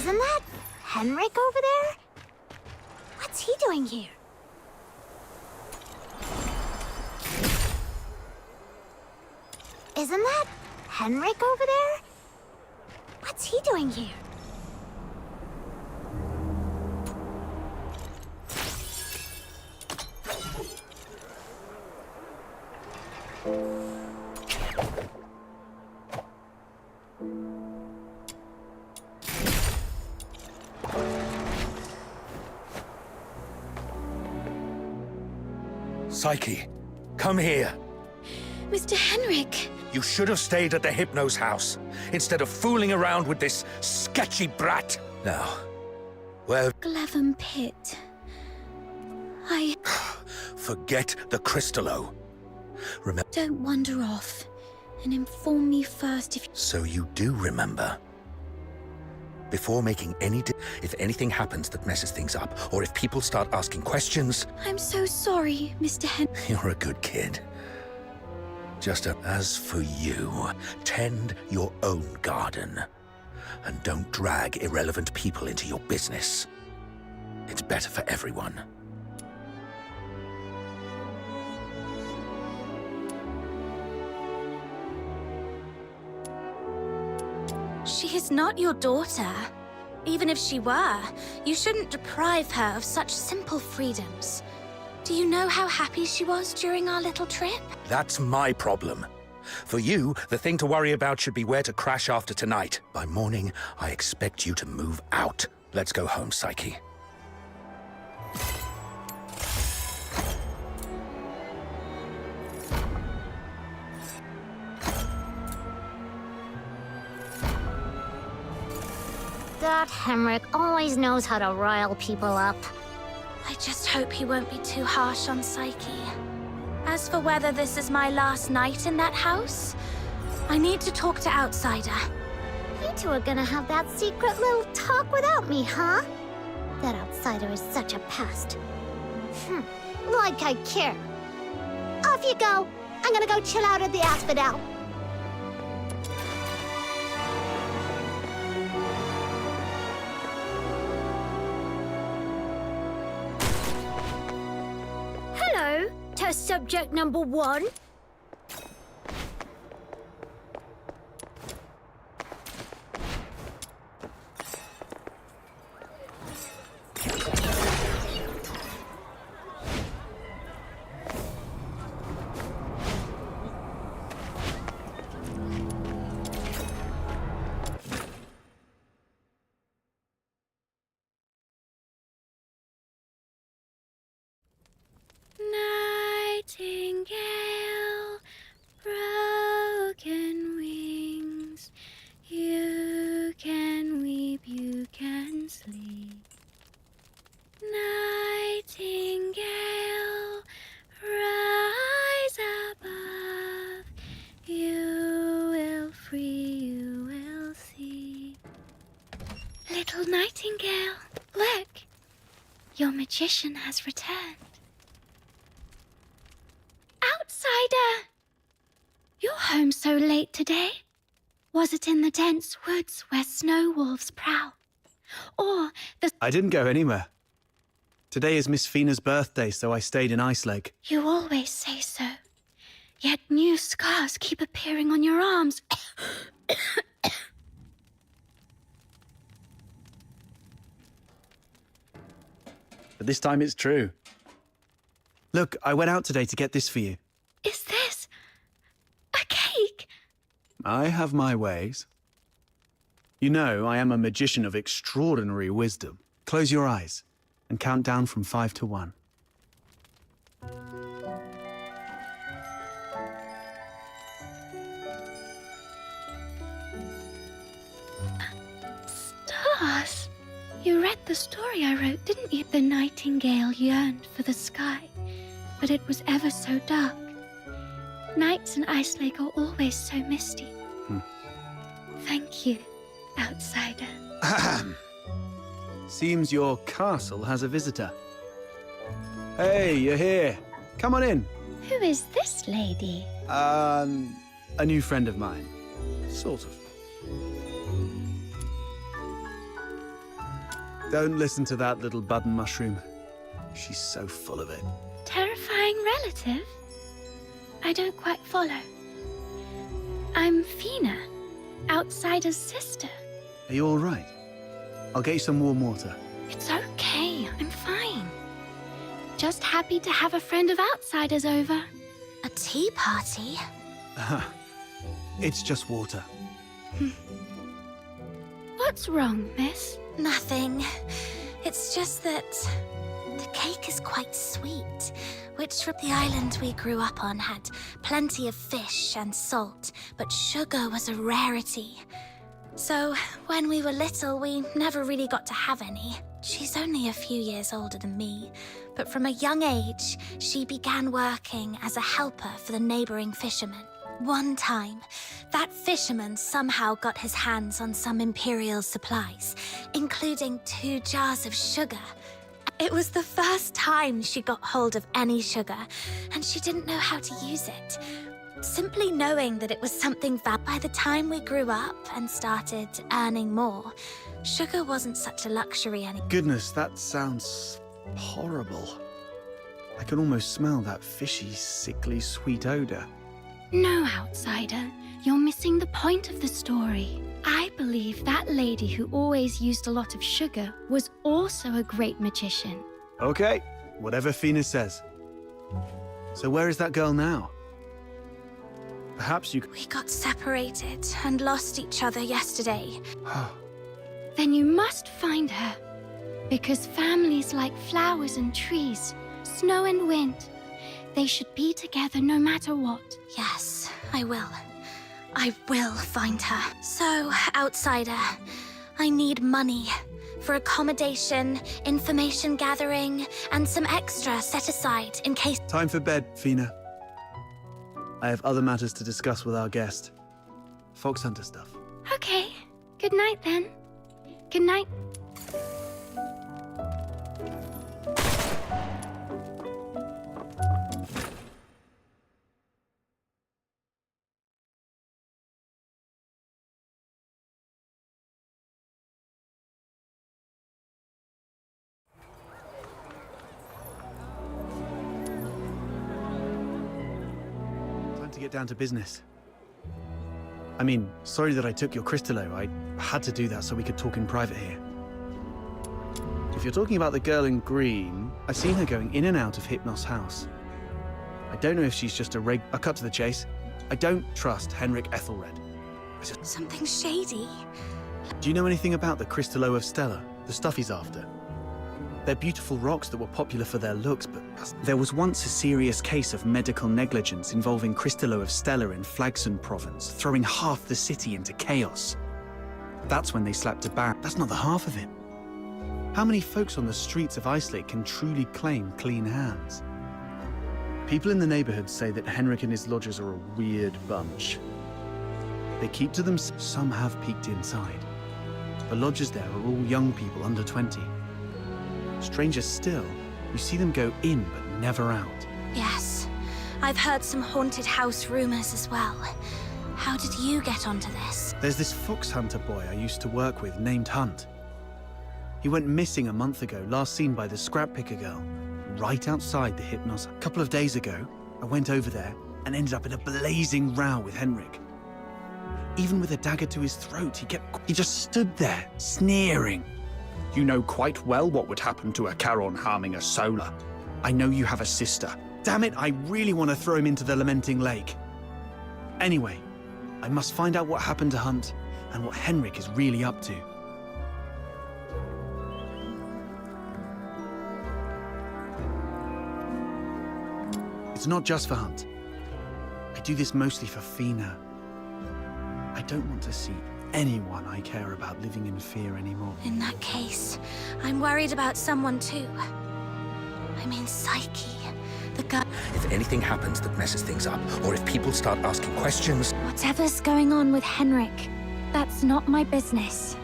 Isn't that Henrik over there? What's he doing here? Isn't that Henrik over there? What's he doing here? Psyche, come here. Mr. Henrik! You should have stayed at the Hypno's house, instead of fooling around with this sketchy brat. Now, where... Glevum Pit. Forget the Crystallo. Remember... Don't wander off, and inform me first if... So you do remember. Before making any... If anything happens that messes things up, or if people start asking questions... I'm so sorry, Mr. You're a good kid. As for you, tend your own garden. And don't drag irrelevant people into your business. It's better for everyone. She is not your daughter. Even if she were, you shouldn't deprive her of such simple freedoms. Do you know how happy she was during our little trip? That's my problem. For you, the thing to worry about should be where to crash after tonight. By morning, I expect you to move out. Let's go home, Psyche. That Henrik always knows how to rile people up. I just hope he won't be too harsh on Psyche. As for whether this is my last night in that house, I need to talk to Outsider. You two are gonna have that secret little talk without me, huh? That Outsider is such a pest. Like I care. Off you go. I'm gonna go chill out at the Asphodel. Hello, test subject number 1. Nightingale, broken wings, you can weep, you can sleep. Nightingale, rise above, you will free, you will see. Little Nightingale, look, your magician has returned. Outsider! You're home so late today. Was it in the dense woods where snow wolves prowl? Or the... I didn't go anywhere. Today is Miss Fina's birthday, so I stayed in Ice Lake. You always say so. Yet new scars keep appearing on your arms. But this time it's true. Look, I went out today to get this for you. Is this a cake? I have my ways. You know, I am a magician of extraordinary wisdom. Close your eyes and count down from 5 to 1. Stars! You read the story I wrote, didn't you? The nightingale yearned for the sky, but it was ever so dark. Nights in Ice Lake are always so misty. Thank you, Outsider. Ahem. Seems your castle has a visitor. Hey, you're here. Come on in. Who is this lady? A new friend of mine. Sort of. Don't listen to that little button mushroom. She's so full of it. Terrifying relative? I don't quite follow. I'm Fina, Outsider's sister. Are you all right? I'll get you some warm water. It's okay, I'm fine. Just happy to have a friend of Outsider's over. A tea party? It's just water. What's wrong, miss? Nothing. It's just that the cake is quite sweet, which from the island we grew up on had plenty of fish and salt, but sugar was a rarity. So when we were little, we never really got to have any. She's only a few years older than me, but from a young age, she began working as a helper for the neighboring fishermen. One time, that fisherman somehow got his hands on some Imperial supplies, including 2 jars of sugar. It was the first time she got hold of any sugar, and she didn't know how to use it. Simply knowing that it was something valuable. By the time we grew up and started earning more, sugar wasn't such a luxury anymore. Goodness, that sounds horrible. I can almost smell that fishy, sickly, sweet odor. No, Outsider. You're missing the point of the story. I believe that lady who always used a lot of sugar was also a great magician. Okay, whatever Fina says. So where is that girl now? Perhaps you... We got separated and lost each other yesterday. Then you must find her. Because families like flowers and trees, snow and wind, they should be together no matter what. Yes, I will. I will find her. So, Outsider, I need money for accommodation, information gathering, and some extra set aside in case... Time for bed, Fina. I have other matters to discuss with our guest. Fox Hunter stuff. Okay. Good night, then. Good night. To get down to business. I mean, sorry that I took your Crystallo. I had to do that so we could talk in private here. If you're talking about the girl in green, I've seen her going in and out of Hypnos' house. I don't know if she's just a cut to the chase. I don't trust Henrik Ethelred. Something shady. Do you know anything about the Crystallo of Stella? The stuff he's after? They're beautiful rocks that were popular for their looks, but there was once a serious case of medical negligence involving Crystallo of Stella in Flagson province, throwing half the city into chaos. That's when they slapped a ban. That's not the half of it. How many folks on the streets of Icelake can truly claim clean hands? People in the neighborhood say that Henrik and his lodgers are a weird bunch. They keep to themselves. Some have peeked inside. The lodgers there are all young people under 20. Stranger still, you see them go in but never out. Yes, I've heard some haunted house rumors as well. How did you get onto this? There's this fox hunter boy I used to work with named Hunt. He went missing a month ago, last seen by the scrap picker girl, right outside the Hypnos. A couple of days ago, I went over there and ended up in a blazing row with Henrik. Even with a dagger to his throat, he just stood there, sneering. You know quite well what would happen to a Charon harming a Solar. I know you have a sister. Damn it, I really want to throw him into the Lamenting Lake. Anyway, I must find out what happened to Hunt and what Henrik is really up to. It's not just for Hunt. I do this mostly for Fina. I don't want to see anyone I care about living in fear anymore. In that case, I'm worried about someone too. I mean, Psyche, the girl. If anything happens that messes things up, or if people start asking questions... Whatever's going on with Henrik, that's not my business.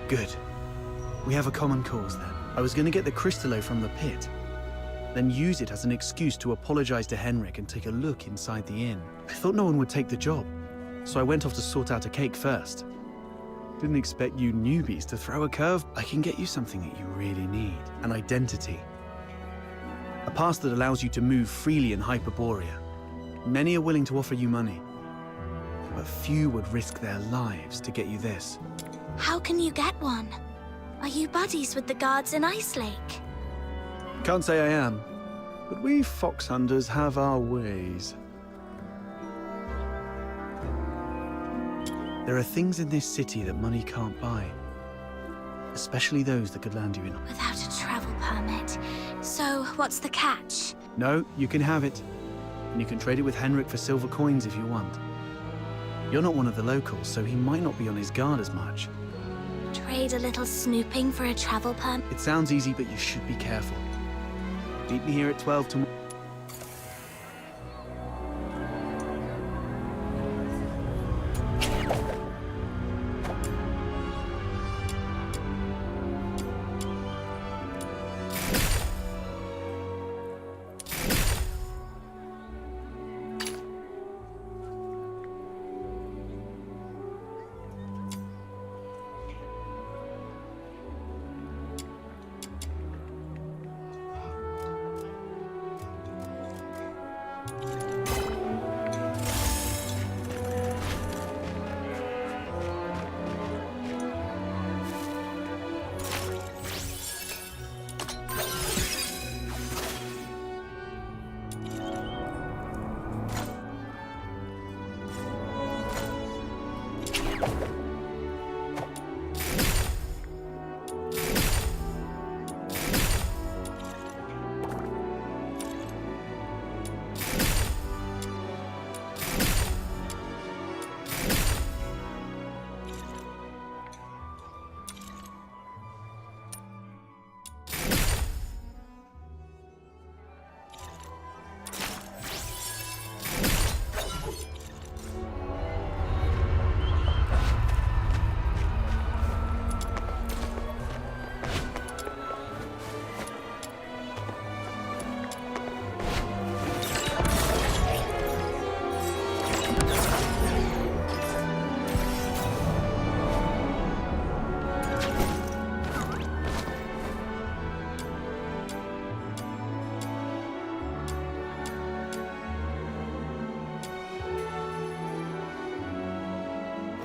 Good. We have a common cause then. I was going to get the Crystallo from the pit, then use it as an excuse to apologize to Henrik and take a look inside the inn. I thought no one would take the job, so I went off to sort out a cake first. Didn't expect you newbies to throw a curve. I can get you something that you really need. An identity. A pass that allows you to move freely in Hyperborea. Many are willing to offer you money, but few would risk their lives to get you this. How can you get one? Are you buddies with the guards in Ice Lake? Can't say I am, but we fox hunters have our ways. There are things in this city that money can't buy, especially those that could land you in. Without a travel permit. So, what's the catch? No, you can have it, and you can trade it with Henrik for silver coins if you want. You're not one of the locals, so he might not be on his guard as much. Trade a little snooping for a travel permit? It sounds easy, but you should be careful. Meet me here at 12 tomorrow.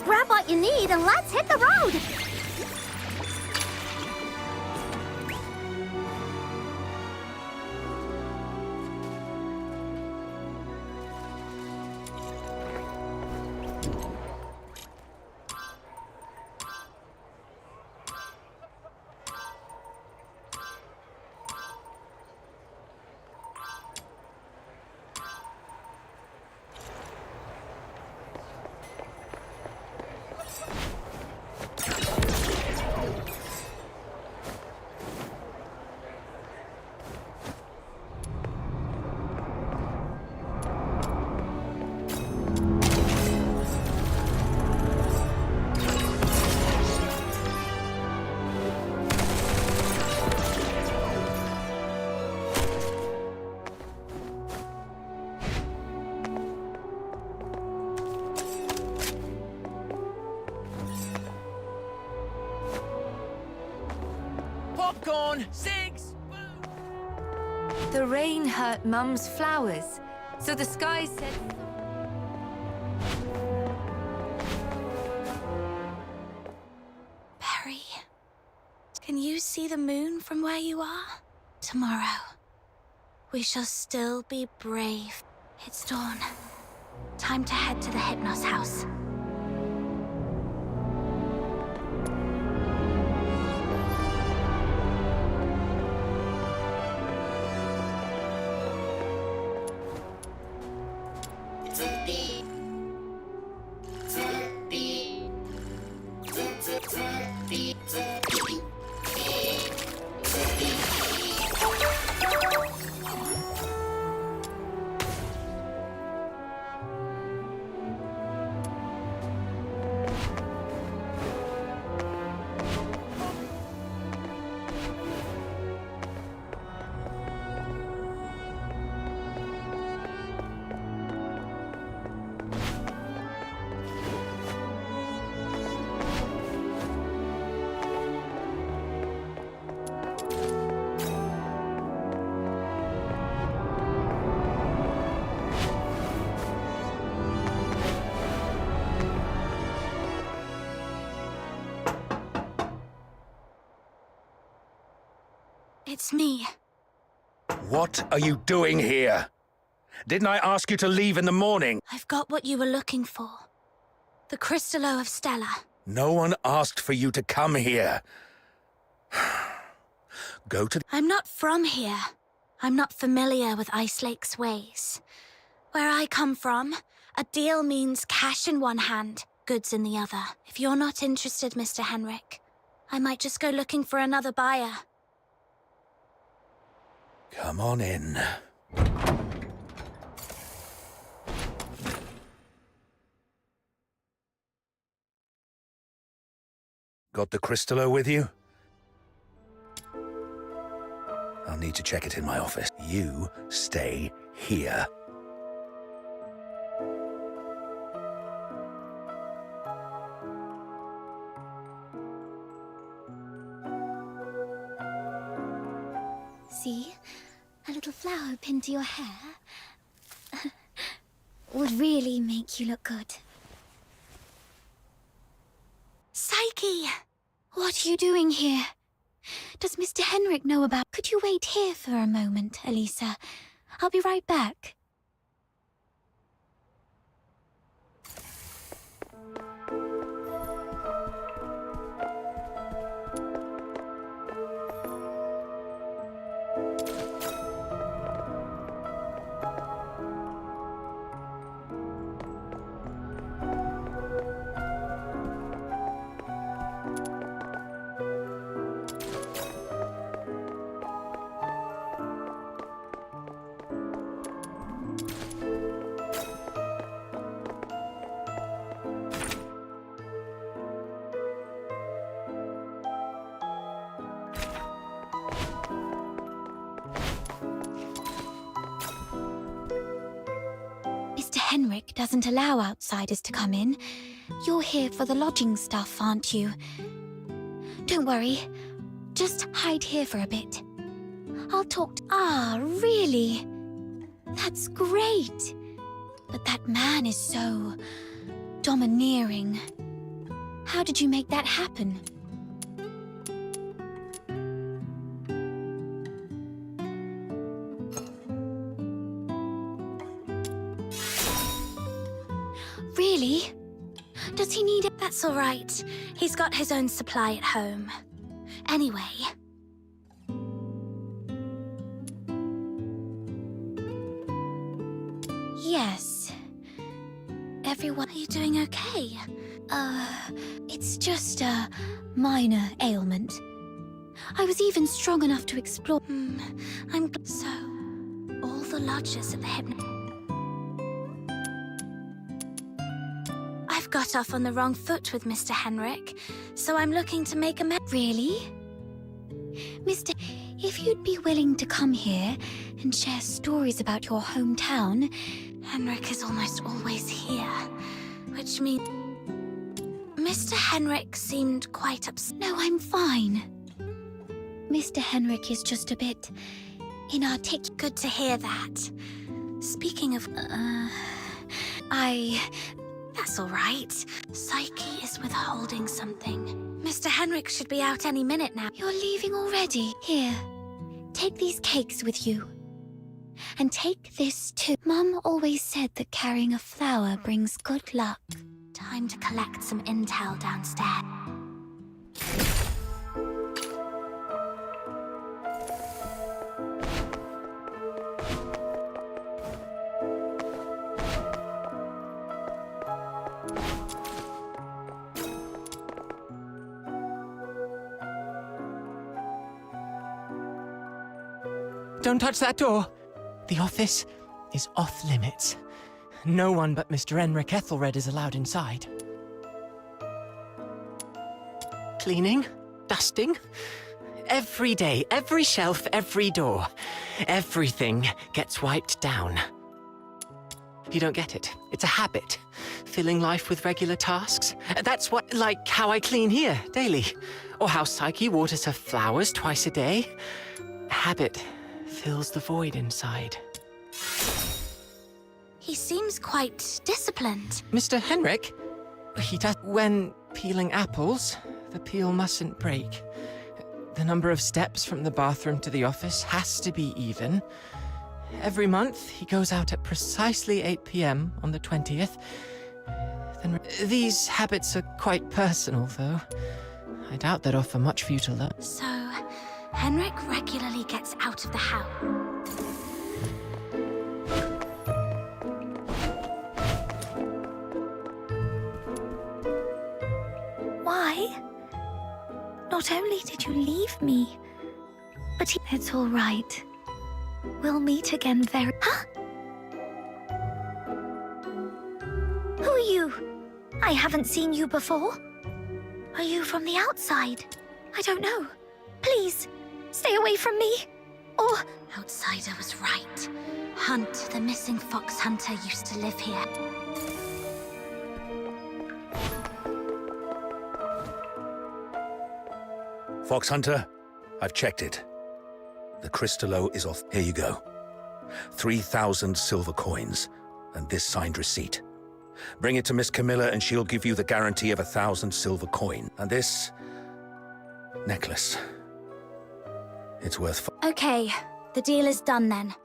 Grab what you need and let's hit the road! Popcorn! Six! The rain hurt Mum's flowers, so the sky said... Perry, can you see the moon from where you are? Tomorrow, we shall still be brave. It's dawn. Time to head to the Hypnos house. It's me. What are you doing here? Didn't I ask you to leave in the morning? I've got what you were looking for. The Crystallo of Stella. No one asked for you to come here. Go to... I'm not from here. I'm not familiar with Ice Lake's ways. Where I come from, a deal means cash in one hand, goods in the other. If you're not interested, Mr. Henrik, I might just go looking for another buyer. Come on in. Got the Crystallo with you? I'll need to check it in my office. You stay here. See? A little flower pinned to your hair would really make you look good. Psyche! What are you doing here? Does Mr. Henrik know about... Could you wait here for a moment, Elisa? I'll be right back. Mr. Henrik doesn't allow outsiders to come in. You're here for the lodging stuff, aren't you? Don't worry. Just hide here for a bit. I'll talk to... Ah, really? That's great. But that man is so... domineering. How did you make that happen? Really? Does he need it? That's all right. He's got his own supply at home. Anyway... Yes. Everyone... Are you doing okay? It's just a minor ailment. I was even strong enough to explore... So, all the lodgers at the I've got off on the wrong foot with Mr. Henrik, so I'm looking to make a Really? Mr. If you'd be willing to come here and share stories about your hometown... Henrik is almost always here, which means... Mr. Henrik seemed quite upset. No, I'm fine. Mr. Henrik is just a bit... inarticulate. Good to hear that. Speaking of... That's all right. Psyche is withholding something. Mr. Henrik should be out any minute now. You're leaving already? Here, take these cakes with you. And take this too. Mum always said that carrying a flower brings good luck. Time to collect some intel downstairs. Don't touch that door. The office is off limits. No one but Mr. Henrik Ethelred is allowed inside. Cleaning, dusting, every day, every shelf, every door. Everything gets wiped down. You don't get it. It's a habit. Filling life with regular tasks. That's what, like how I clean here daily. Or how Psyche waters her flowers twice a day. Habit fills the void inside. He seems quite disciplined. Mr. Henrik, he does... When peeling apples, the peel mustn't break. The number of steps from the bathroom to the office has to be even. Every month, he goes out at precisely 8 p.m. on the 20th. Then these habits are quite personal, though. I doubt they'd offer much for you to learn. So, Henrik regularly gets out of the house. Why? Not only did you leave me, but it's all right. We'll meet again very... Huh? Who are you? I haven't seen you before. Are you from the outside? I don't know. Please, stay away from me. Or... Outsider was right. Hunt, the missing fox hunter, used to live here. Fox Hunter, I've checked it. The Crystallo is off. Here you go. 3,000 silver coins, and this signed receipt. Bring it to Miss Camilla and she'll give you the guarantee of 1,000 silver coin. And this... necklace. It's worth... Okay, the deal is done then.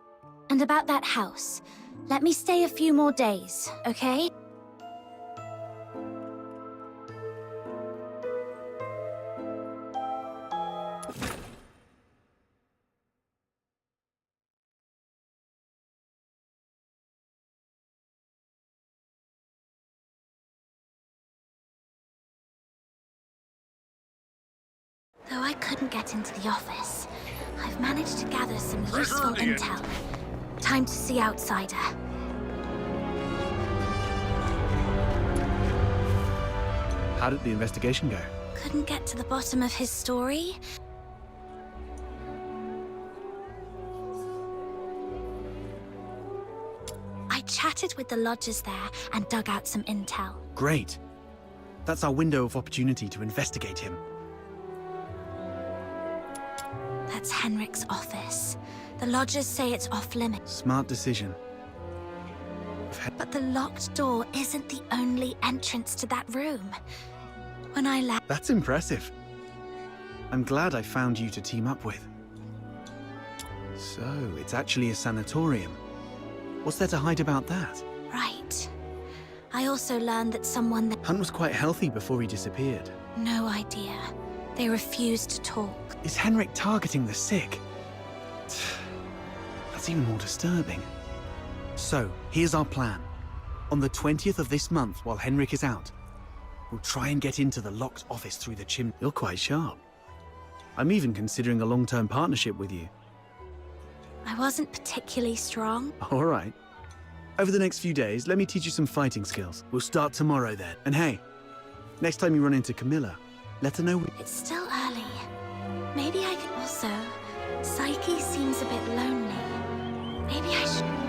And about that house, let me stay a few more days, okay? Though I couldn't get into the office, I've managed to gather some useful intel. Time to see Outsider. How did the investigation go? Couldn't get to the bottom of his story. I chatted with the lodgers there and dug out some intel. Great. That's our window of opportunity to investigate him. That's Henrik's office. The lodgers say it's off-limits. Smart decision. But the locked door isn't the only entrance to that room. When I left... That's impressive. I'm glad I found you to team up with. So, it's actually a sanatorium. What's there to hide about that? Right. I also learned that someone... Hunt was quite healthy before he disappeared. No idea. They refused to talk. Is Henrik targeting the sick? That's even more disturbing. So, here's our plan. On the 20th of this month, while Henrik is out, we'll try and get into the locked office through the chimney. You're quite sharp. I'm even considering a long-term partnership with you. I wasn't particularly strong. All right. Over the next few days, let me teach you some fighting skills. We'll start tomorrow then. And hey, next time you run into Camilla, let her know It's still early. Maybe I could also... Psyche seems a bit lonely. Maybe I should...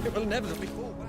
It will inevitably fall back.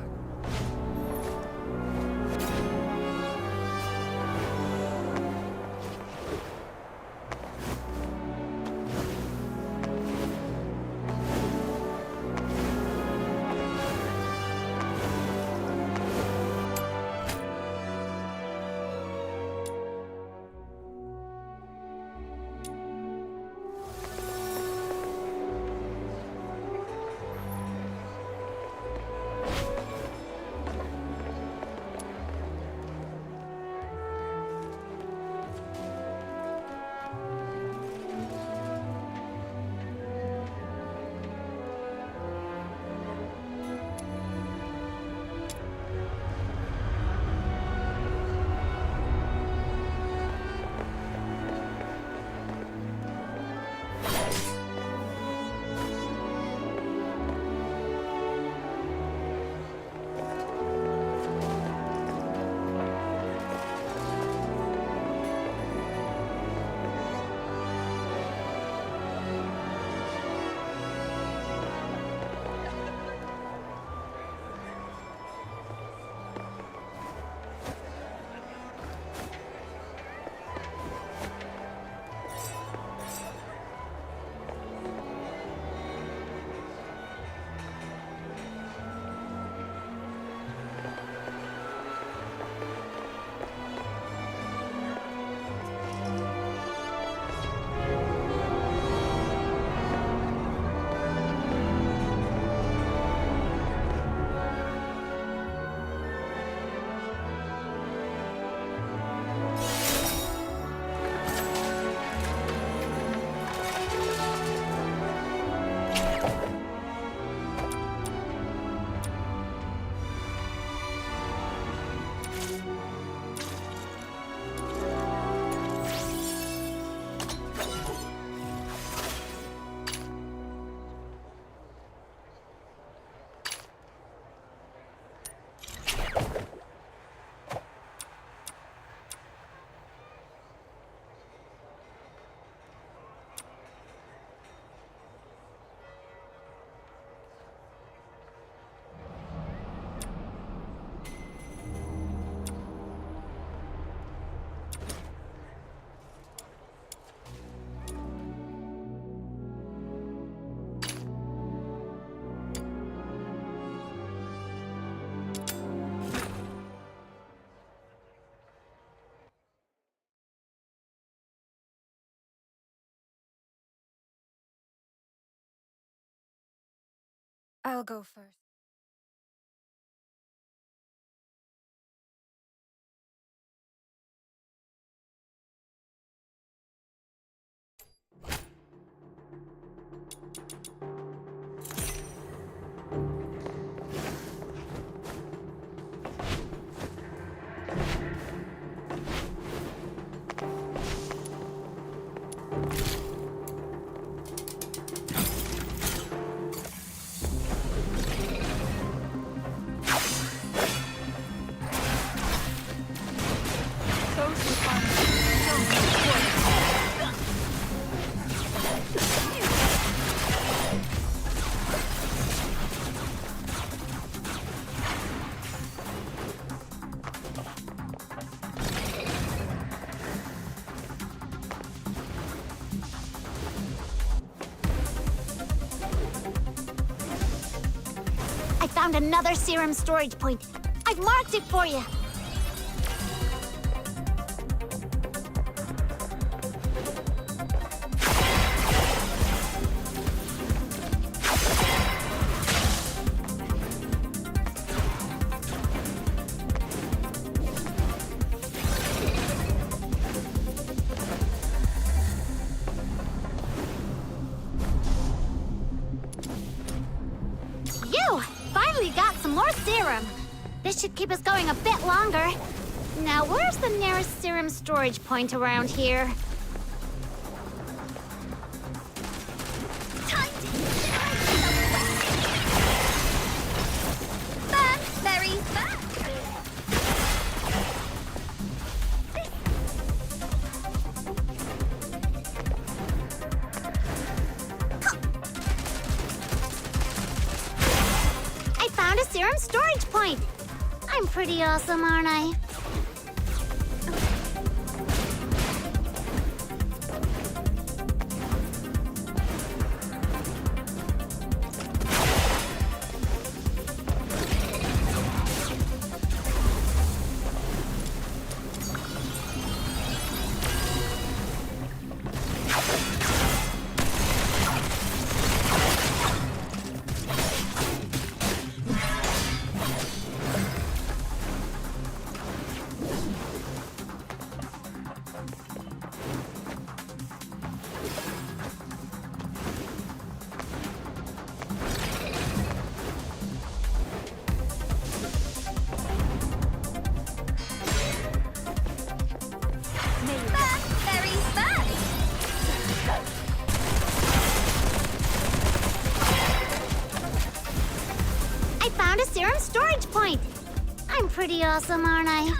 I'll go first. I found another serum storage point. I've marked it for you. Finally got some more serum. This should keep us going a bit longer. Now, where's the nearest serum storage point around here? Time to burn, very fast. serum storage point. I'm pretty awesome, aren't I? Found a serum storage point. I'm pretty awesome, aren't I?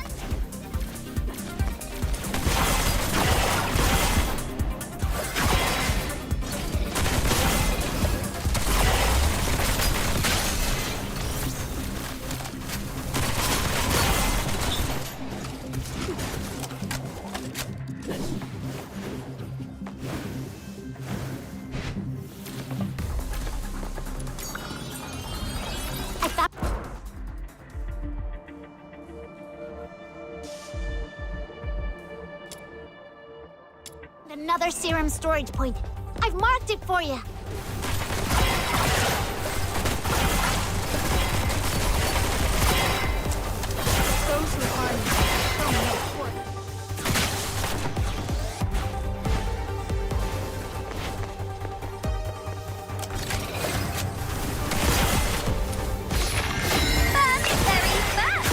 Another serum storage point. I've marked it for you. Those who harm me show no quarter. Very fast.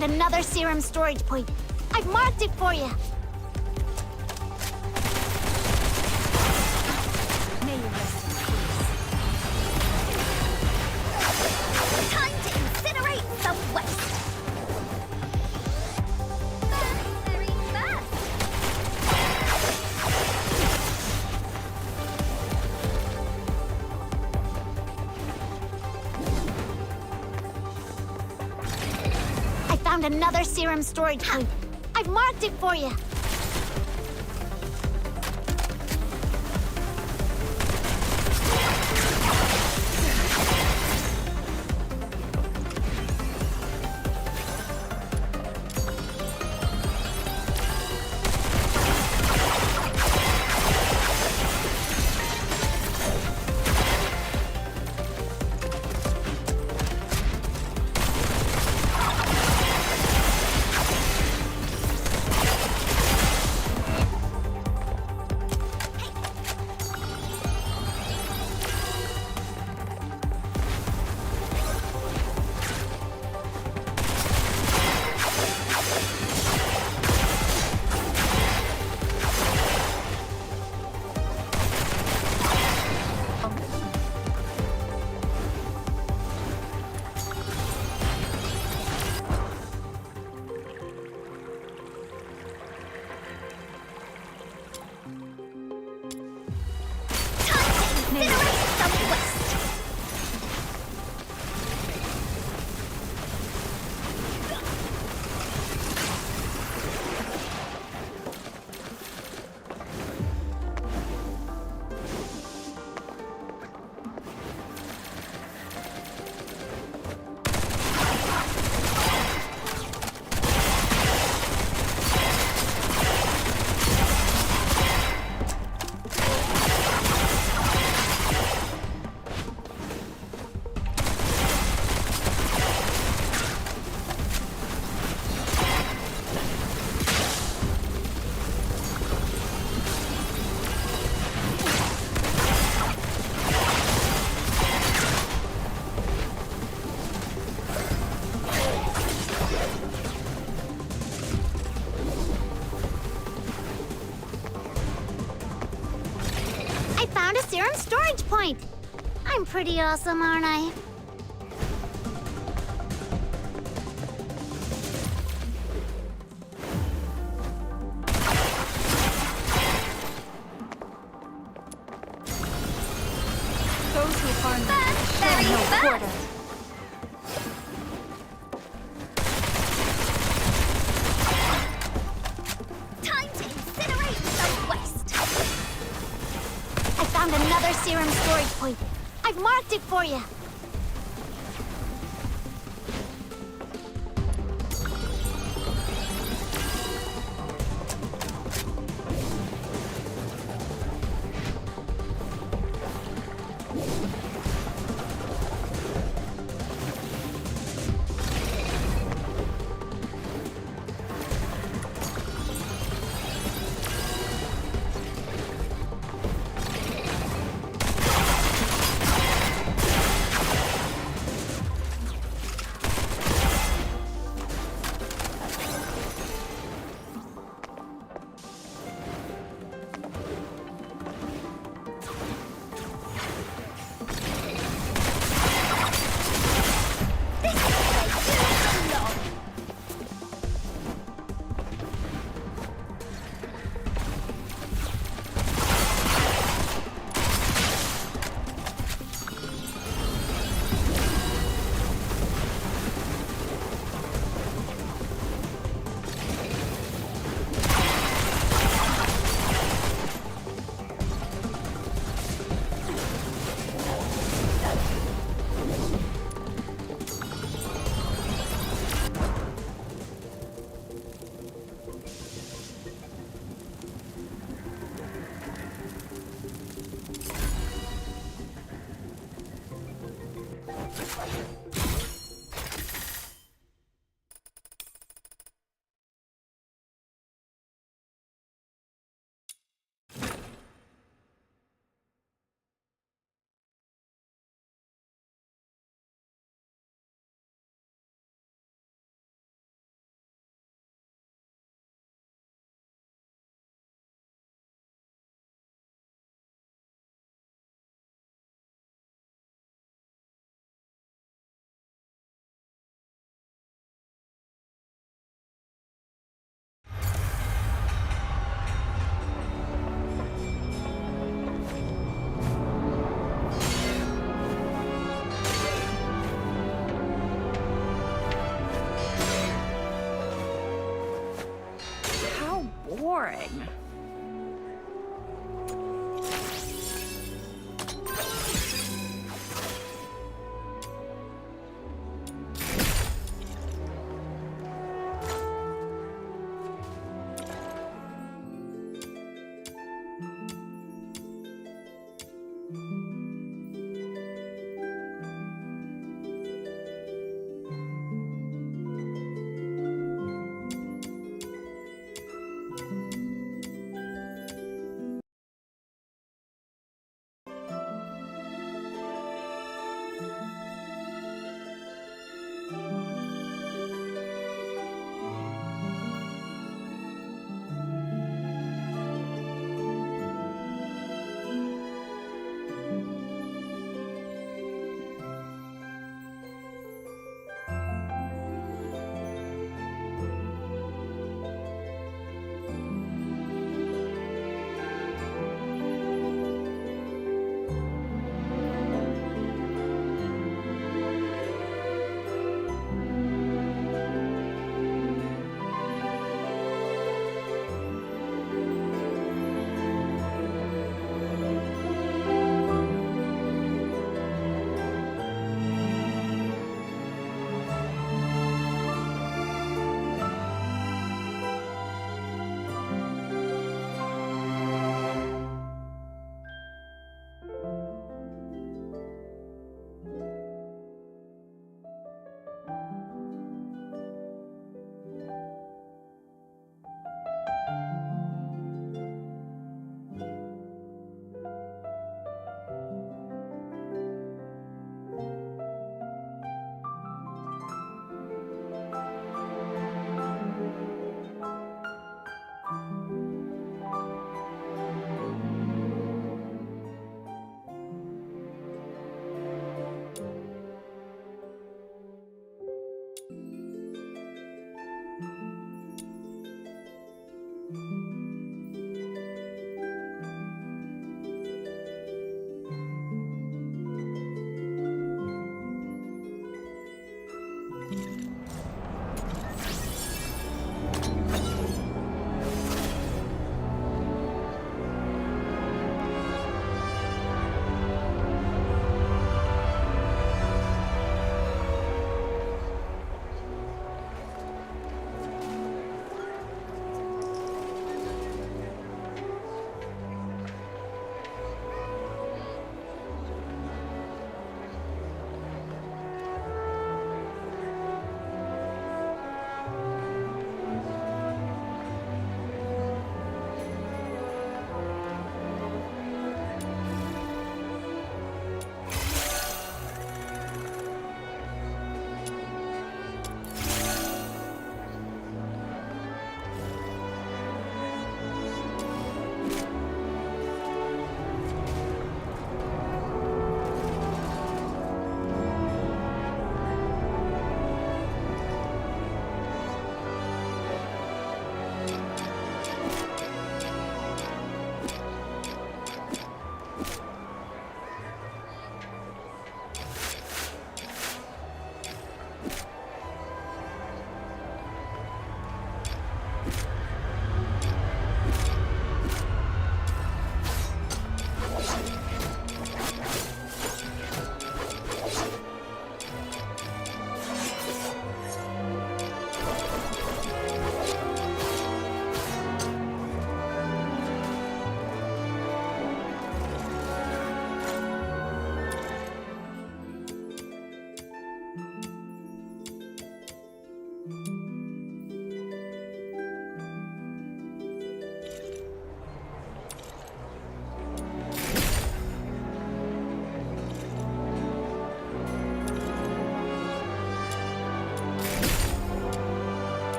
Another serum storage point. I've marked it for you. May you rest in peace. Time to incinerate the waste. Very fast. Found another serum storage point. I've marked it for you. serum storage point. I'm pretty awesome, aren't I? Those who harm me shall no quarter. Time to incinerate some waste. I found another serum storage point. I've marked it for you. Boring.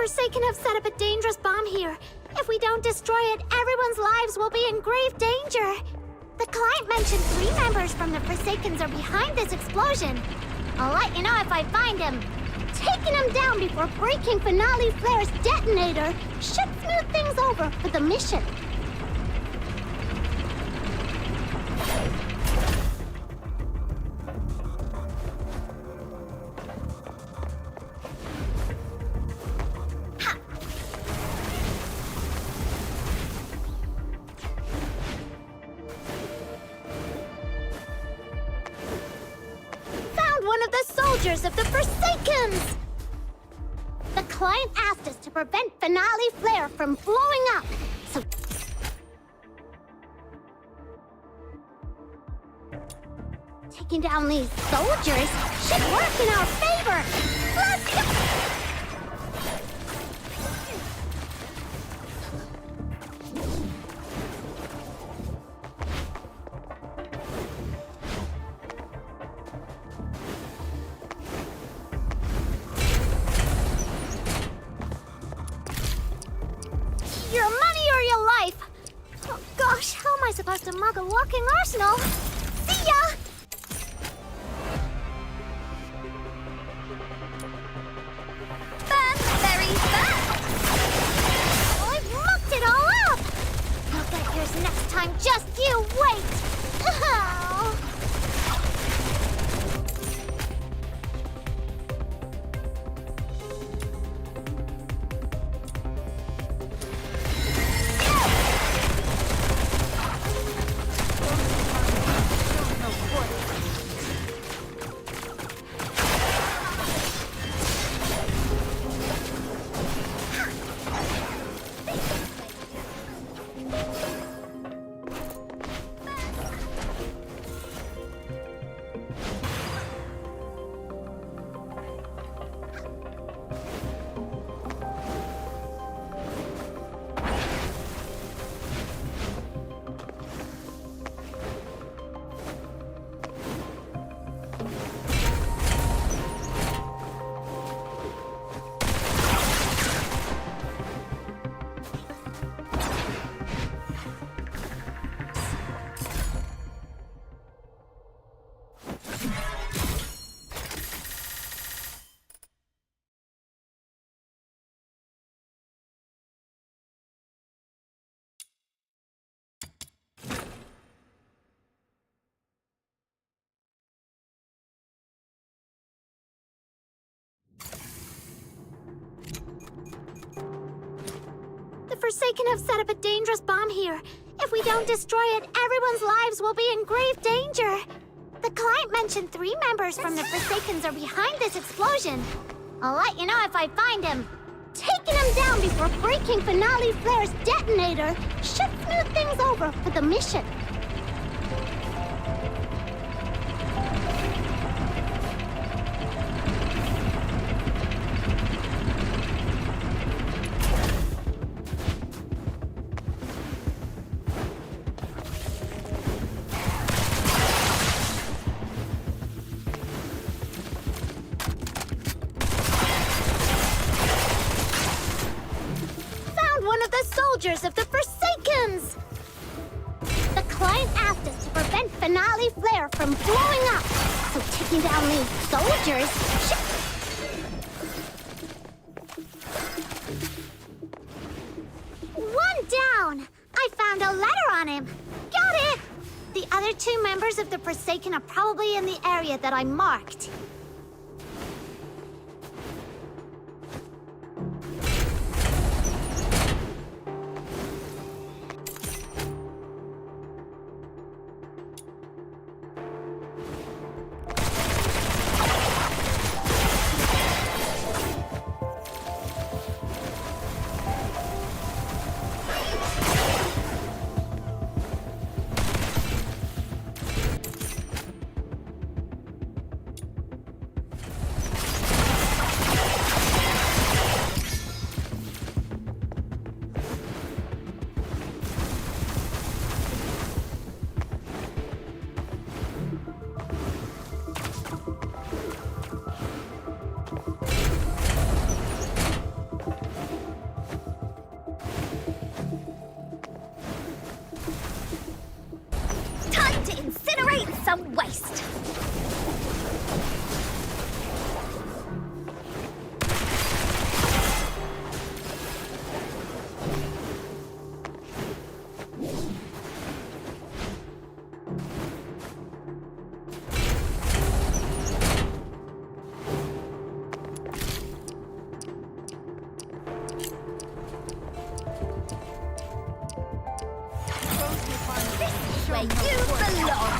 Forsaken have set up a dangerous bomb here. If we don't destroy it, everyone's lives will be in grave danger. The client mentioned 3 members from the Forsakens are behind this explosion. I'll let you know if I find him. Taking him down before breaking Finale Flare's detonator should smooth things over for the mission. One of the soldiers of the Forsakens! The client asked us to prevent Finale Flare from blowing up, so... Taking down these soldiers should work in our favor! Let's go! Your money or your life! Oh gosh, how am I supposed to mug a walking arsenal? See ya! Fast, very fast! I've mucked it all up! I'll get yours next time, just you wait! Oh. The Forsaken have set up a dangerous bomb here. If we don't destroy it, everyone's lives will be in grave danger. The client mentioned 3 members from the Forsakens are behind this explosion. I'll let you know if I find him. Taking him down before breaking Finale Flare's detonator should smooth things over for the mission. Soldiers of the Forsakens! The client asked us to prevent Finale Flare from blowing up, so taking down these soldiers should... One down! I found a letter on him. Got it! The other 2 members of the Forsaken are probably in the area that I marked. a waste. Where you belong.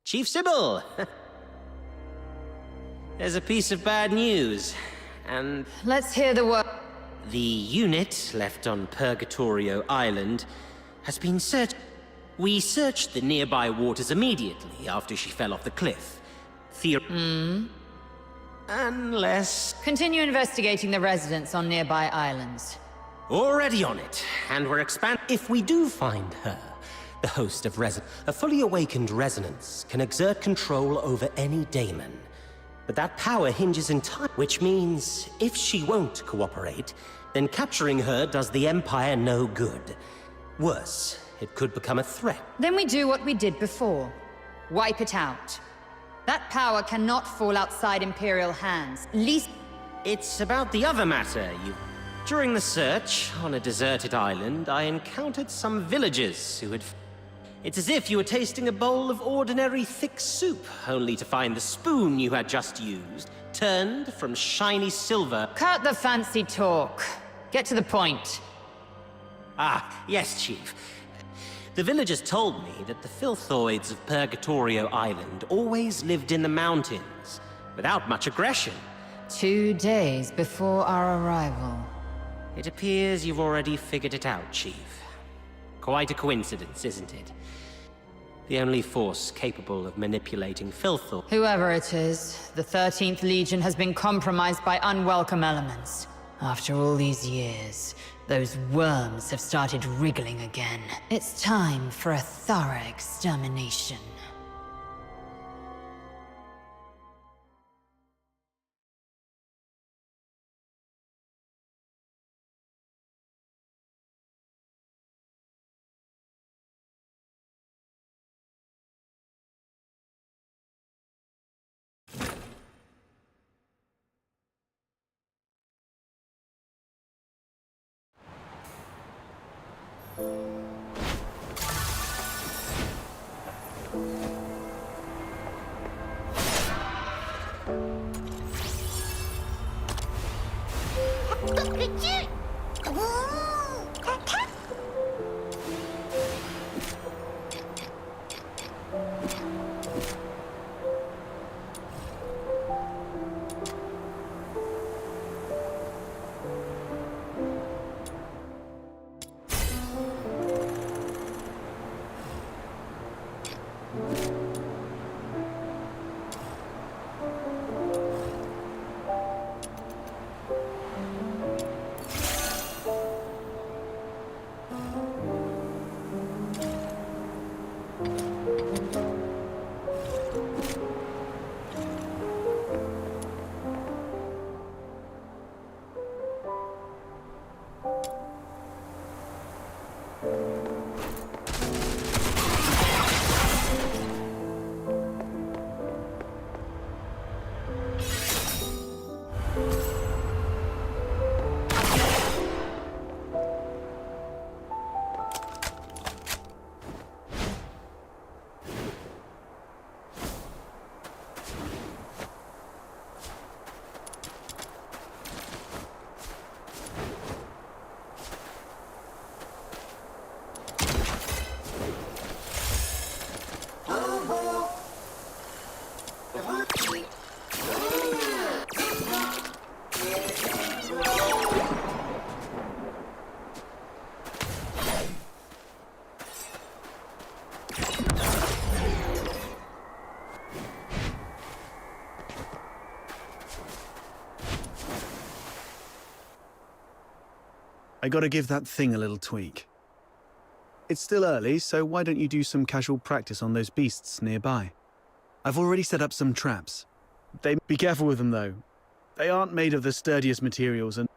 Chief Sybil! There's a piece of bad news, and Let's hear the word. the unit left on Purgatorio Island has been searched. We searched the nearby waters immediately after she fell off the cliff. Unless... Continue investigating the residents on nearby islands. Already on it, and we're If we do find her, the host of a fully awakened resonance can exert control over any daemon. But that power hinges entirely, which means if she won't cooperate, then capturing her does the Empire no good. Worse, it could become a threat. Then we do what we did before. Wipe it out. That power cannot fall outside Imperial hands. Least... It's about the other matter. During the search on a deserted island, I encountered some villagers who had... It's as if you were tasting a bowl of ordinary thick soup, only to find the spoon you had just used turned from shiny silver. Cut the fancy talk. Get to the point. Ah, yes, Chief. The villagers told me that the filthoids of Purgatorio Island always lived in the mountains, without much aggression. 2 days before our arrival. It appears you've already figured it out, Chief. Quite a coincidence, isn't it? The only force capable of manipulating filth. Whoever it is, the 13th Legion has been compromised by unwelcome elements. After all these years, those worms have started wriggling again. It's time for a thorough extermination. I gotta give that thing a little tweak. It's still early, so why don't you do some casual practice on those beasts nearby? I've already set up some traps. Be careful with them, though. They aren't made of the sturdiest materials and...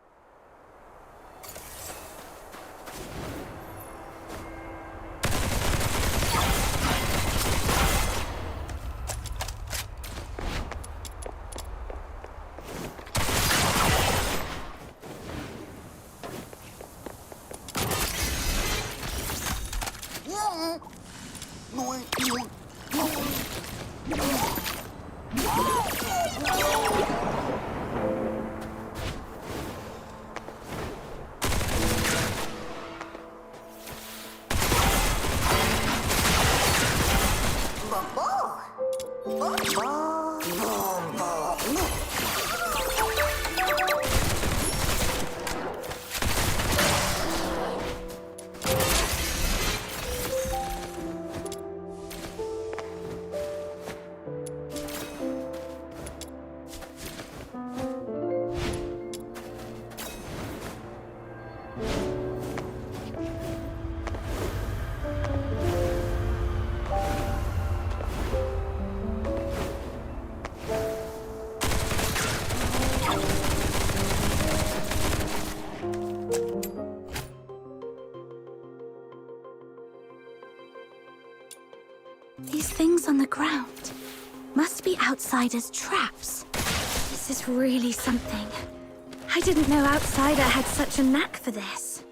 These things on the ground must be outsiders' traps. This is really something. I didn't know Outsider had such a knack for this.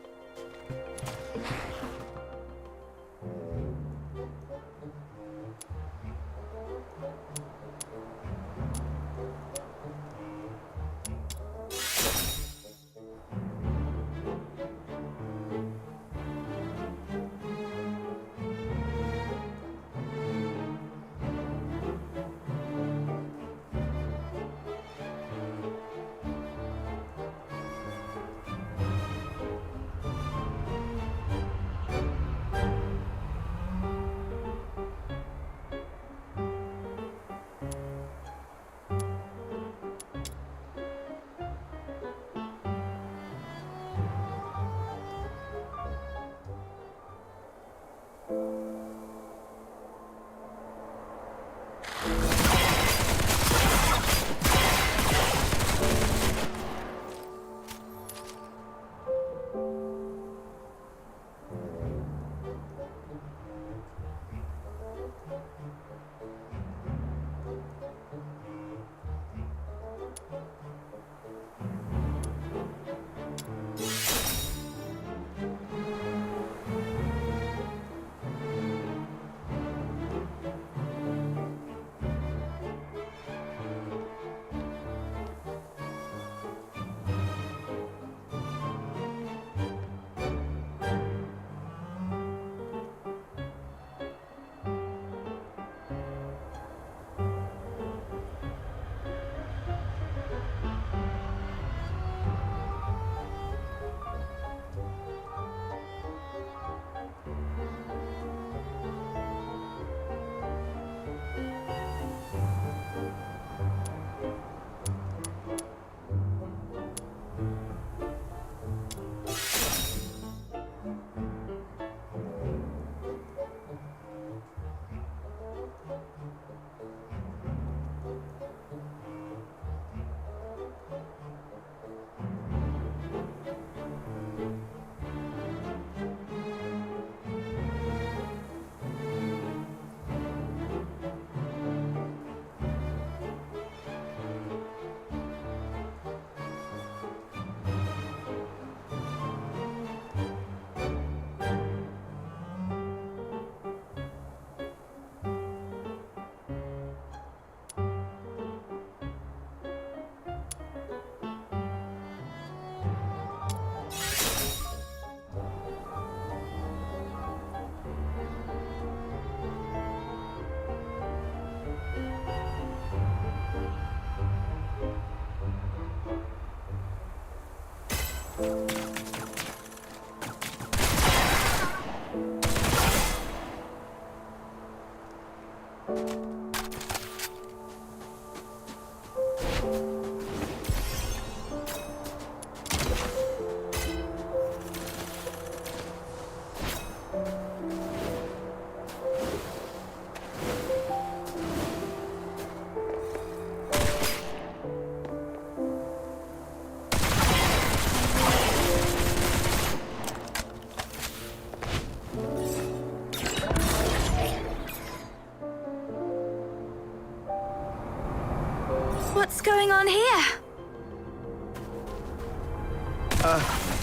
on here?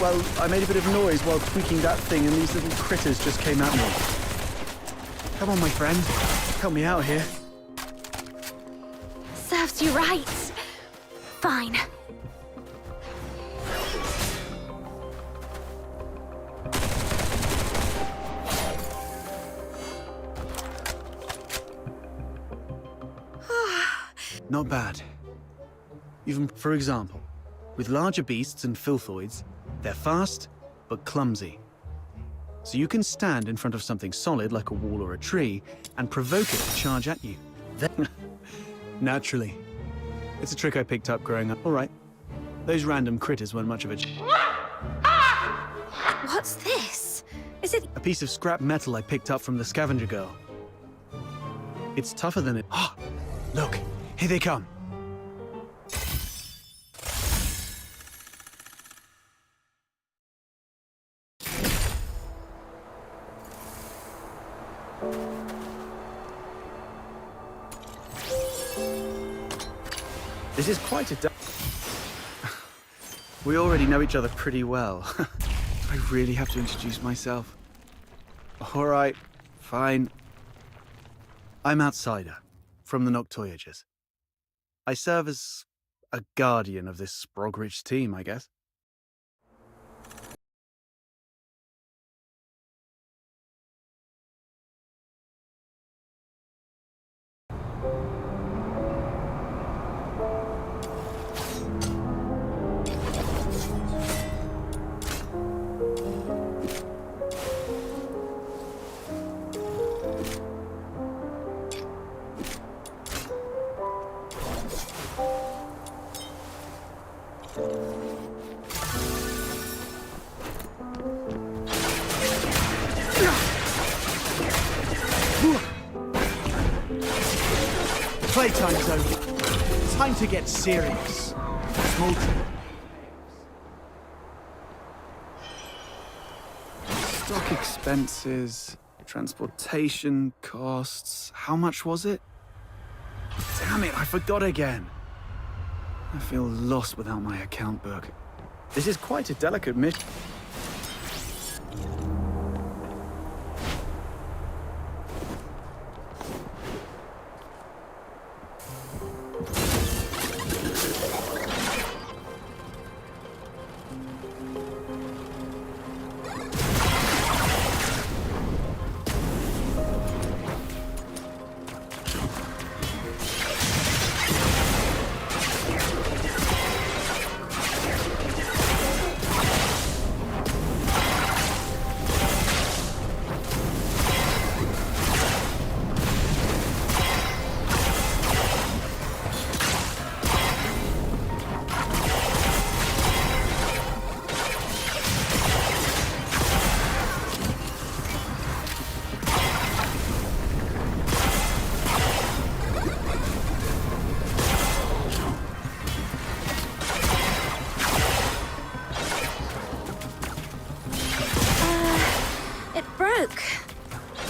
Well, I made a bit of noise while tweaking that thing and these little critters just came at me. Come on, my friend. Help me out here. Serves you right. Fine. Not bad. Even, for example, with larger beasts and filthoids, they're fast, but clumsy. So you can stand in front of something solid like a wall or a tree and provoke it to charge at you. Then, naturally. It's a trick I picked up growing up. All right. Those random critters weren't much of a... What's this? Is it... A piece of scrap metal I picked up from the scavenger girl. It's tougher than it... Ah! Look, here they come. This is quite a... We already know each other pretty well. I really have to introduce myself. All right, fine. I'm Outsider, from the Noctoyagers. I serve as a guardian of this Sprogridge team, I guess. Playtime's over. Time to get serious. Small stock expenses, transportation costs. How much was it? Damn it, I forgot again. I feel lost without my account book. This is quite a delicate mission.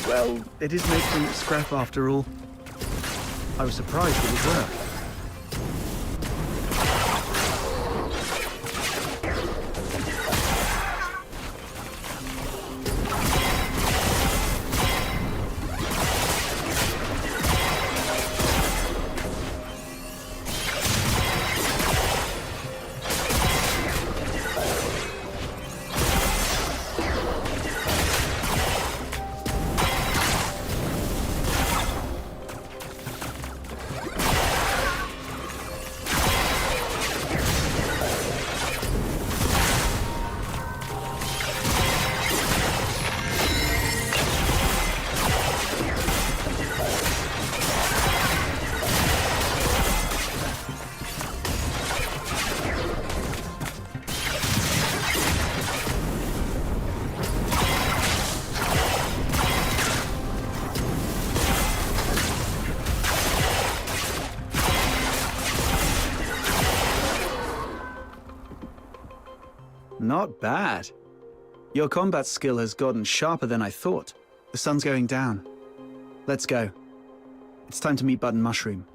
Well, it is made from scrap after all. I was surprised it would work. Not bad. Your combat skill has gotten sharper than I thought. The sun's going down. Let's go. It's time to meet Button Mushroom.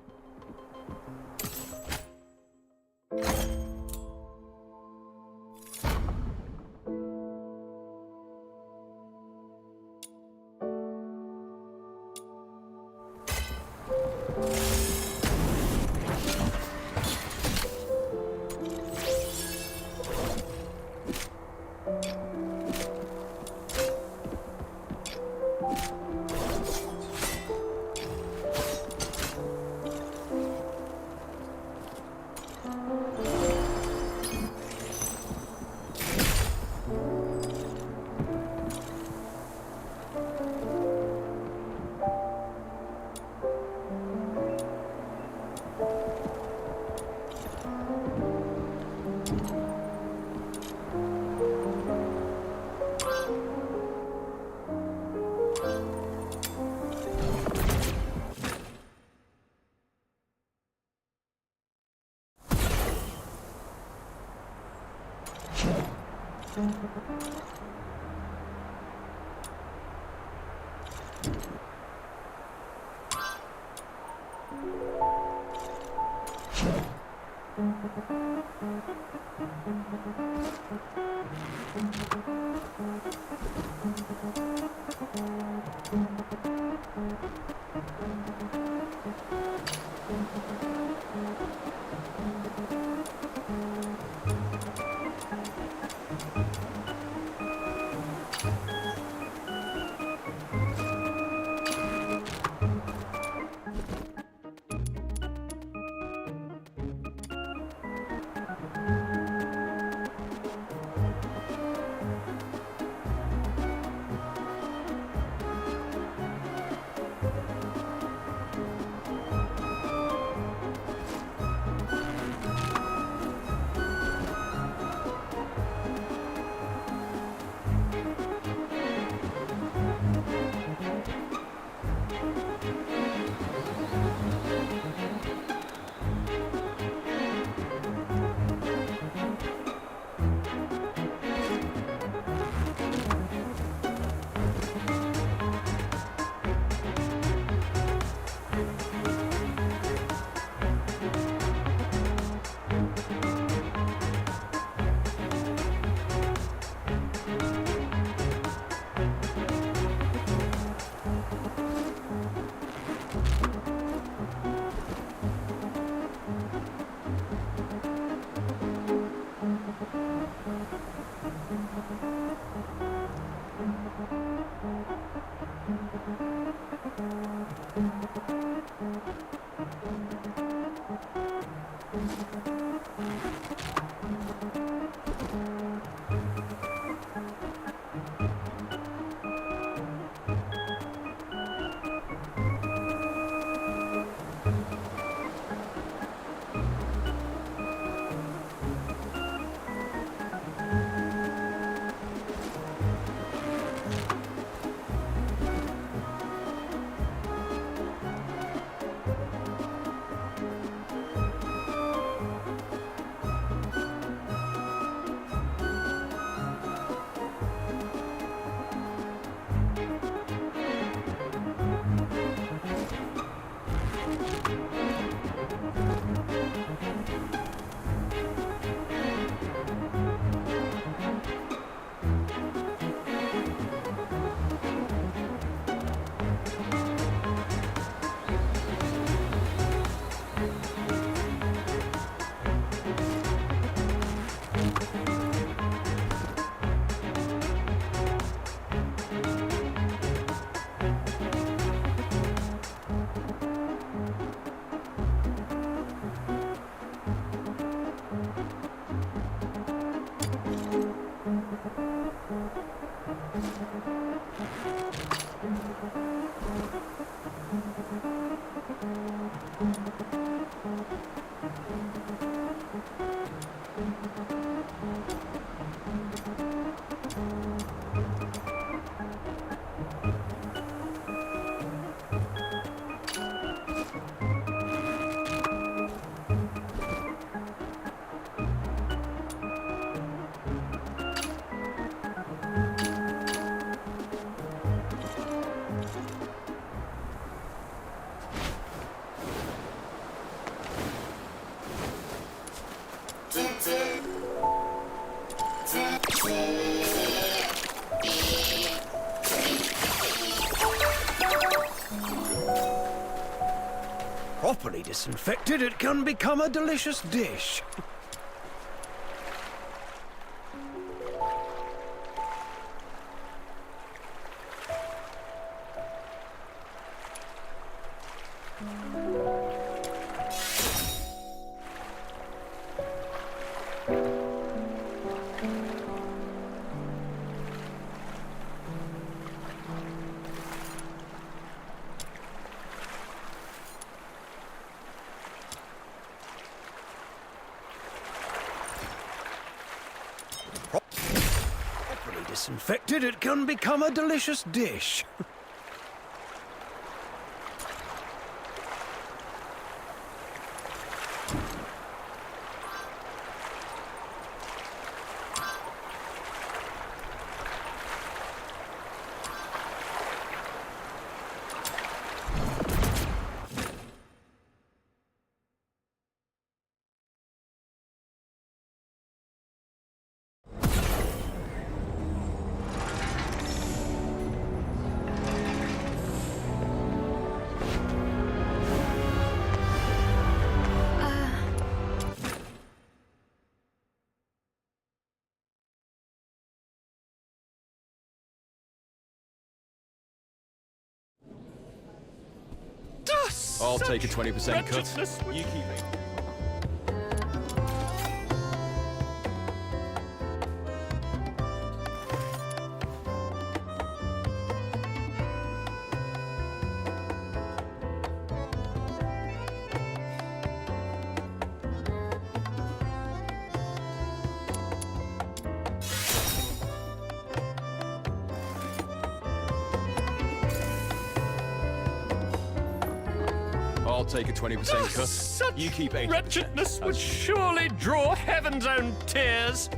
Properly disinfected, it can become a delicious dish. Properly disinfected, it can become a delicious dish. I'll take a 20% cut. You keep it. I'll take a 20% cut. Such You keep 80%. wretchedness would surely draw heaven's own tears.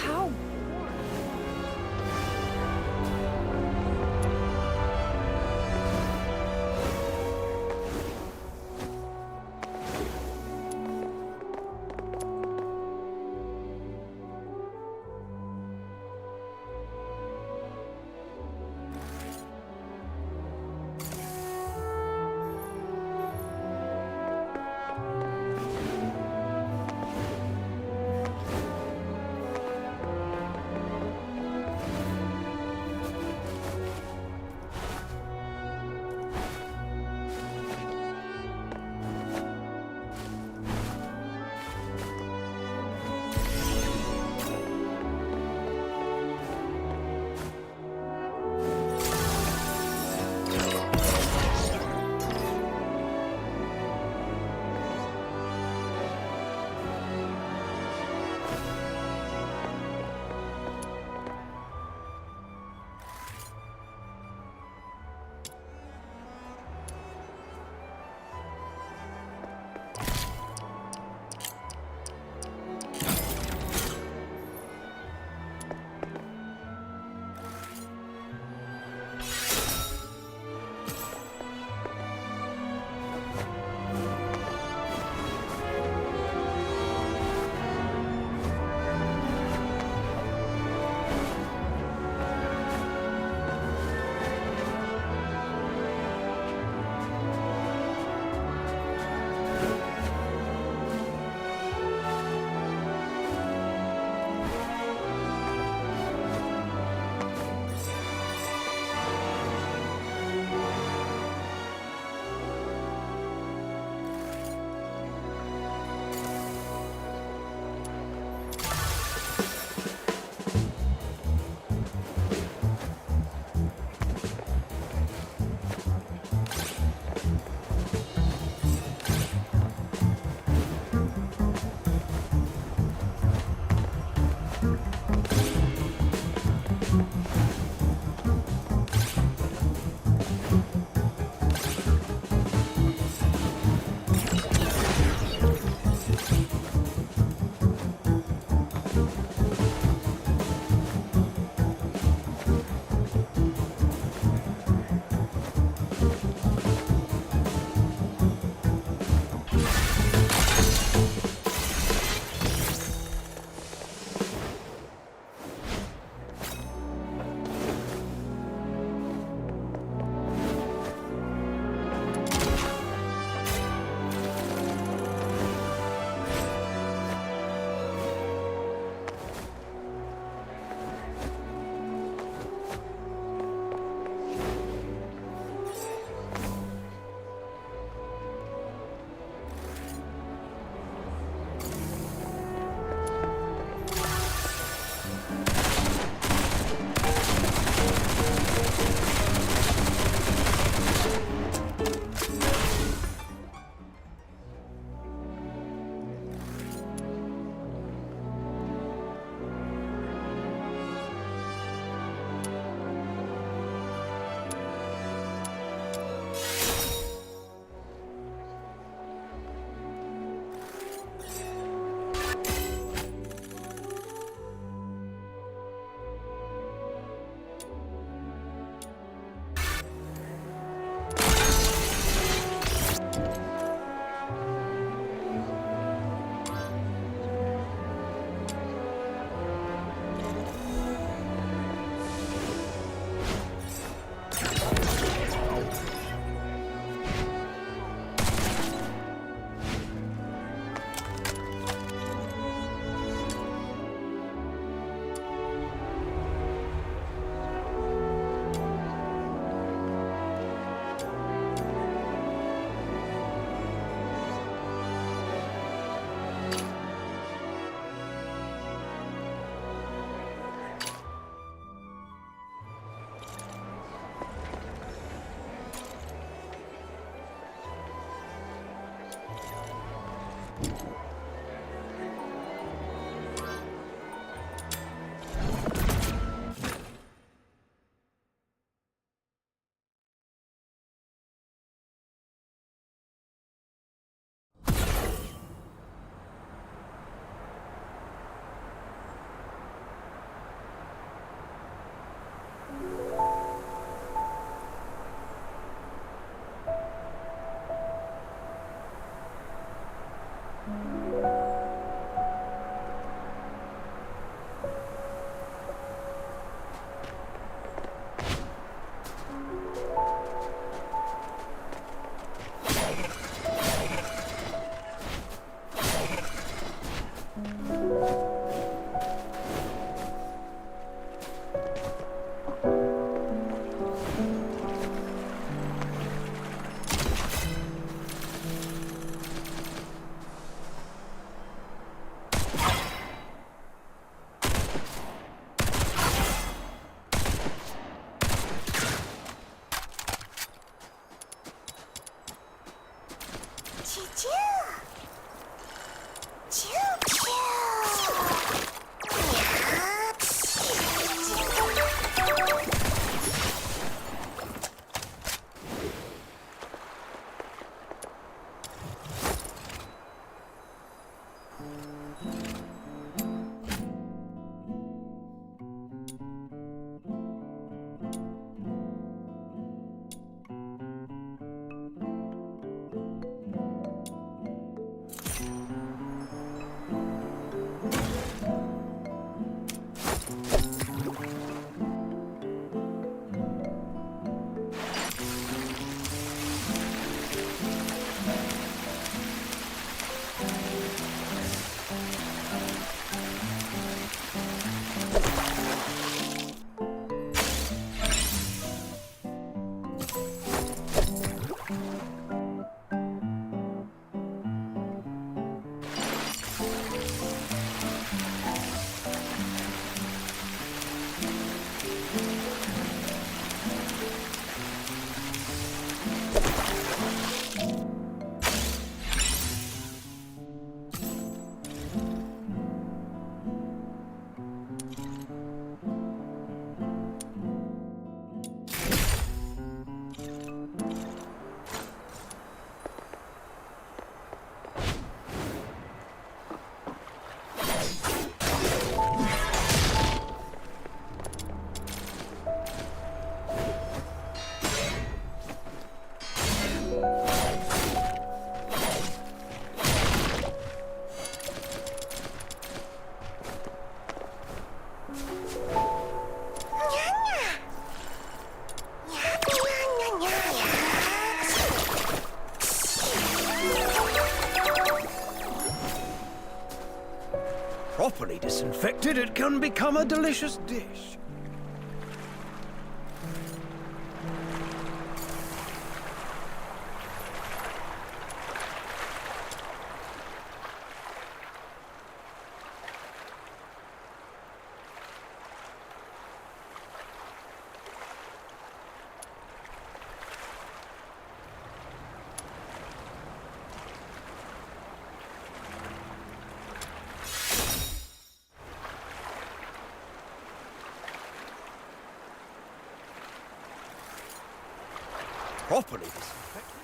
How? disinfected, it can become a delicious dish. Properly disinfected.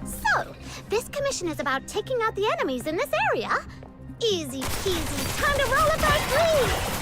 So, this commission is about taking out the enemies in this area? Easy peasy, time to roll up our sleeves!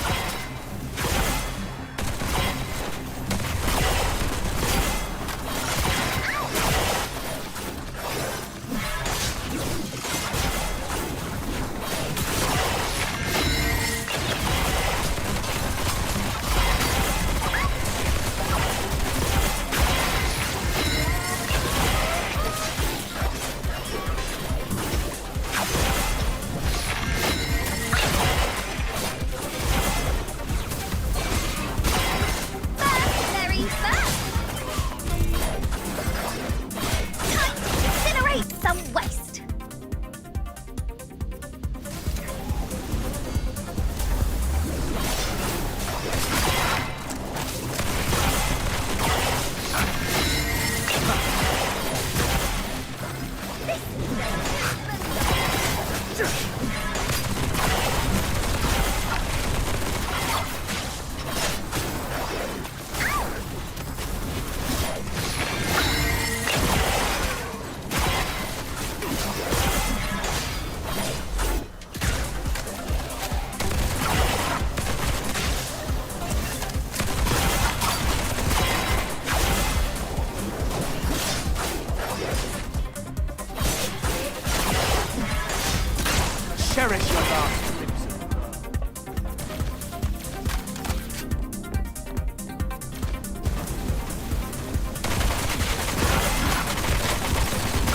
Cherish your last crimson.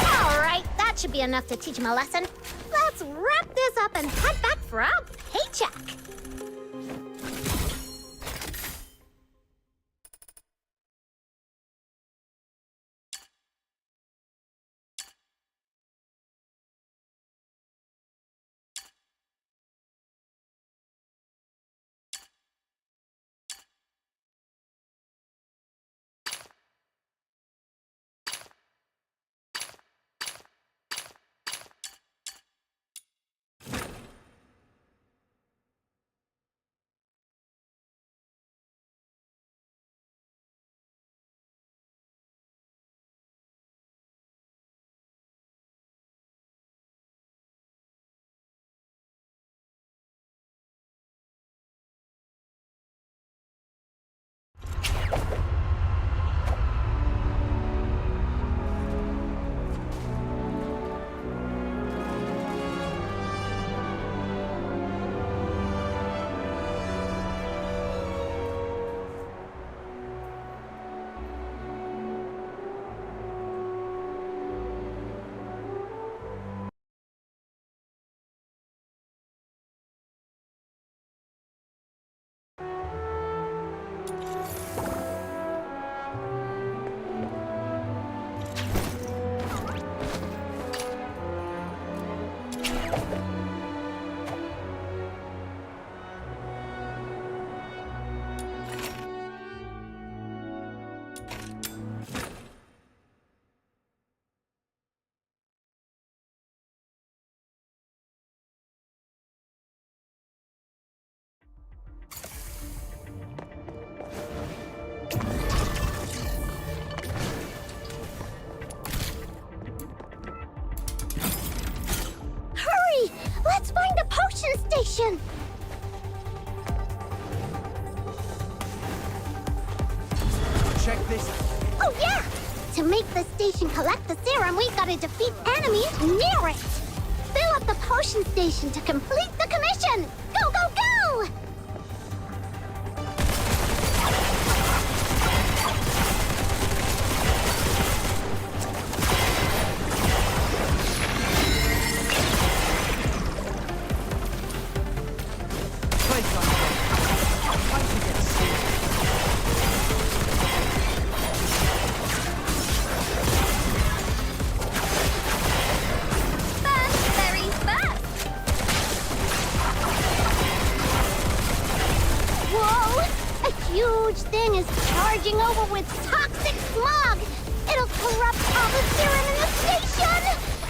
Alright, that should be enough to teach him a lesson. Let's wrap this up and head back for our paycheck. Let's find the potion station! Check this out. Oh yeah! To make the station collect the serum, we've got to defeat enemies near it! Fill up the potion station to complete the commission! Go, go, go! Charging over with toxic smog! It'll corrupt all the serum in the station!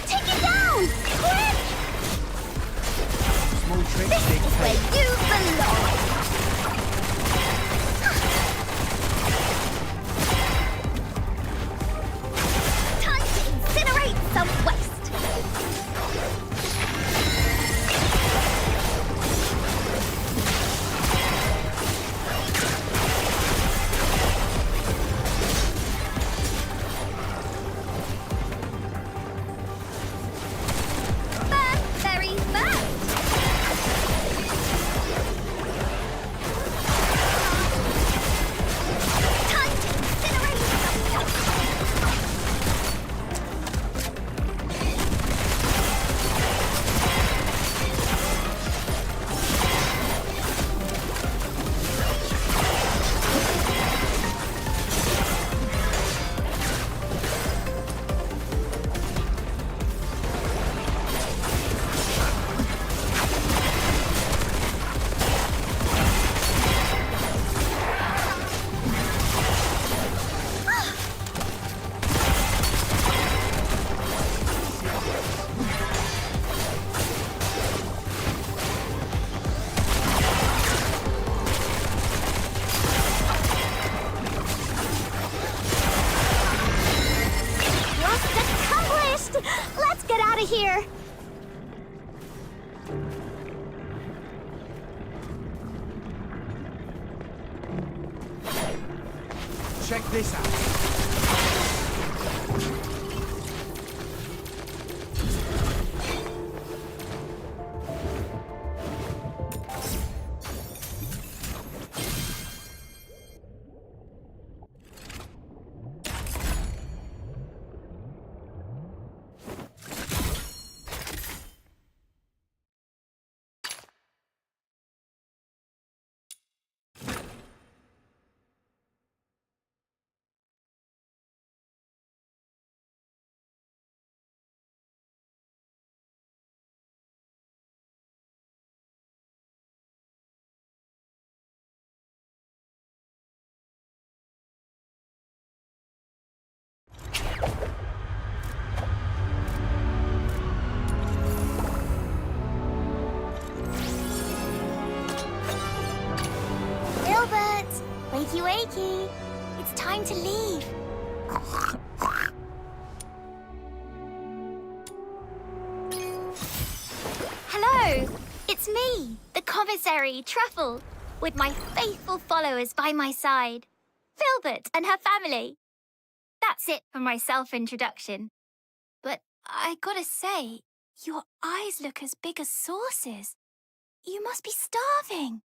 Take it down! Quick! Small trick. This is where you belong! here. Check this out. Filbert! Wakey wakey! It's time to leave. Hello! It's me, the commissary, Truffle, with my faithful followers by my side. Filbert and her family. That's it for my self-introduction. But I gotta say, your eyes look as big as saucers. You must be starving.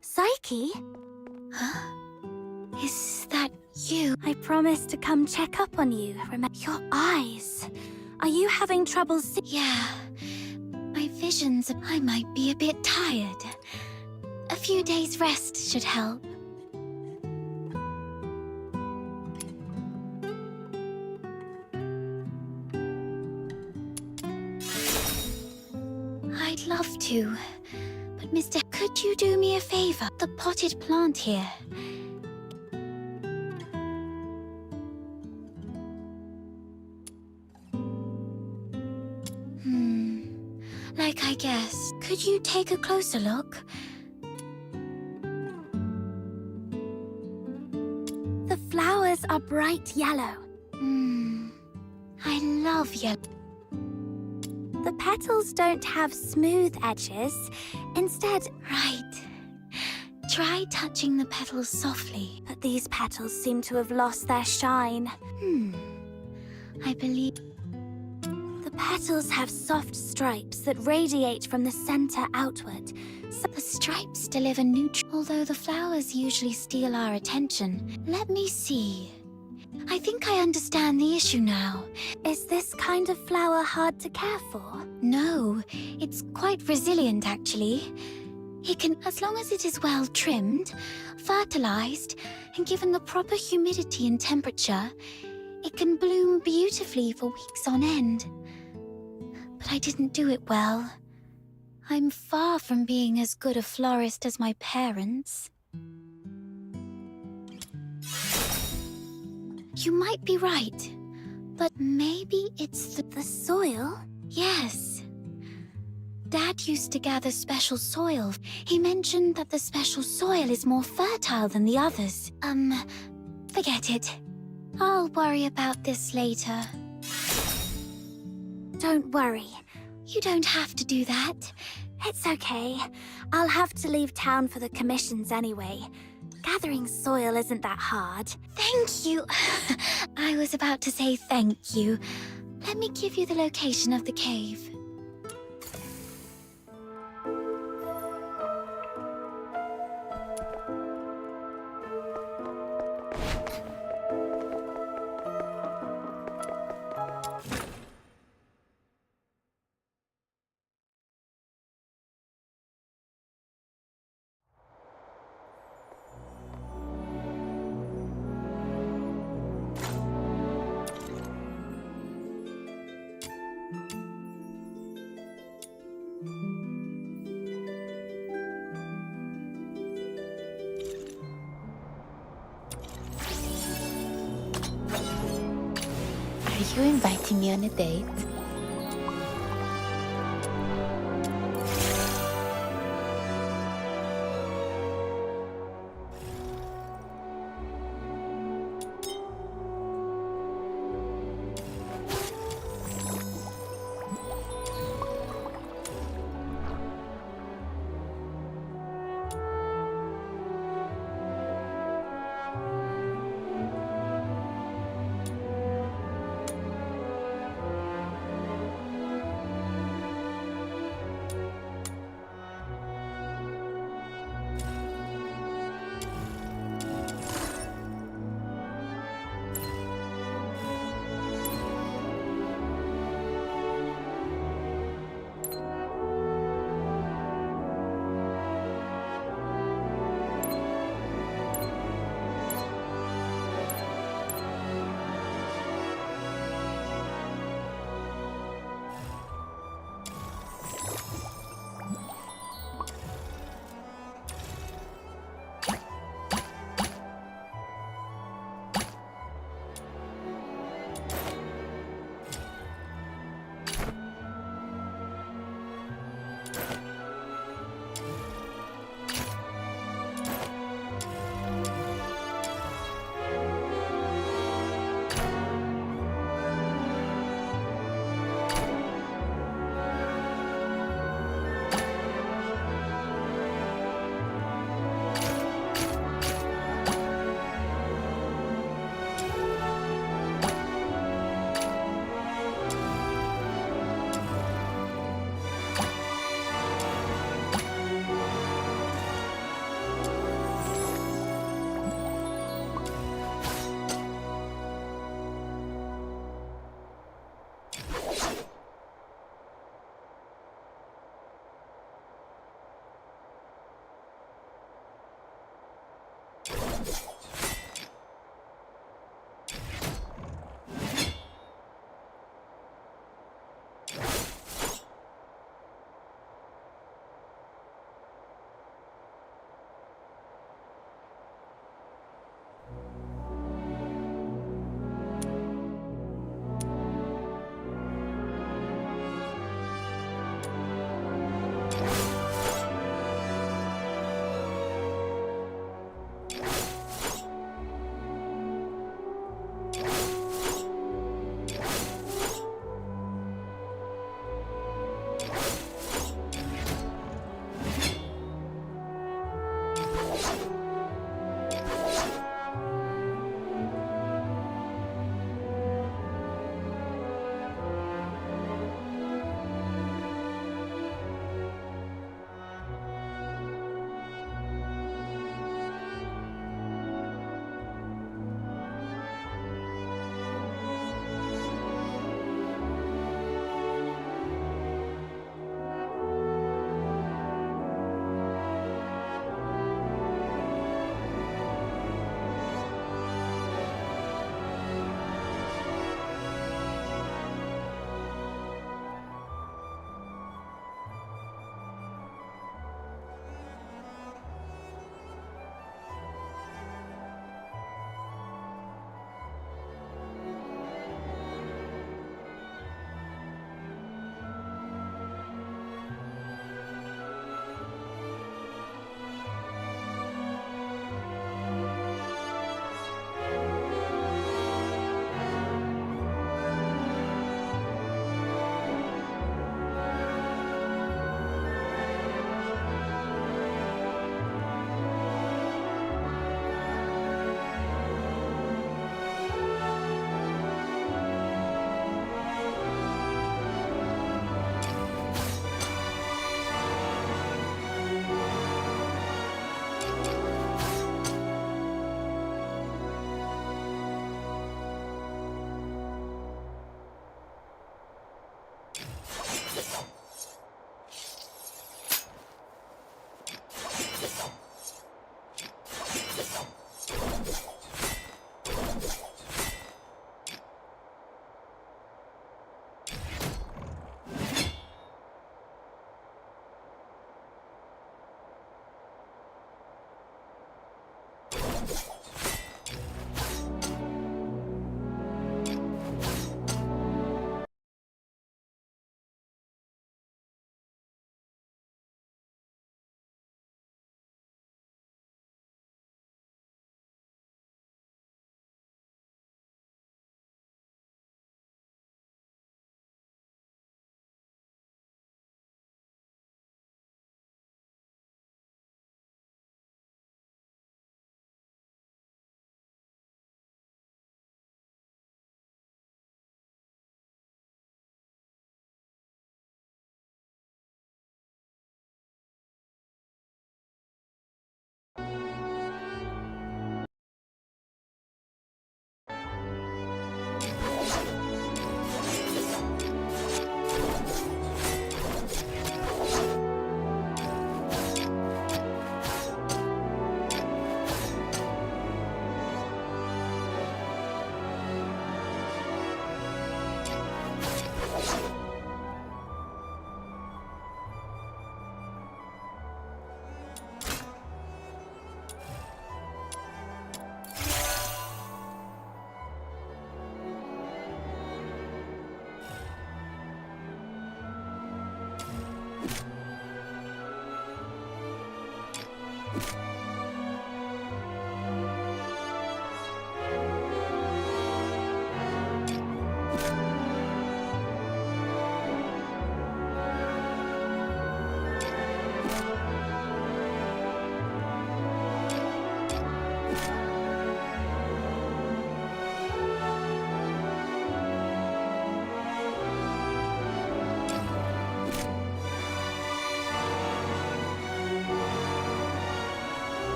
Psyche? Huh? Is that you? I promised to come check up on you. Remember your eyes. Are you having trouble seeing? Yeah. My visions, I might be a bit tired. A few days rest should help. I'd love to. But Mr. Could you do me a favor? The potted plant here. Like I guessed. Could you take a closer look? The flowers are bright yellow. I love yellow. The petals don't have smooth edges. Instead, Right. Try touching the petals softly. but these petals seem to have lost their shine. I believe... The petals have soft stripes that radiate from the center outward. So The stripes deliver neutral, although the flowers usually steal our attention. Let me see. I think I understand the issue now. Is this kind of flower hard to care for? No, it's quite resilient actually. It can, as long as it is well trimmed, fertilized, and given the proper humidity and temperature, it can bloom beautifully for weeks on end. But I didn't do it well. I'm far from being as good a florist as my parents. You might be right, but maybe it's the soil? Yes. Dad used to gather special soil. He mentioned that the special soil is more fertile than the others. Forget it. I'll worry about this later. Don't worry. You don't have to do that. It's okay. I'll have to leave town for the commissions anyway. Gathering soil isn't that hard. Thank you. I was about to say thank you. Let me give you the location of the cave. Are you inviting me on a date?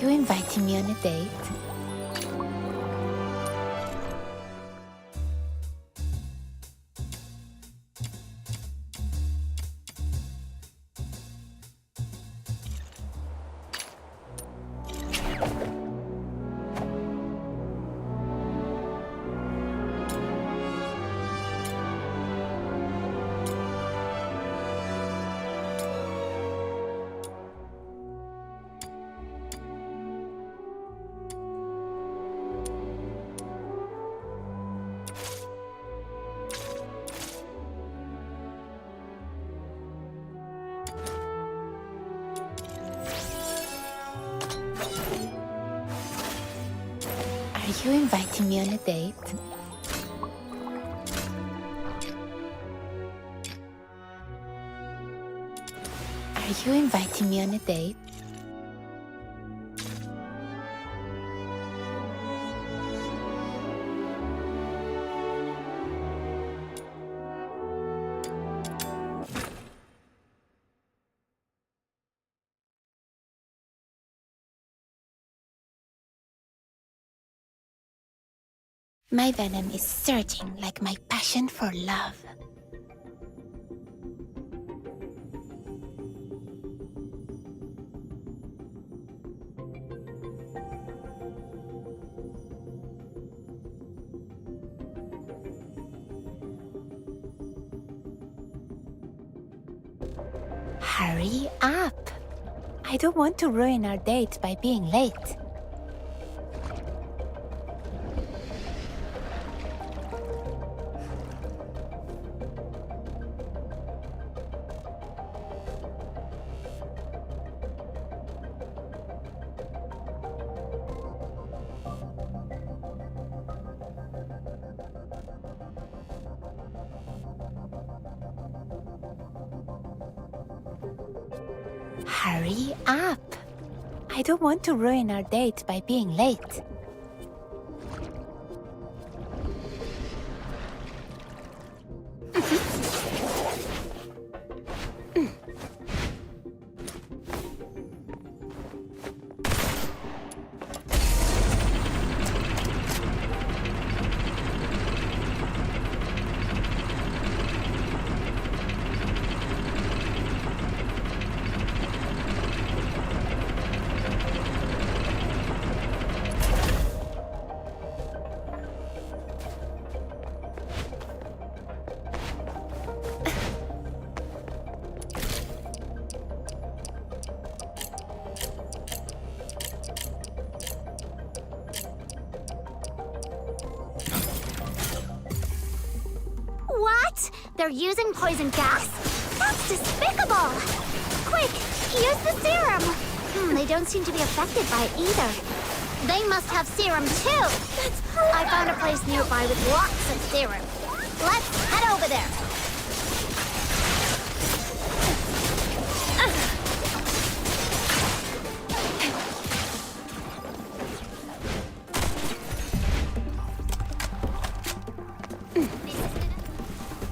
you inviting me on a date? Are you inviting me on a date? Are you inviting me on a date? My venom is surging like my passion for love. Hurry up! I don't want to ruin our date by being late. Hurry up! I don't want to ruin our date by being late. What? They're using poison gas? That's despicable! Quick, use the serum! They don't seem to be affected by it either. They must have serum too! I found a place nearby with lots of serum. Let's head over there!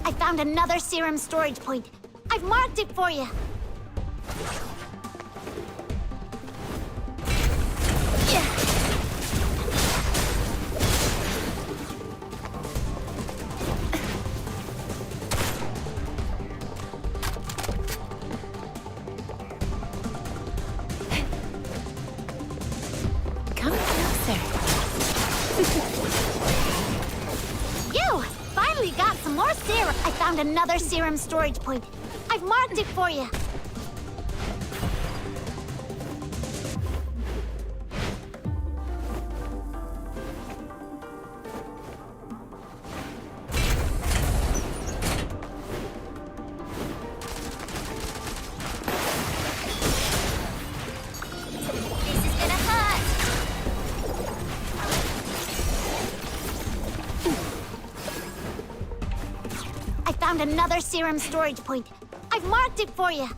I found another serum storage point. I've marked it for you. Come closer. You finally got some more serum. I found another serum storage point. I've marked it for you. This is gonna hurt. I found another serum storage point. I've marked it for you.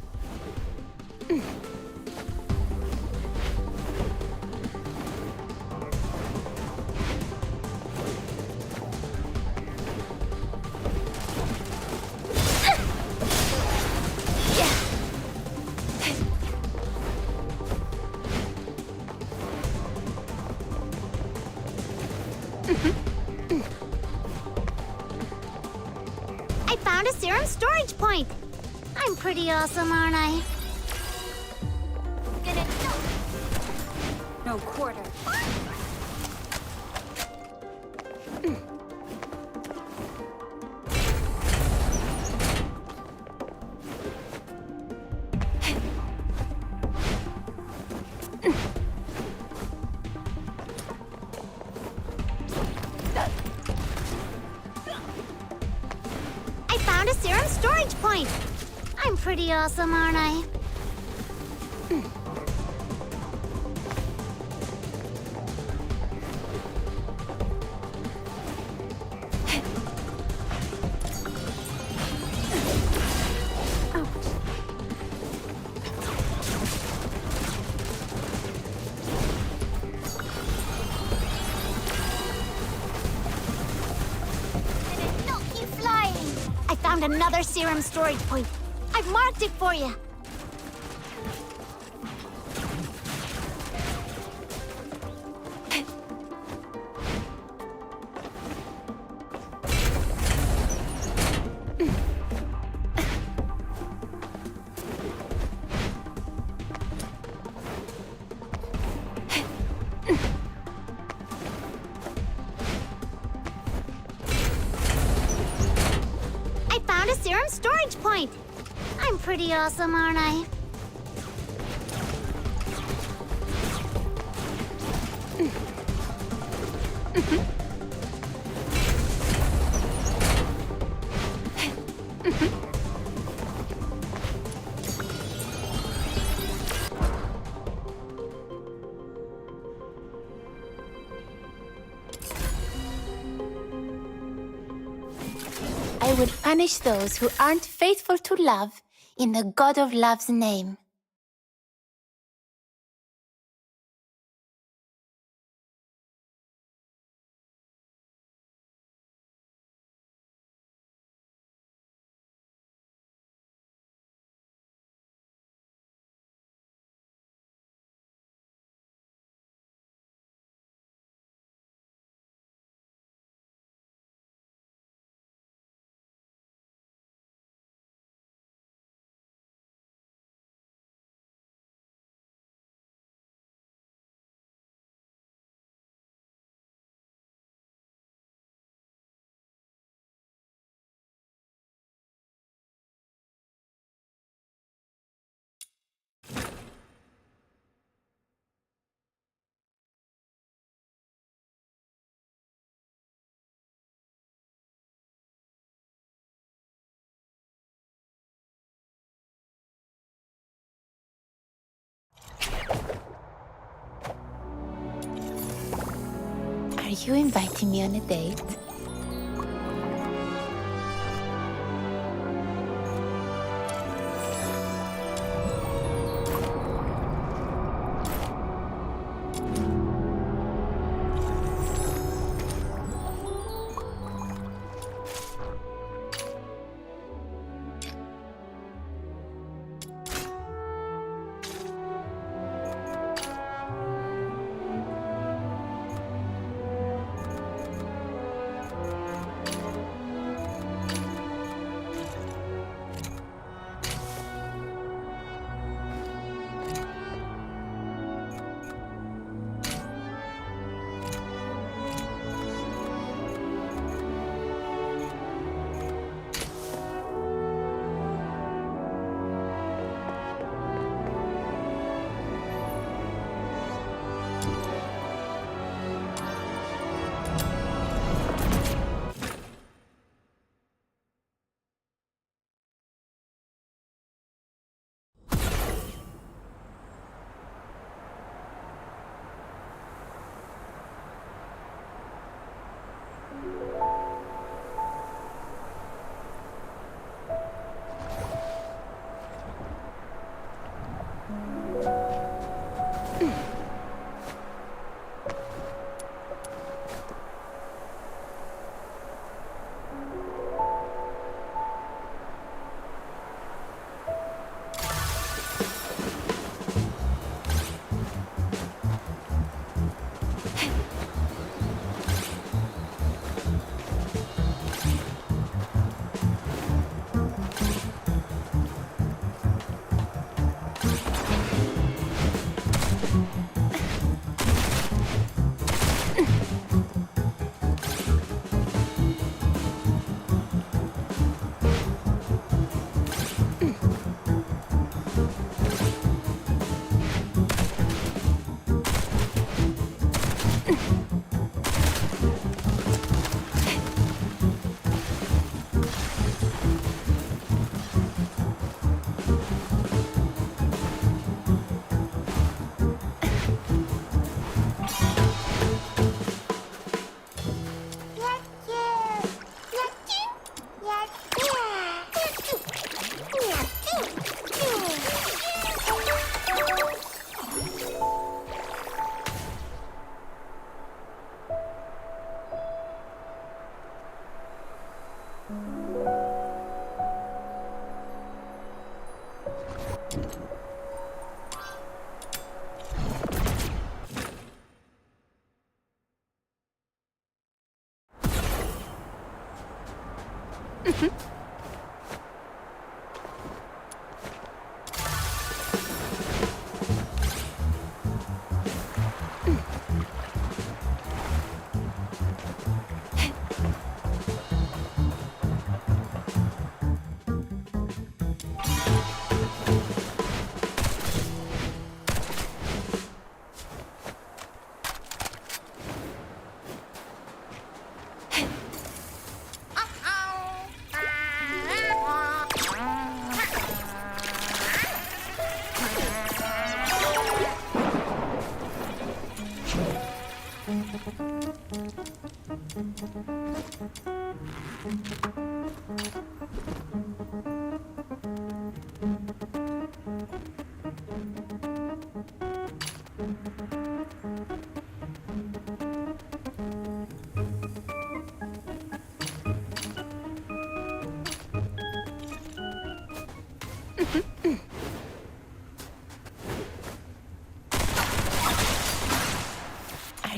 I found a serum storage point. I'm pretty awesome, aren't I? No quarter. I found a serum storage point. I'm pretty awesome, aren't I? I found another serum storage point. I've marked it for you. A serum storage point. I'm pretty awesome, aren't I? I will punish those who aren't faithful to love in the God of Love's name. Are you inviting me on a date?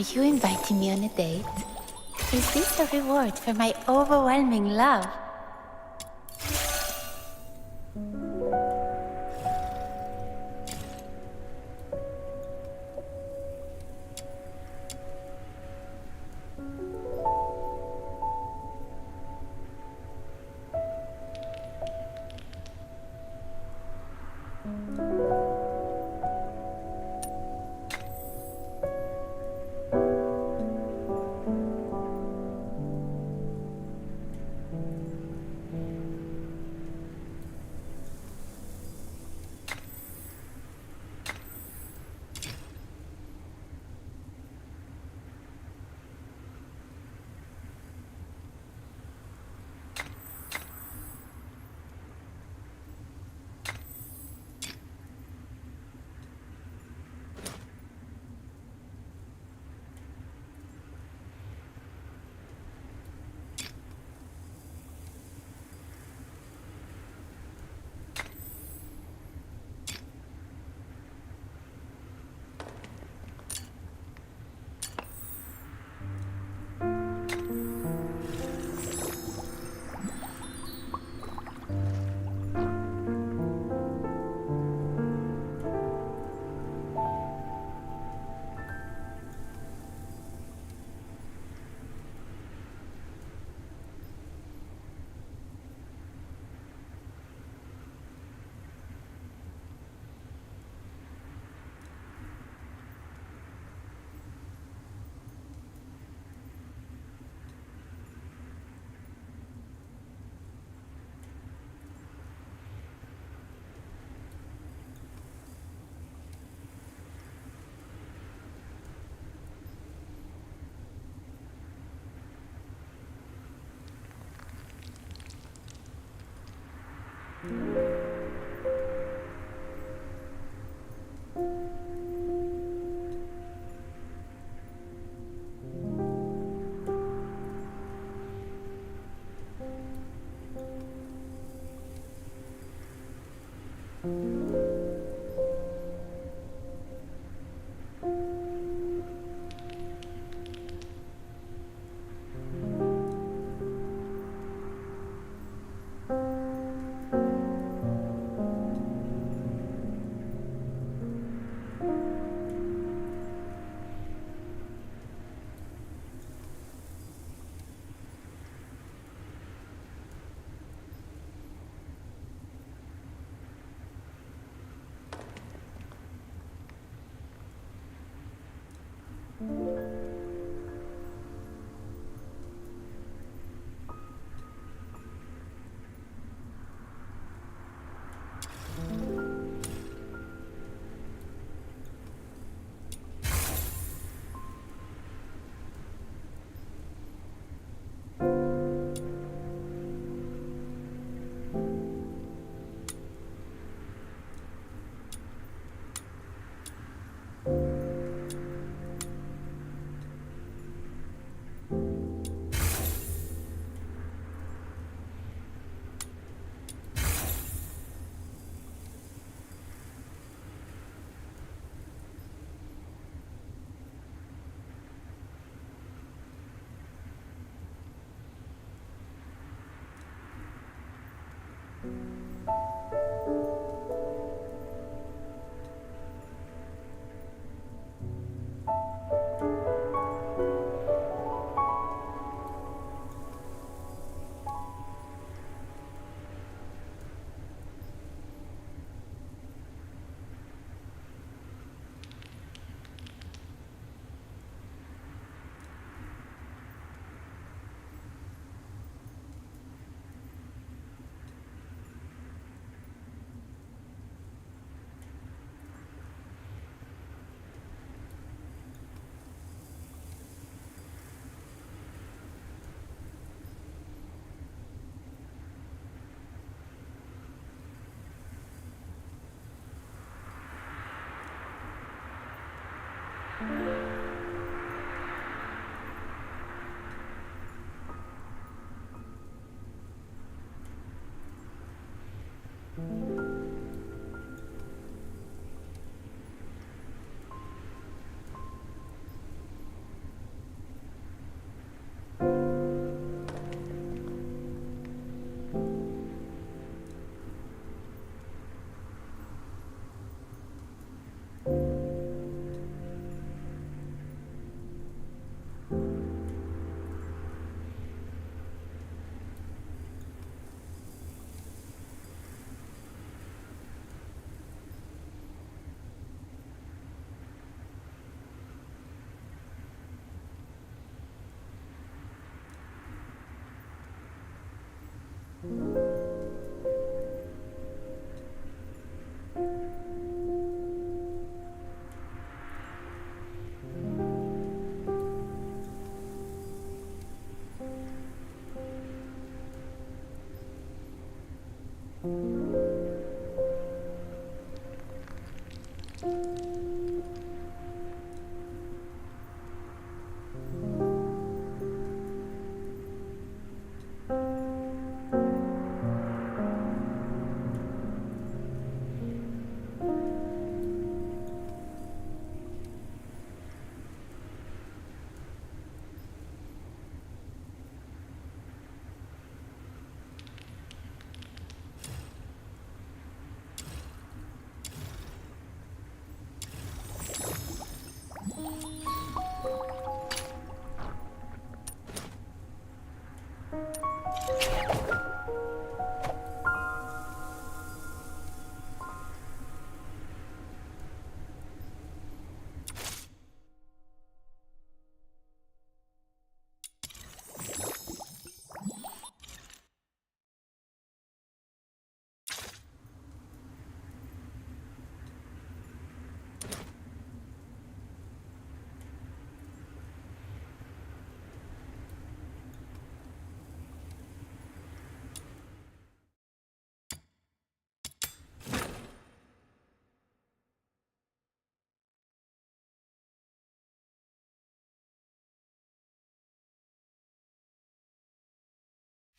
Are you inviting me on a date? Is this a reward for my overwhelming love?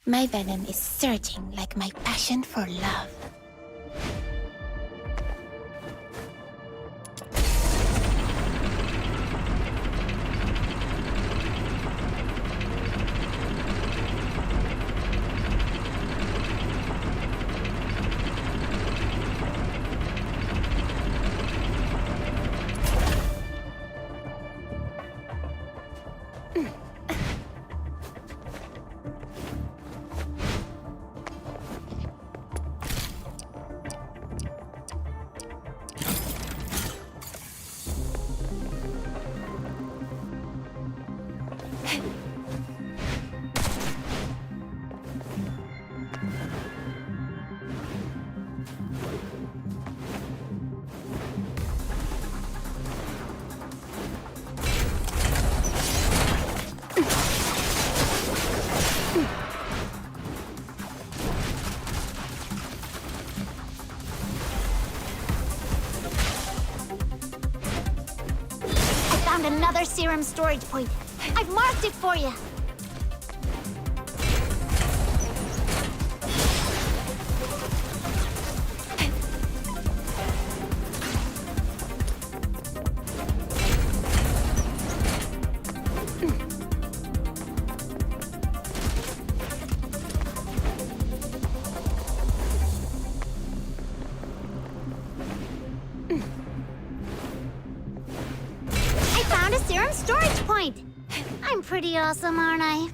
My venom is surging like my passion for love. Another serum storage point. I've marked it for you. Serum storage point! I'm pretty awesome, aren't I?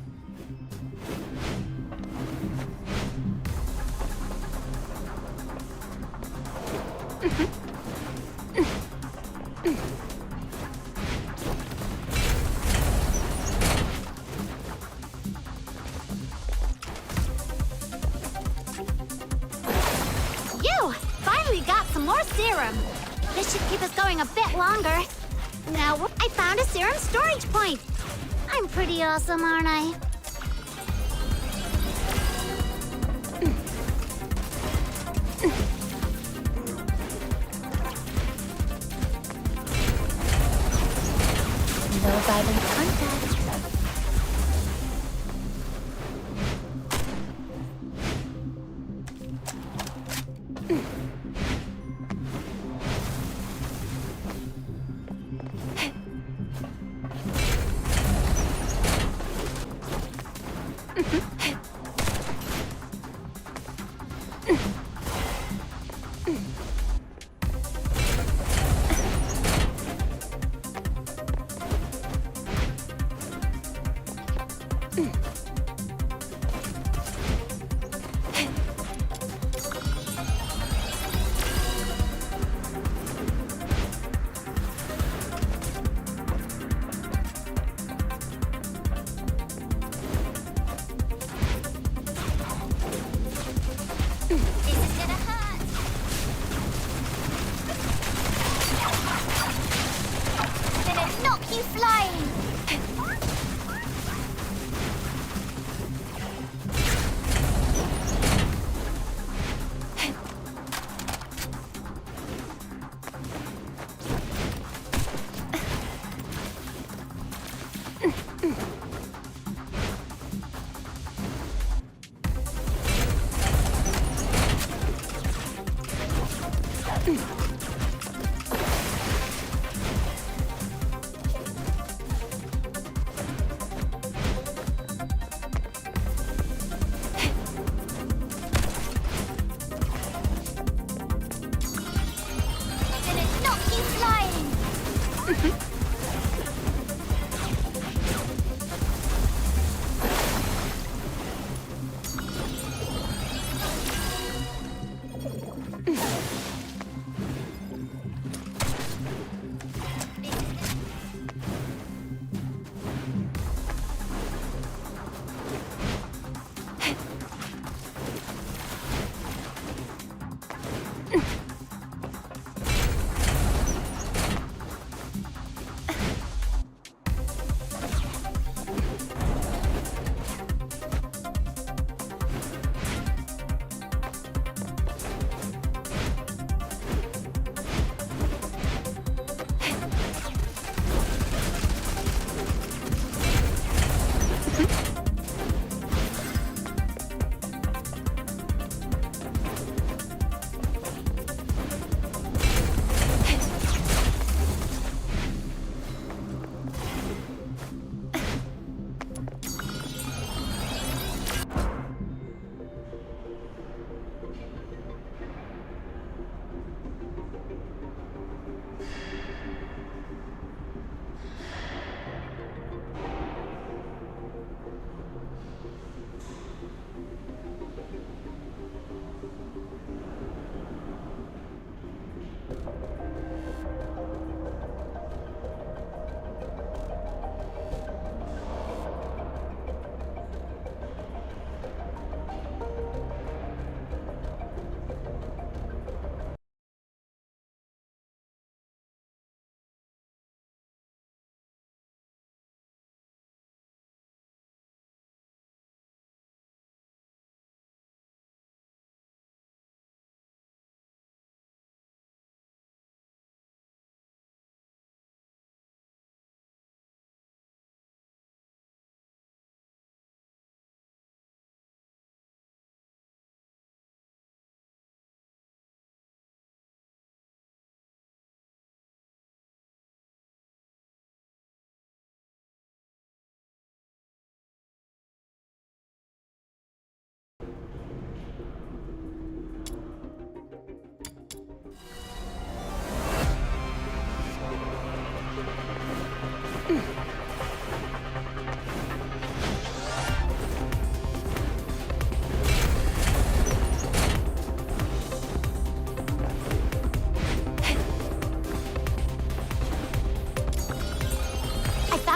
You! Finally got some more serum! This should keep us going a bit longer. Now, I found a serum storage point! I'm pretty awesome, aren't I? No violent contact.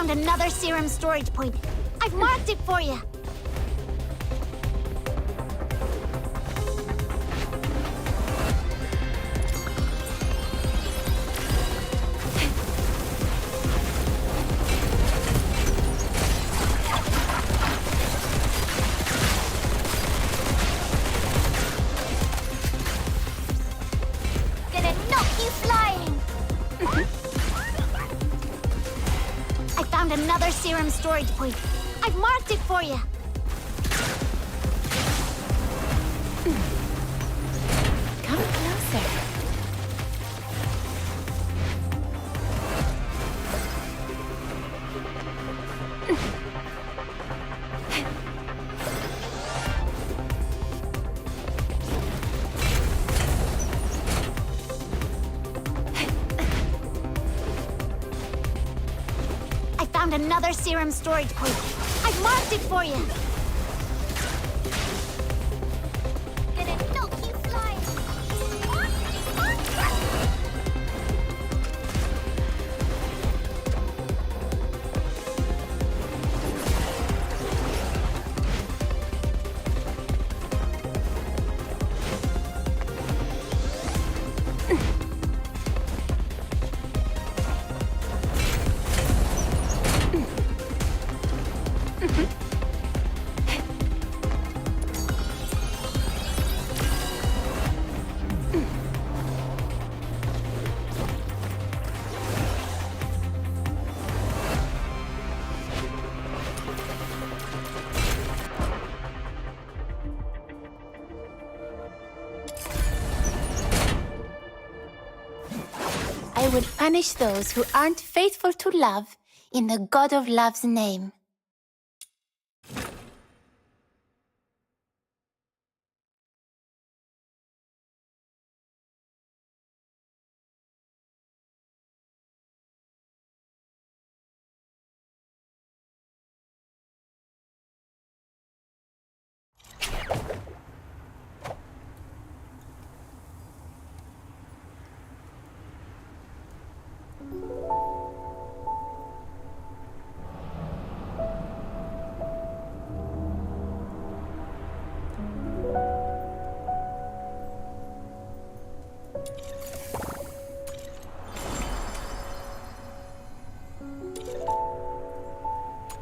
found another serum storage point. I've marked it for you. Gonna knock you flying! I found another serum storage point. I've marked it for you. Come closer. I found another serum storage point. I've marked it for you. Gonna knock you flying. I will punish those who aren't faithful to love in the God of Love's name.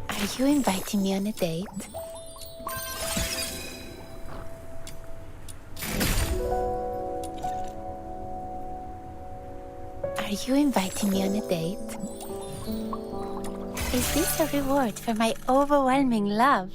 Are you inviting me on a date? Are you inviting me on a date? Is this a reward for my overwhelming love?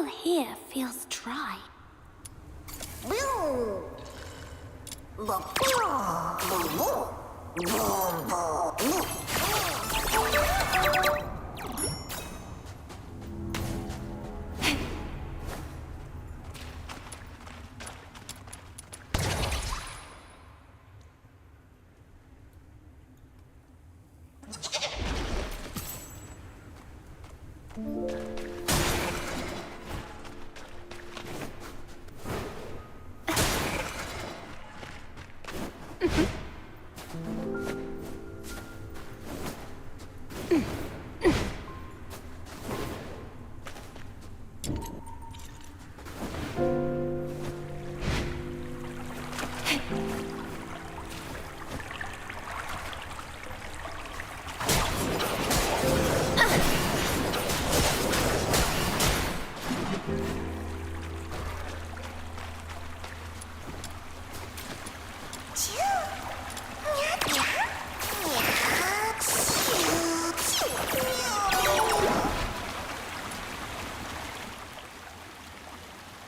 here feels dry.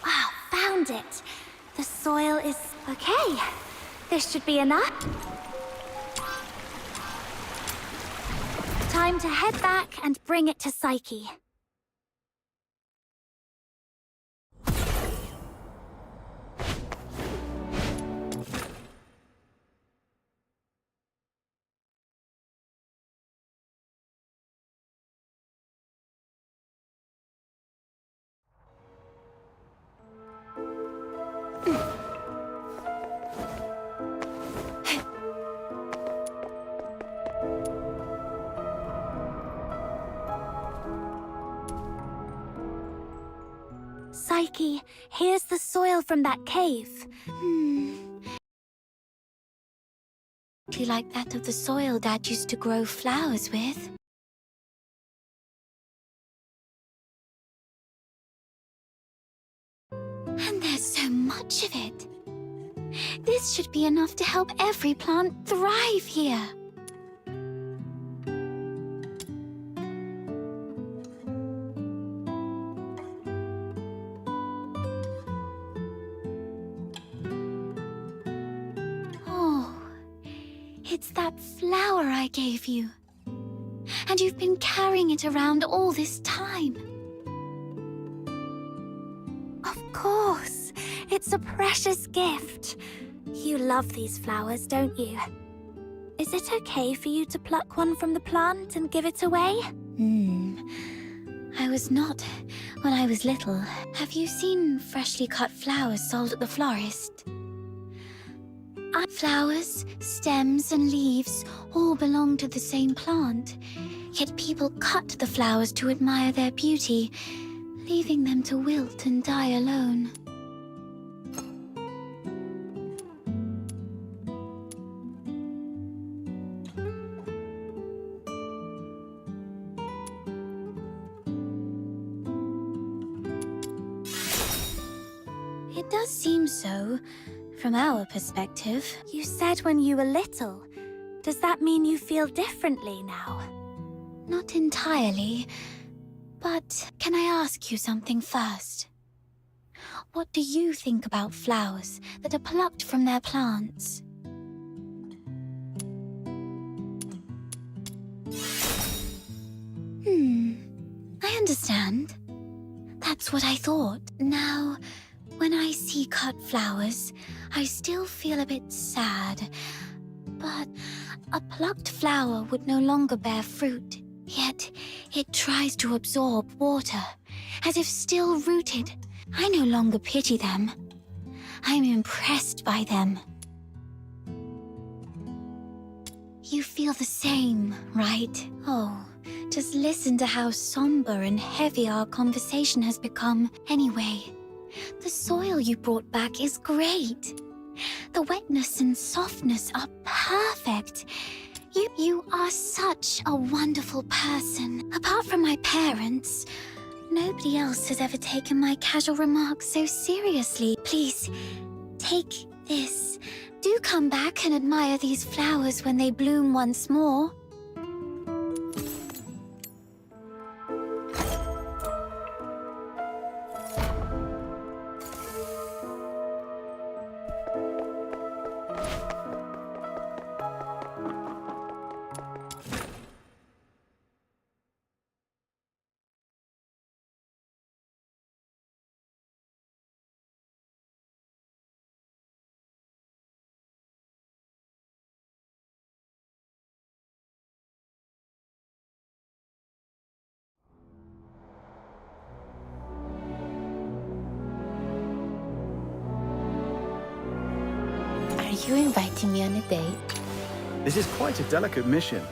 Wow, found it. The soil is okay. This should be enough. Time to head back and bring it to Psyche. Psyche, here's the soil from that cave. Like that of the soil Dad used to grow flowers with. And there's so much of it. This should be enough to help every plant thrive here. It's that flower I gave you. And you've been carrying it around all this time. Of course. It's a precious gift. You love these flowers, don't you? Is it okay for you to pluck one from the plant and give it away? I was not when I was little. Have you seen freshly cut flowers sold at the florist? Flowers, stems, and leaves all belong to the same plant. Yet people cut the flowers to admire their beauty, leaving them to wilt and die alone. It does seem so. From our perspective. You said when you were little. Does that mean you feel differently now? Not entirely. But can I ask you something first? What do you think about flowers that are plucked from their plants? I understand. That's what I thought. Now, when I see cut flowers, I still feel a bit sad. But a plucked flower would no longer bear fruit. Yet, it tries to absorb water, as if still rooted. I no longer pity them. I'm impressed by them. You feel the same, right? Oh, just listen to how somber and heavy our conversation has become. Anyway, the soil you brought back is great. The wetness and softness are perfect. You are such a wonderful person. Apart from my parents, nobody else has ever taken my casual remarks so seriously. Please, take this. Do come back and admire these flowers when they bloom once more. you inviting me on a date? This is quite a delicate mission.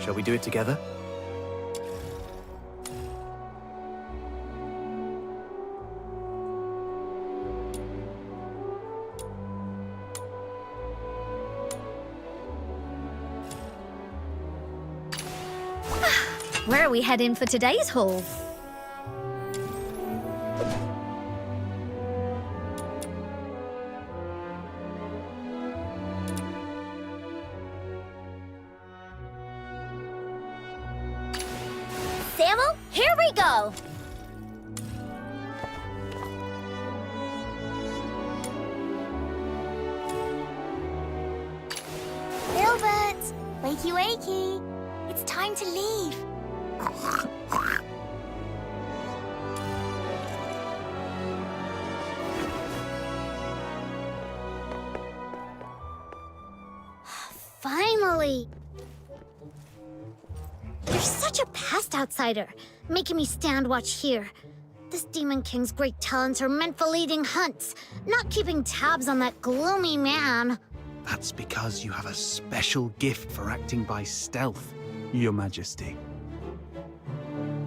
Shall we do it together? Where are we heading for today's haul? Samuel, here we go! Gilbert! Wakey wakey! It's time to leave. Finally! You're such a past outsider, making me stand watch here. This Demon King's great talents are meant for leading hunts, not keeping tabs on that gloomy man. That's because you have a special gift for acting by stealth, Your Majesty.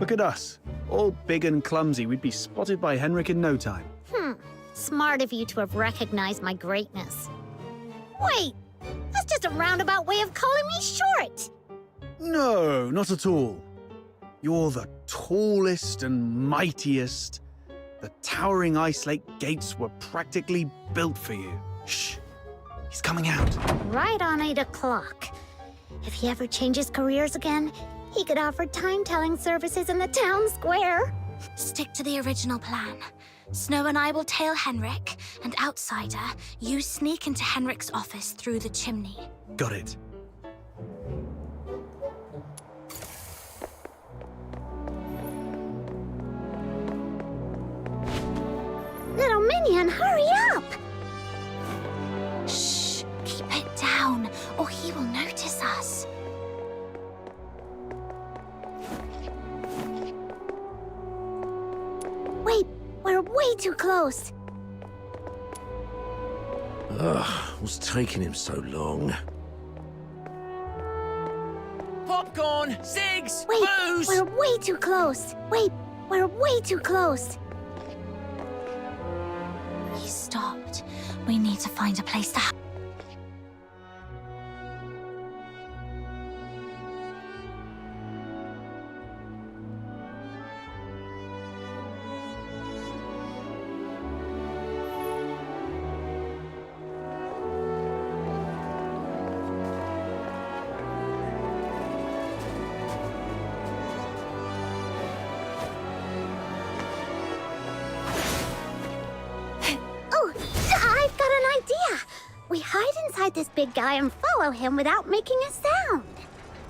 Look at us. All big and clumsy, we'd be spotted by Henrik in no time. Smart of you to have recognized my greatness. Wait! That's just a roundabout way of calling me short! No, not at all. You're the tallest and mightiest. The towering ice lake gates were practically built for you. Shh. He's coming out. Right on 8 o'clock. If he ever changes careers again, he could offer time-telling services in the town square. Stick to the original plan. Snow and I will tail Henrik, and outsider, you sneak into Henrik's office through the chimney. Got it. Little minion, hurry up! Shh! Keep it down, or he will notice us. Wait, we're way too close. Ugh, what's taking him so long? Popcorn! Cigs! Wait, Booze! we're way too close. Wait, we're way too close. He stopped. We need to find a place to hide. We hide inside this big guy and follow him without making a sound.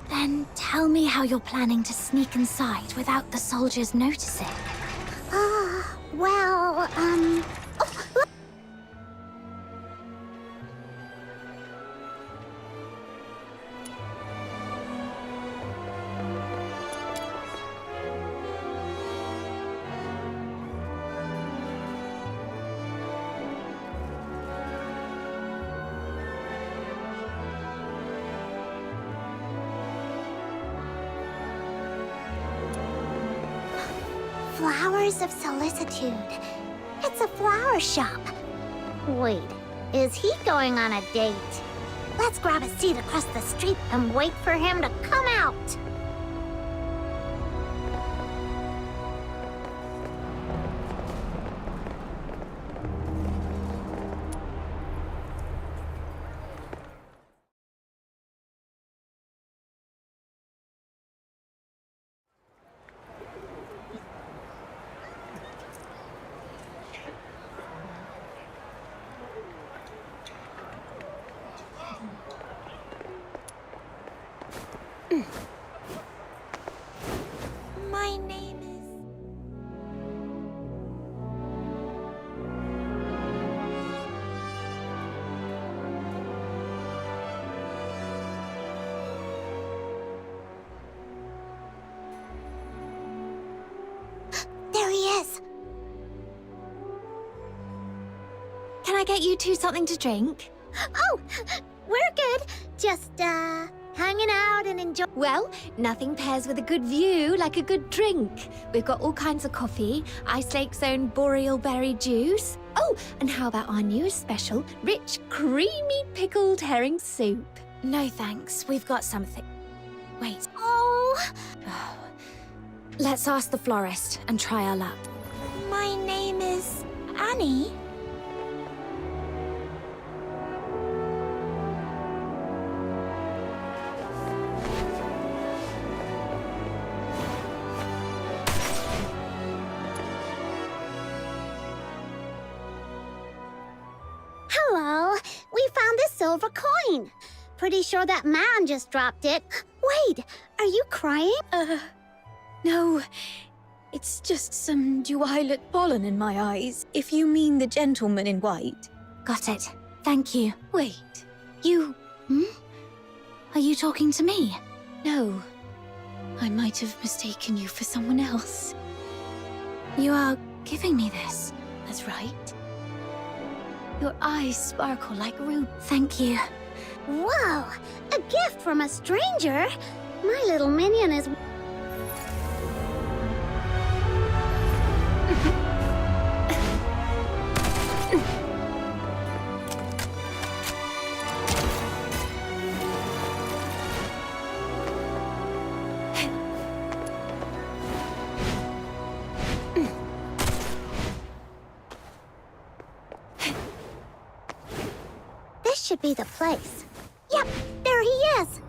Then tell me how you're planning to sneak inside without the soldiers noticing. Well, Flowers of Solicitude. It's a flower shop. Wait, is he going on a date? Let's grab a seat across the street and wait for him to come out. My name is... There he is. Can I get you two something to drink? Oh, we're good. Just, hanging out and enjoy. Well, nothing pairs with a good view like a good drink. We've got all kinds of coffee, Ice Lake's own boreal berry juice. Oh, and how about our newest special, rich, creamy pickled herring soup? No thanks, we've got something. Wait. Oh. Let's ask the florist and try our luck. My name is Annie. Hello. We found this silver coin. Pretty sure that man just dropped it. Wait, are you crying? No. It's just some duet pollen in my eyes, if you mean the gentleman in white. Got it. Thank you. Wait, you... Are you talking to me? No. I might have mistaken you for someone else. You are giving me this. That's right. Your eyes sparkle like rubies. Thank you. Whoa, a gift from a stranger? My little minion is... This should be the place. Yep, there he is.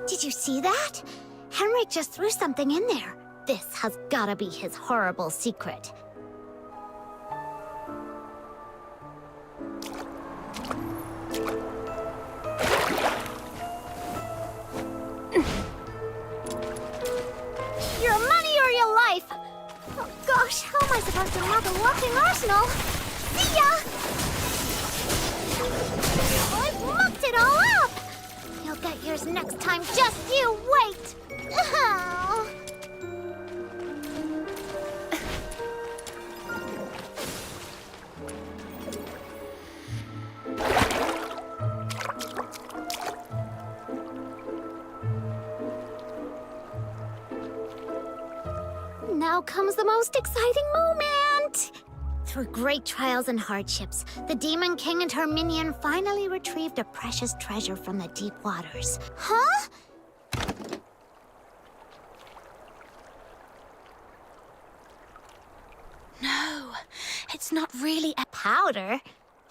Did you see that? Henrik just threw something in there. This has gotta be his horrible secret. Your money or your life! Oh gosh, how am I supposed to rob a walking arsenal? See ya! I've mucked it all up! You'll get yours next time, just you wait! Oh. Now comes the most exciting moment! Through great trials and hardships, the Demon King and her minion finally retrieved a precious treasure from the deep waters. Huh? No, it's not really a Powder?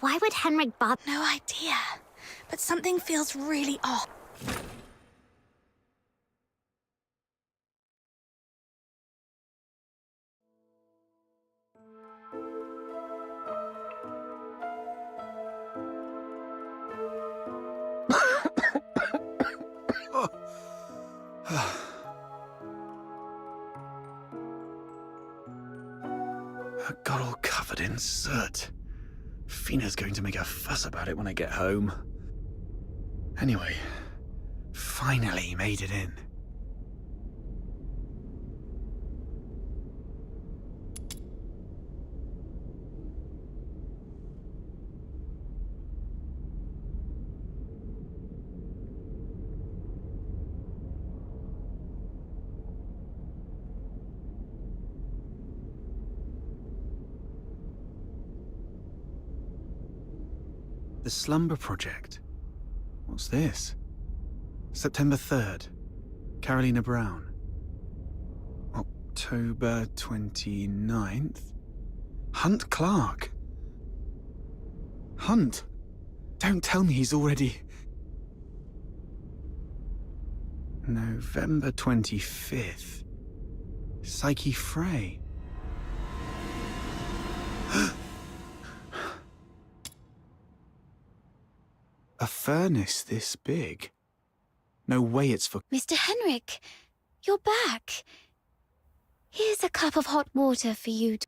Why would Henrik bother? no idea. But something feels really off. I got all covered in soot. Fina's going to make a fuss about it when I get home. Anyway, finally made it in. The Slumber Project. What's this? September 3rd. Carolina Brown. October 29th. Hunt Clark. Hunt? Don't tell me he's already... November 25th. Psyche Frey. A furnace this big? No way it's for... Mr. Henrik, you're back. Here's a cup of hot water for you to...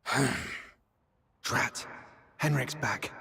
Drat. Henrik's back.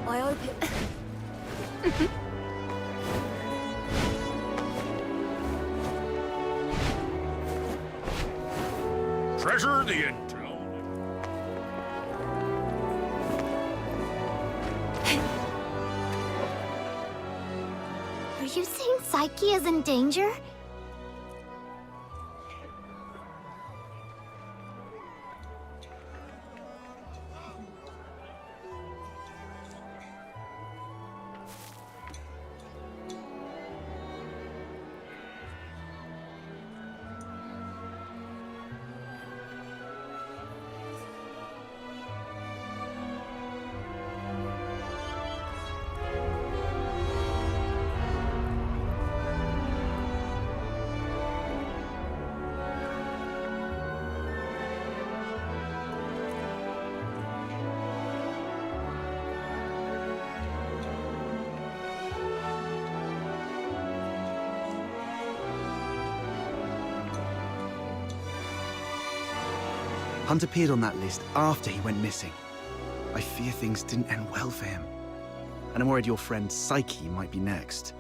I hope it... Treasure the intel. Are you saying Psyche is in danger? Hunt appeared on that list after he went missing. I fear things didn't end well for him. And I'm worried your friend Psyche might be next.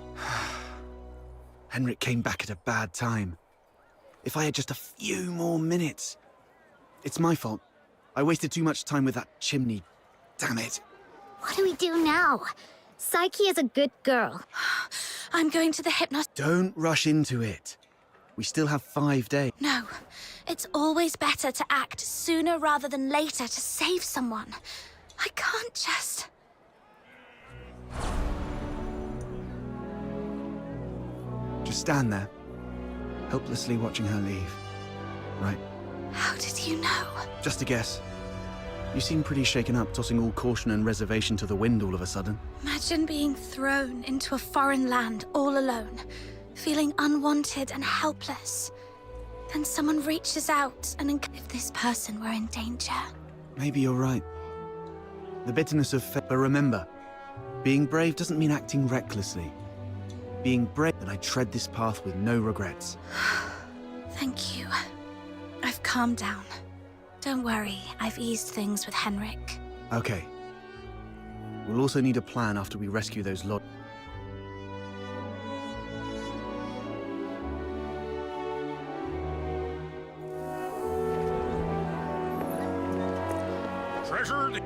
Henrik came back at a bad time. If I had just a few more minutes. It's my fault. I wasted too much time with that chimney. Damn it. What do we do now? Psyche is a good girl. I'm going to the hypnos... Don't rush into it. We still have 5 days. No. It's always better to act sooner rather than later to save someone. I can't just... Just stand there, helplessly watching her leave. Right. How did you know? Just a guess. You seem pretty shaken up, tossing all caution and reservation to the wind all of a sudden. Imagine being thrown into a foreign land all alone, feeling unwanted and helpless. Then someone reaches out and if this person were in danger. Maybe you're right. The bitterness of fate. But remember, being brave doesn't mean acting recklessly. Being brave, then I tread this path with no regrets. Thank you. I've calmed down. Don't worry, I've eased things with Henrik. Okay. We'll also need a plan after we rescue those lot. Treasure the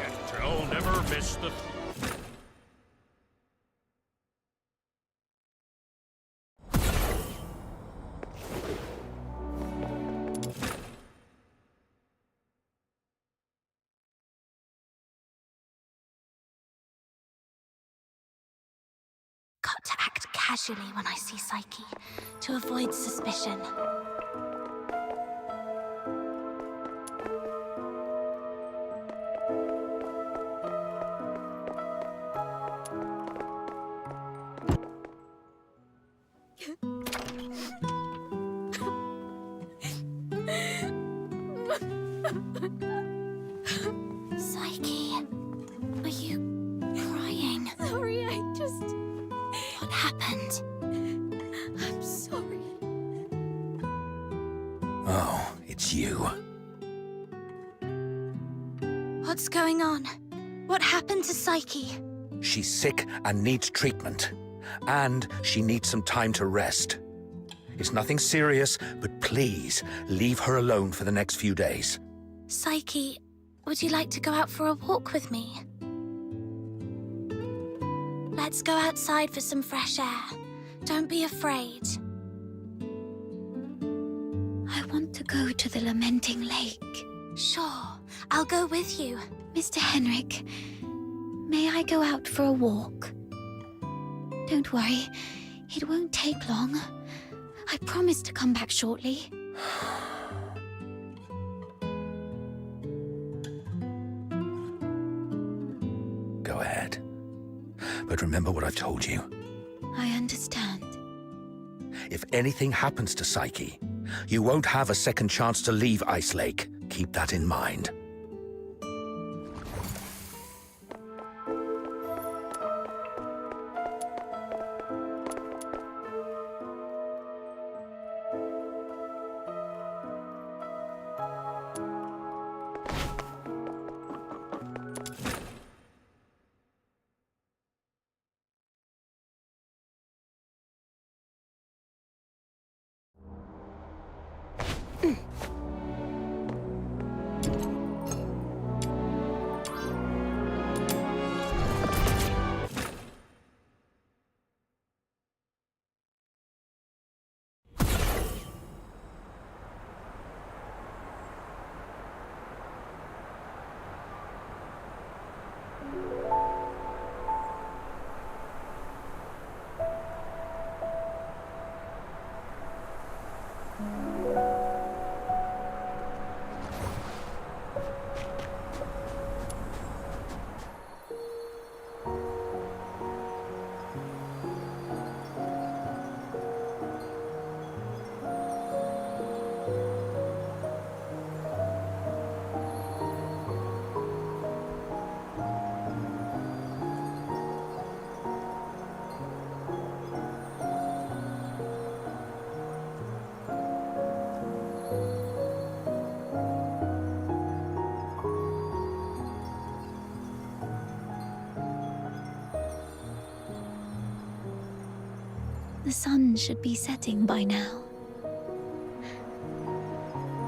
intel, never miss the... Got to act casually when I see Psyche, to avoid suspicion. Psyche, are you crying? Sorry, I just... What happened? I'm sorry. Oh, it's you. What's going on? What happened to Psyche? She's sick and needs treatment. And she needs some time to rest. It's nothing serious, but please leave her alone for the next few days. Psyche, would you like to go out for a walk with me? Let's go outside for some fresh air. Don't be afraid. I want to go to the Lamenting Lake. Sure, I'll go with you. Mr. Henrik, may I go out for a walk? Don't worry, it won't take long. I promise to come back shortly. Go ahead. But remember what I've told you. I understand. If anything happens to Psyche, you won't have a second chance to leave Ice Lake. Keep that in mind. The sun should be setting by now.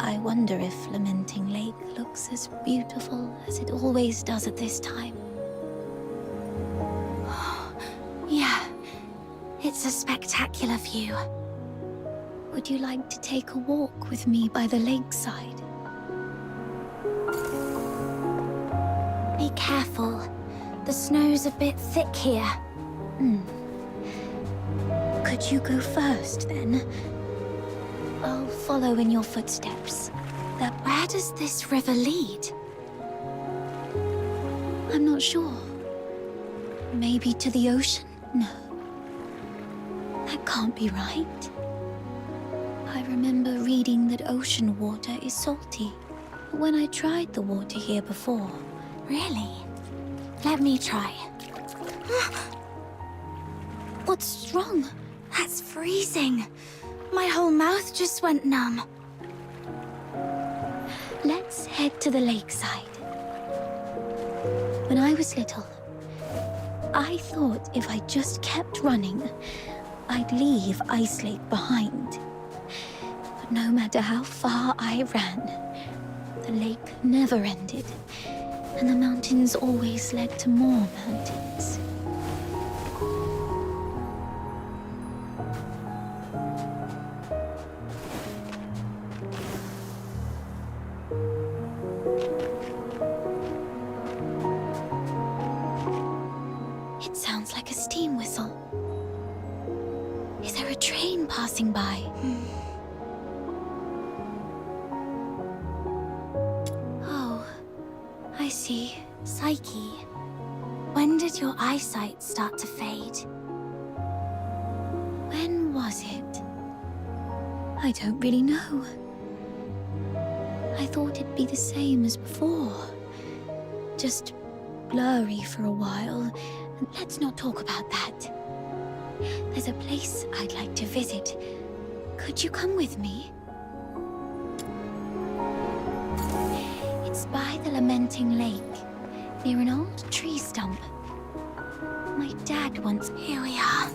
I wonder if Lamenting Lake looks as beautiful as it always does at this time. Yeah, it's a spectacular view. Would you like to take a walk with me by the lakeside? Be careful. The snow's a bit thick here. Could you go first, then? I'll follow in your footsteps. Where does this river lead? I'm not sure. Maybe to the ocean? No. That can't be right. I remember reading that ocean water is salty. When I tried the water here before. Really? Let me try. What's wrong? That's freezing. My whole mouth just went numb. Let's head to the lakeside. When I was little, I thought if I just kept running, I'd leave Ice Lake behind. But no matter how far I ran, the lake never ended, and the mountains always led to more mountains. It sounds like a steam whistle. Is there a train passing by? Oh, I see. Psyche, when did your eyesight start to fade? When was it? I don't really know. I thought it'd be the same as before. Just blurry for a while. Let's not talk about that. There's a place I'd like to visit. Could you come with me? It's by the Lamenting Lake. near an old tree stump. My dad once... Here we are.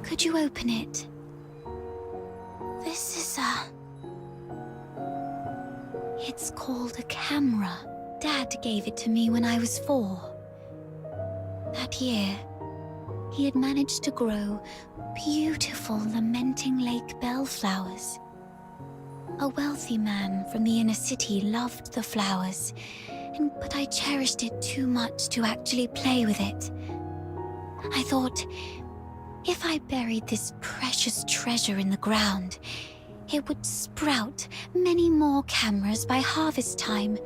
Could you open it? This is It's called a camera. Dad gave it to me when I was 4. That year, he had managed to grow beautiful lamenting lake bellflowers. A wealthy man from the inner city loved the flowers, but I cherished it too much to actually play with it. I thought, if I buried this precious treasure in the ground, it would sprout many more cameras by harvest time.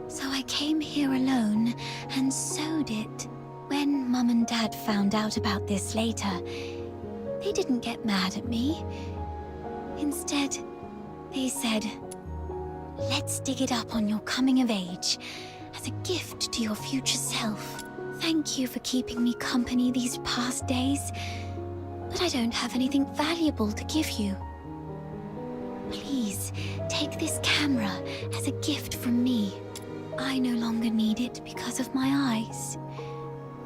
So I came here alone and sewed it. When Mum and Dad found out about this later, they didn't get mad at me. Instead, they said, let's dig it up on your coming of age as a gift to your future self. Thank you for keeping me company these past days, but I don't have anything valuable to give you. Please, take this camera as a gift from me. I no longer need it because of my eyes.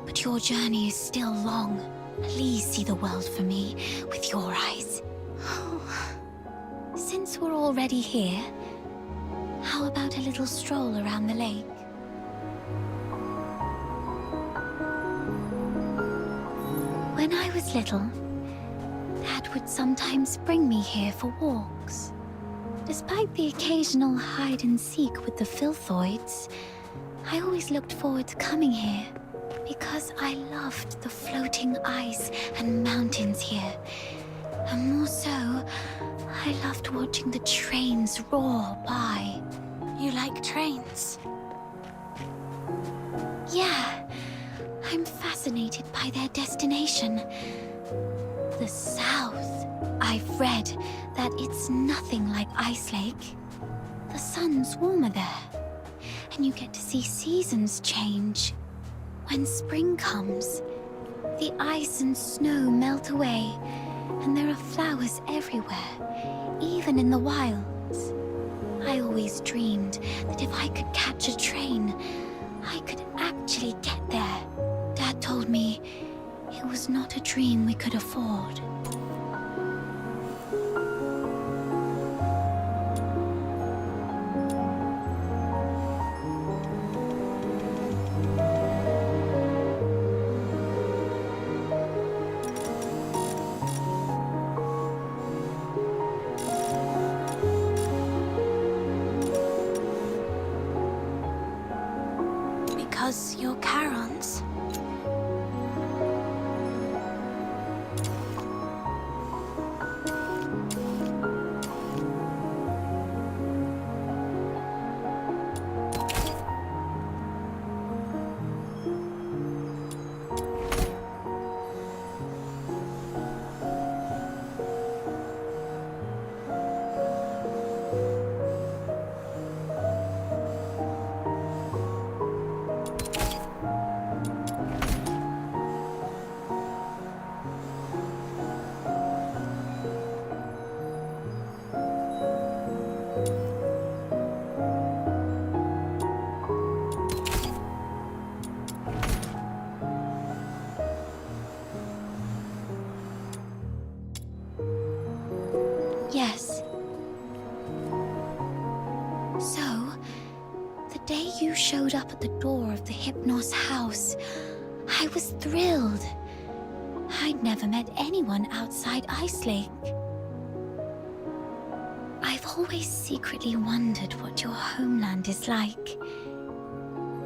But your journey is still long. Please see the world for me with your eyes. Since we're already here, how about a little stroll around the lake? When I was little, Dad would sometimes bring me here for walks. Despite the occasional hide and seek with the filthoids, I always looked forward to coming here because I loved the floating ice and mountains here. And more so, I loved watching the trains roar by. You like trains? Yeah, I'm fascinated by their destination. The South. I've read that it's nothing like Ice Lake. The sun's warmer there, and you get to see seasons change. When spring comes, the ice and snow melt away, and there are flowers everywhere, even in the wilds. I always dreamed that if I could catch a train, I could actually get there. Dad told me it was not a dream we could afford. Because you're Charon's? Yes. So, the day you showed up at the door of the Hypnos house, I was thrilled. I'd never met anyone outside Ice Lake. I've always secretly wondered what your homeland is like.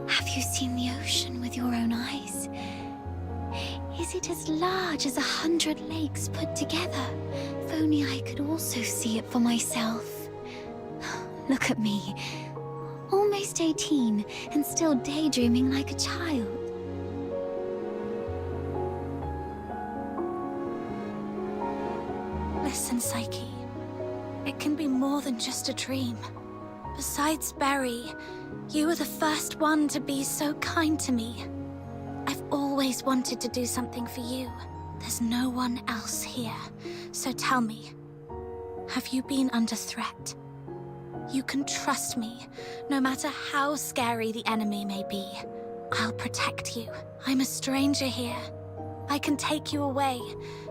Have you seen the ocean with your own eyes? Is it as large as 100 lakes put together? If only I could also see it for myself. Look at me. Almost 18 and still daydreaming like a child. Listen, Psyche. It can be more than just a dream. Besides Barry, you were the first one to be so kind to me. I've always wanted to do something for you. There's no one else here. So tell me, Have you been under threat? You can trust me, no matter how scary the enemy may be. I'll protect you. I'm a stranger here. I can take you away,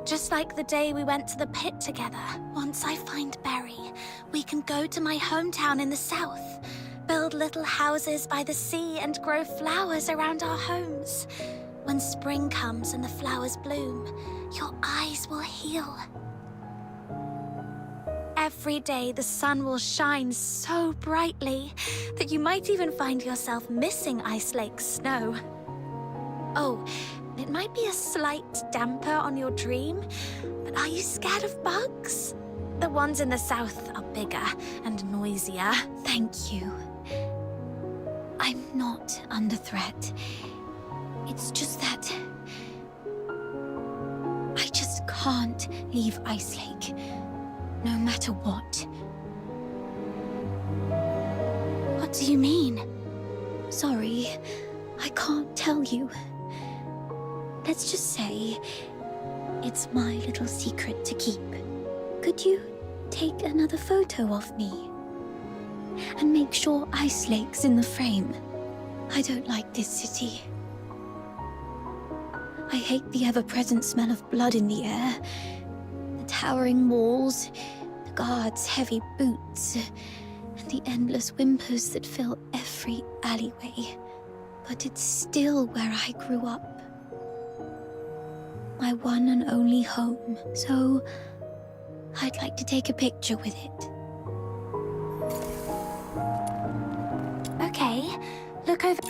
just like the day we went to the pit together. Once I find Berry, we can go to my hometown in the south, build little houses by the sea and grow flowers around our homes. When spring comes and the flowers bloom, your eyes will heal. Every day the sun will shine so brightly that you might even find yourself missing Ice Lake's snow. Oh, it might be a slight damper on your dream, but are you scared of bugs? The ones in the south are bigger and noisier. Thank you. I'm not under threat. It's just that I just can't leave Ice Lake, no matter what. What do you mean? Sorry, I can't tell you. Let's just say it's my little secret to keep. Could you take another photo of me? And make sure Ice Lake's in the frame. I don't like this city. I hate the ever-present smell of blood in the air, the towering walls, the guards' heavy boots, and the endless whimpers that fill every alleyway. But it's still where I grew up. My one and only home, so I'd like to take a picture with it. Okay, look over.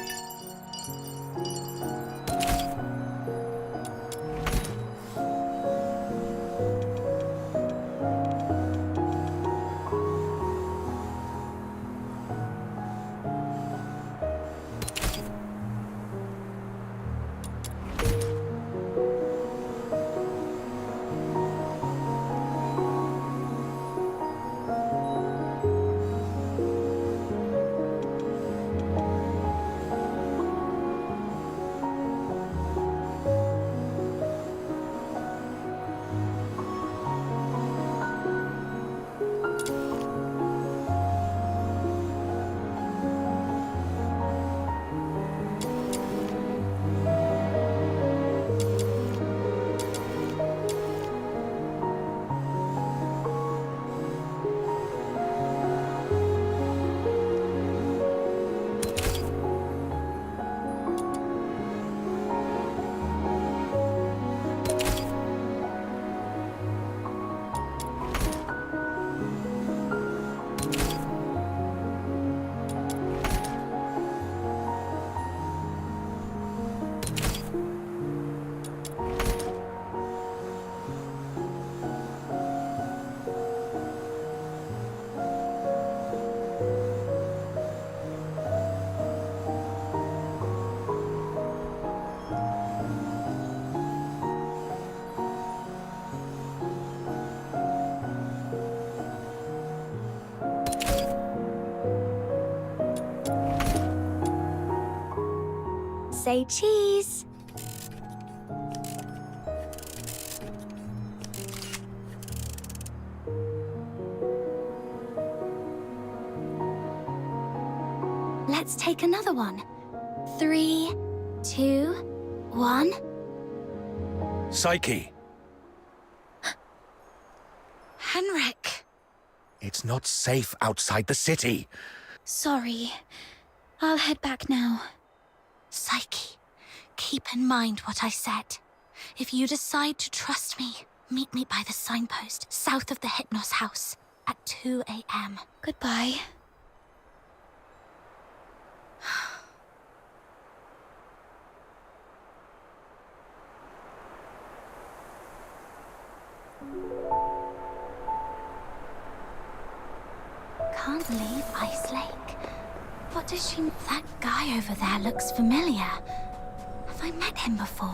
Say cheese. Let's take another one. 3, 2, 1. Psyche! Henrik. It's not safe outside the city. Sorry. I'll head back now. Psyche, keep in mind what I said. If you decide to trust me, meet me by the signpost south of the Hypnos house at 2 a.m. Goodbye. Can't leave Ice Lake. What does she... That guy over there looks familiar. Have I met him before?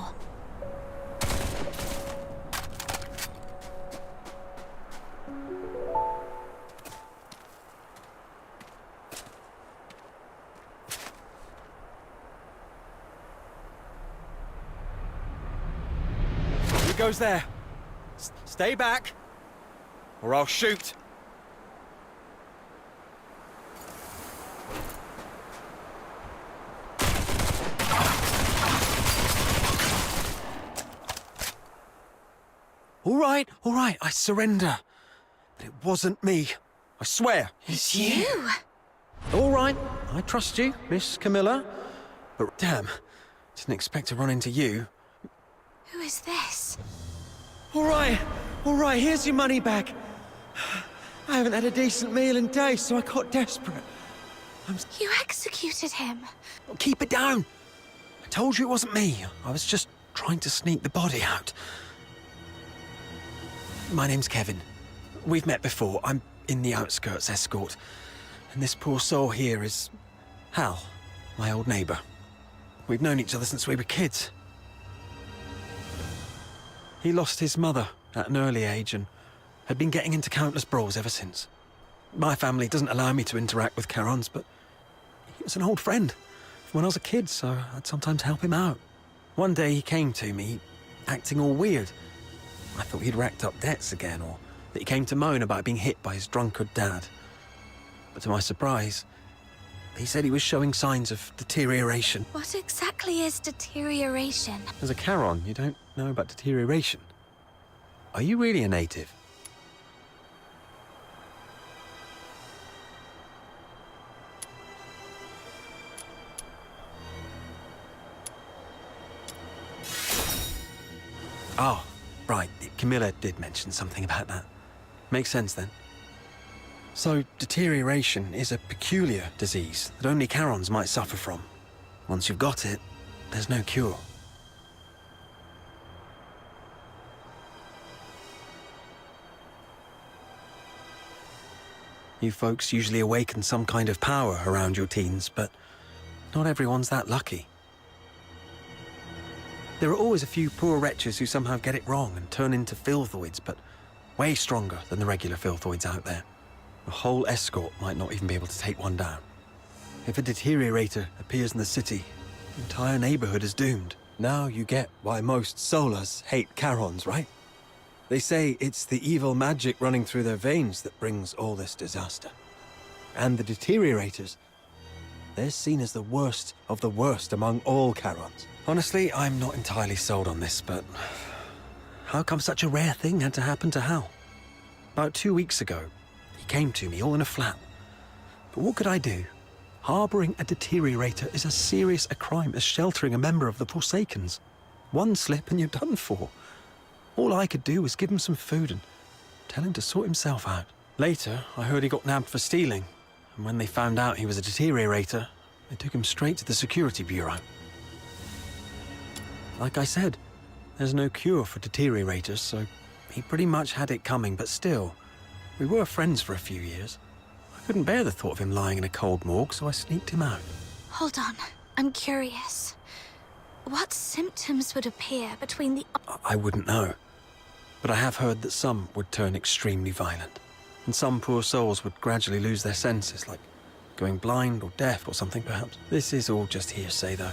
Who goes there? Stay back. or I'll shoot. All right, I surrender. But it wasn't me. I swear. It's you! All right, I trust you, Miss Camilla. But damn, didn't expect to run into you. Who is this? All right, here's your money back. I haven't had a decent meal in days, so I got desperate. You executed him. Keep it down. I told you it wasn't me. I was just trying to sneak the body out. My name's Kevin. We've met before. I'm in the outskirts escort. And this poor soul here is Hal, my old neighbor. We've known each other since we were kids. He lost his mother at an early age and had been getting into countless brawls ever since. My family doesn't allow me to interact with Charons, but he was an old friend from when I was a kid, so I'd sometimes help him out. One day he came to me, acting all weird. I thought he'd racked up debts again, or that he came to moan about being hit by his drunkard dad. But to my surprise, he said he was showing signs of deterioration. What exactly is deterioration? As a Charon, you don't know about deterioration. Are you really a native? Oh, right. Camilla did mention something about that. Makes sense then. So, deterioration is a peculiar disease that only Charons might suffer from. Once you've got it, there's no cure. You folks usually awaken some kind of power around your teens, but not everyone's that lucky. There are always a few poor wretches who somehow get it wrong and turn into filthoids, but way stronger than the regular filthoids out there. A whole escort might not even be able to take one down. If a deteriorator appears in the city, the entire neighborhood is doomed. Now you get why most Solars hate Charons, right? They say it's the evil magic running through their veins that brings all this disaster. And the deteriorators, they're seen as the worst of the worst among all Charons. Honestly, I'm not entirely sold on this, but how come such a rare thing had to happen to Hal? About 2 weeks ago, he came to me all in a flap. But what could I do? Harboring a deteriorator is as serious a crime as sheltering a member of the Forsakens. One slip and you're done for. All I could do was give him some food and tell him to sort himself out. Later, I heard he got nabbed for stealing, and when they found out he was a deteriorator, they took him straight to the security bureau. Like I said, there's no cure for deteriorators, so he pretty much had it coming, but still, we were friends for a few years. I couldn't bear the thought of him lying in a cold morgue, so I sneaked him out. Hold on, I'm curious. What symptoms would appear between the... I wouldn't know. But I have heard that some would turn extremely violent, and some poor souls would gradually lose their senses, like going blind or deaf or something perhaps. This is all just hearsay, though.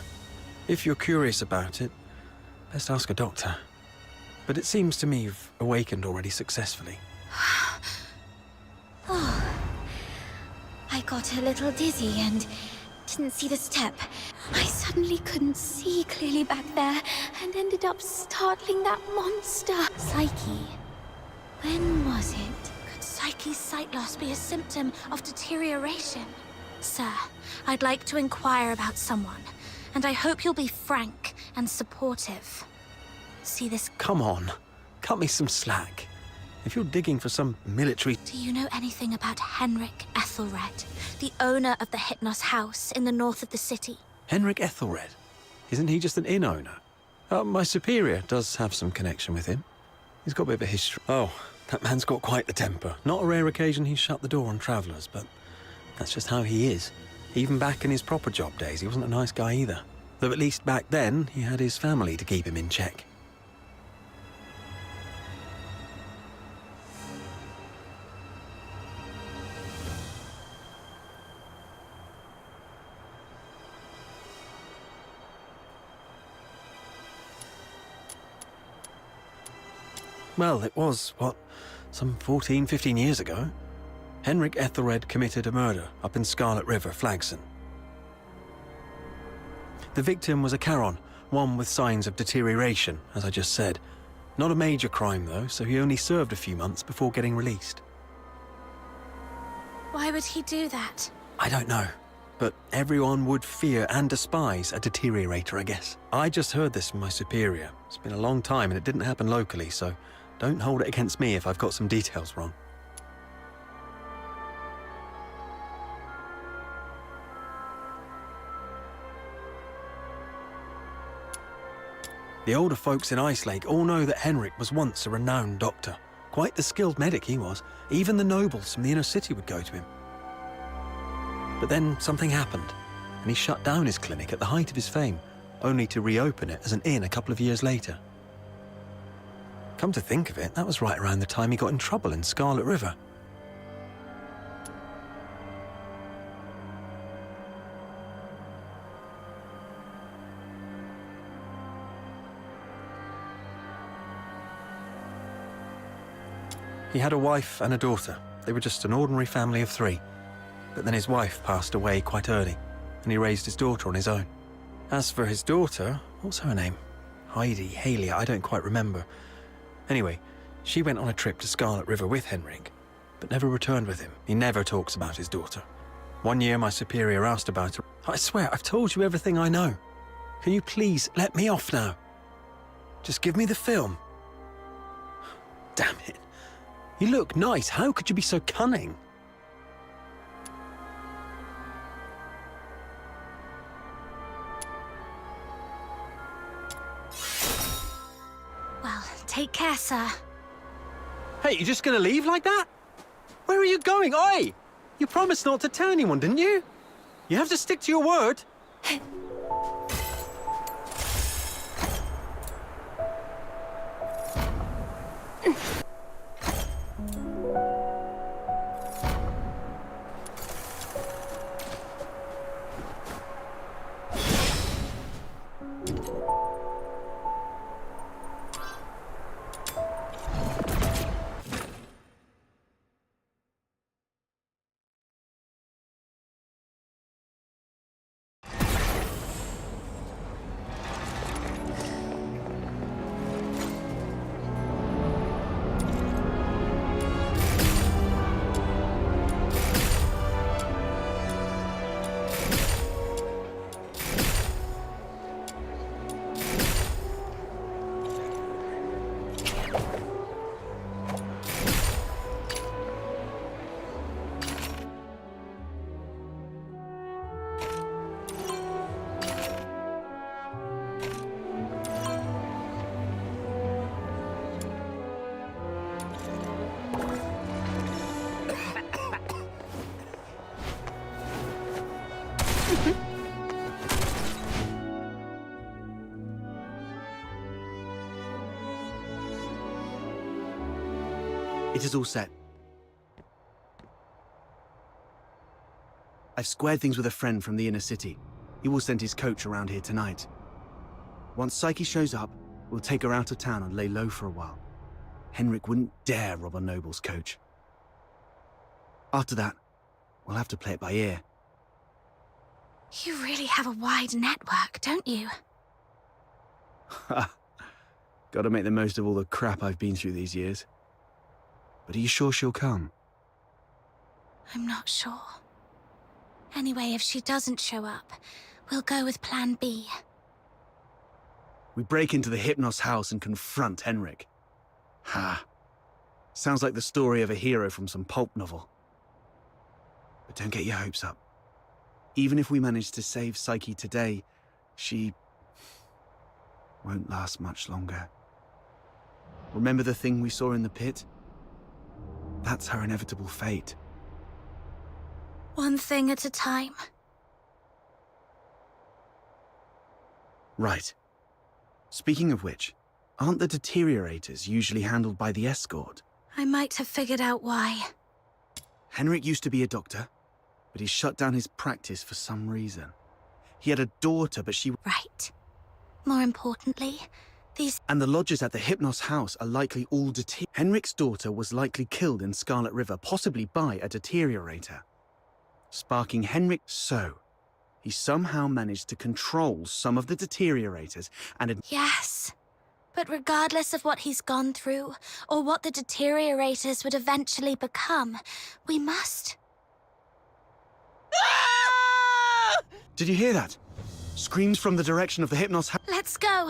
If you're curious about it, best ask a doctor. But it seems to me you've awakened already successfully. Oh, I got a little dizzy and didn't see the step. I suddenly couldn't see clearly back there and ended up startling that monster. Psyche. When was it? Could Psyche's sight loss be a symptom of deterioration? Sir, I'd like to inquire about someone, and I hope you'll be frank and supportive. See this... Come on, cut me some slack. If you're digging for some military... Do you know anything about Henrik Ethelred, the owner of the Hypnos house in the north of the city? Henrik Ethelred? Isn't he just an inn owner? My superior does have some connection with him. He's got a bit of a history. Oh, that man's got quite the temper. Not a rare occasion he's shut the door on travelers, but that's just how he is. Even back in his proper job days, he wasn't a nice guy either. Though at least back then, he had his family to keep him in check. Well, it was, what, some 14, 15 years ago? Henrik Ethelred committed a murder up in Scarlet River, Flagson. The victim was a Charon, one with signs of deterioration, as I just said. Not a major crime, though, so he only served a few months before getting released. Why would he do that? I don't know, but everyone would fear and despise a deteriorator, I guess. I just heard this from my superior. It's been a long time and it didn't happen locally, so don't hold it against me if I've got some details wrong. The older folks in Icelake all know that Henrik was once a renowned doctor. Quite the skilled medic he was. Even the nobles from the inner city would go to him. But then something happened, and he shut down his clinic at the height of his fame, only to reopen it as an inn a couple of years later. Come to think of it, that was right around the time he got in trouble in Scarlet River. He had a wife and a daughter. They were just an ordinary family of 3. But then his wife passed away quite early, and he raised his daughter on his own. As for his daughter, what's her name? Heidi, Halia, I don't quite remember. Anyway, she went on a trip to Scarlet River with Henrik, but never returned with him. He never talks about his daughter. One year my superior asked about her. I swear, I've told you everything I know. Can you please let me off now? Just give me the film. Damn it. You look nice. How could you be so cunning? Well, take care, sir. Hey, you just gonna leave like that? Where are you going? Oi! You promised not to tell anyone, didn't you? You have to stick to your word. It is all set. I've squared things with a friend from the inner city. He will send his coach around here tonight. Once Psyche shows up, we'll take her out of town and lay low for a while. Henrik wouldn't dare rob a noble's coach. After that, we'll have to play it by ear. You really have a wide network, don't you? Ha! Gotta make the most of all the crap I've been through these years. But are you sure she'll come? I'm not sure. Anyway, if she doesn't show up, we'll go with Plan B. We break into the Hypnos house and confront Henrik. Ha! Sounds like the story of a hero from some pulp novel. But don't get your hopes up. Even if we manage to save Psyche today, she won't last much longer. Remember the thing we saw in the pit? That's her inevitable fate. One thing at a time. Right. Speaking of which, aren't the deteriorators usually handled by the escort? I might have figured out why. Henrik used to be a doctor, but he shut down his practice for some reason. He had a daughter, but she... Right. More importantly, These... And the lodgers at the Hypnos house are likely all Henrik's daughter was likely killed in Scarlet River, possibly by a deteriorator. Sparking Henrik so. He somehow managed to control some of the deteriorators and... Yes. But regardless of what he's gone through, or what the deteriorators would eventually become, we must... Did you hear that? Screams from the direction of the Hypnos house. Let's go.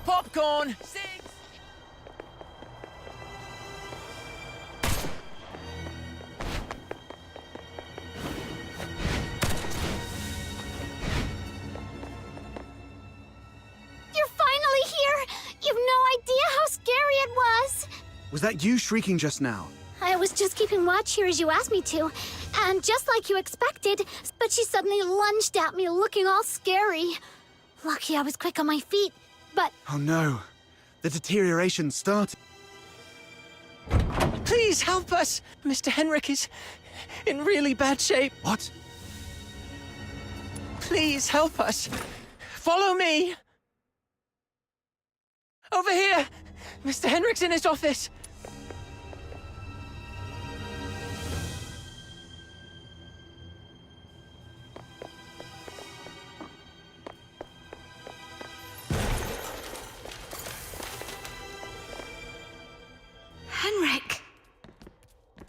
Popcorn! You're finally here! You've no idea how scary it was! Was that you shrieking just now? I was just keeping watch here as you asked me to, and just like you expected, but she suddenly lunged at me looking all scary. Lucky I was quick on my feet, but... Oh no. The deterioration started. Please help us! Mr. Henrik is in really bad shape. What? Please help us. Follow me. Over here! Mr. Henrik's in his office. Henrik.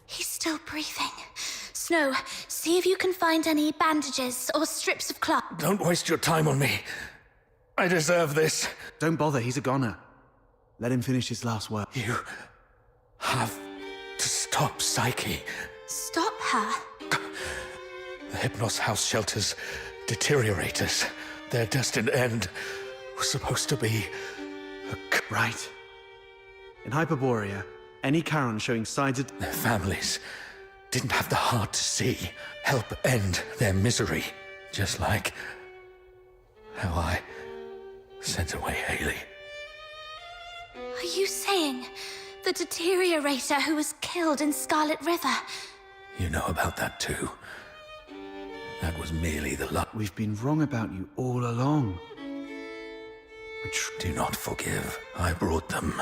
He's still breathing. Snow, see if you can find any bandages or strips of cloth. Don't waste your time on me. I deserve this. Don't bother, he's a goner. Let him finish his last word. You have to stop Psyche. Stop her? The Hypnos house shelters deteriorators. Their destined end was supposed to be right. In Hyperborea, any Charon showing signs of... Their families didn't have the heart to see, help end their misery. Just like how I sent away Haley. Are you saying the deteriorator who was killed in Scarlet River? You know about that too. That was merely the luck. We've been wrong about you all along. Do not forgive. I brought them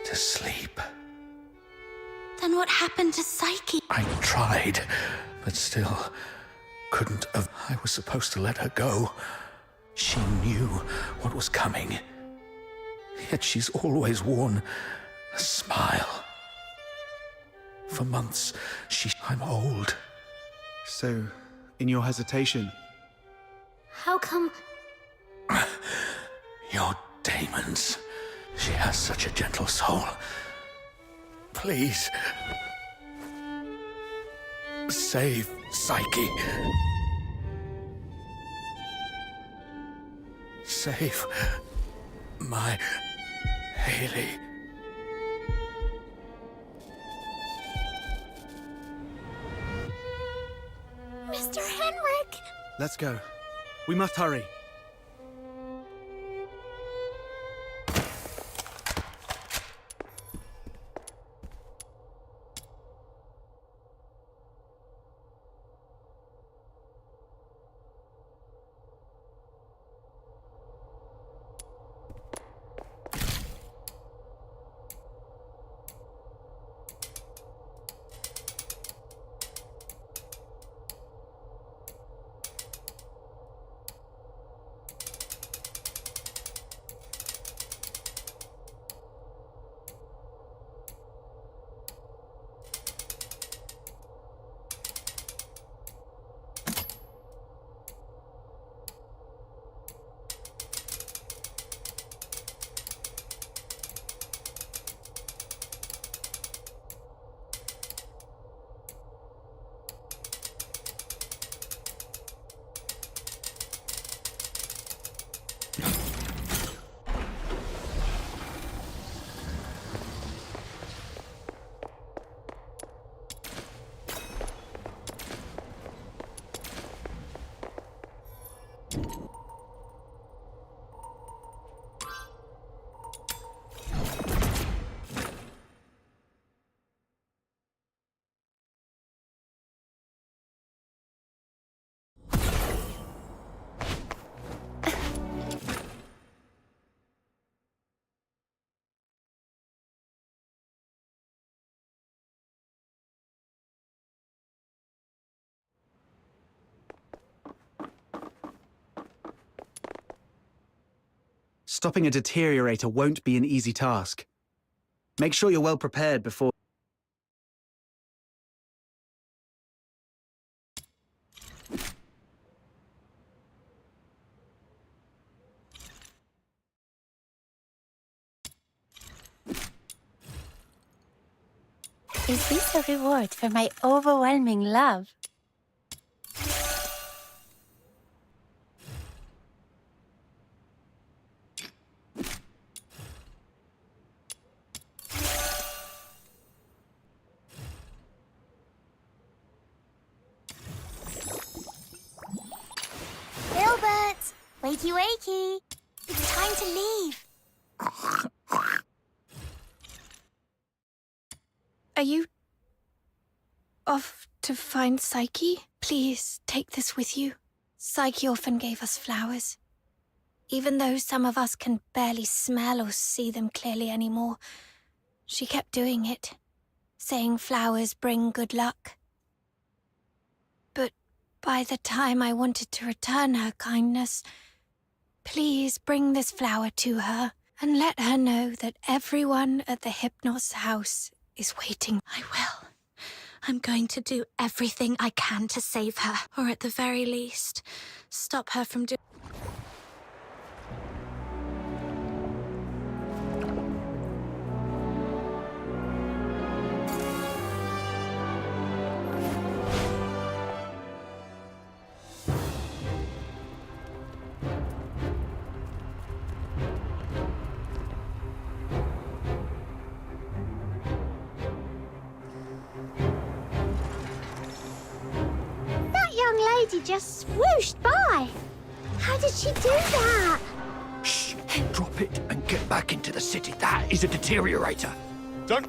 to sleep. Then what happened to Psyche? I tried, but still couldn't have. I was supposed to let her go. She knew what was coming. Yet she's always worn a smile. For months, I'm old. So, in your hesitation... How come... Your demons. She has such a gentle soul. Please. Save Psyche. Save my Haley. Mr. Henrik! Let's go. We must hurry. Stopping a deteriorator won't be an easy task. Make sure you're well prepared before... Is this a reward for my overwhelming love? Gilbert! Wakey, wakey! It's time to leave. Are you off to find Psyche? Please take this with you. Psyche often gave us flowers. Even though some of us can barely smell or see them clearly anymore, she kept doing it, saying flowers bring good luck. But by the time I wanted to return her kindness, please bring this flower to her and let her know that everyone at the Hypnos house is waiting. I will. I'm going to do everything I can to save her, or at the very least, stop her from doing... Lady just swooshed by. How did she do that? Shh! Drop it and get back into the city. That is a deteriorator. Don't...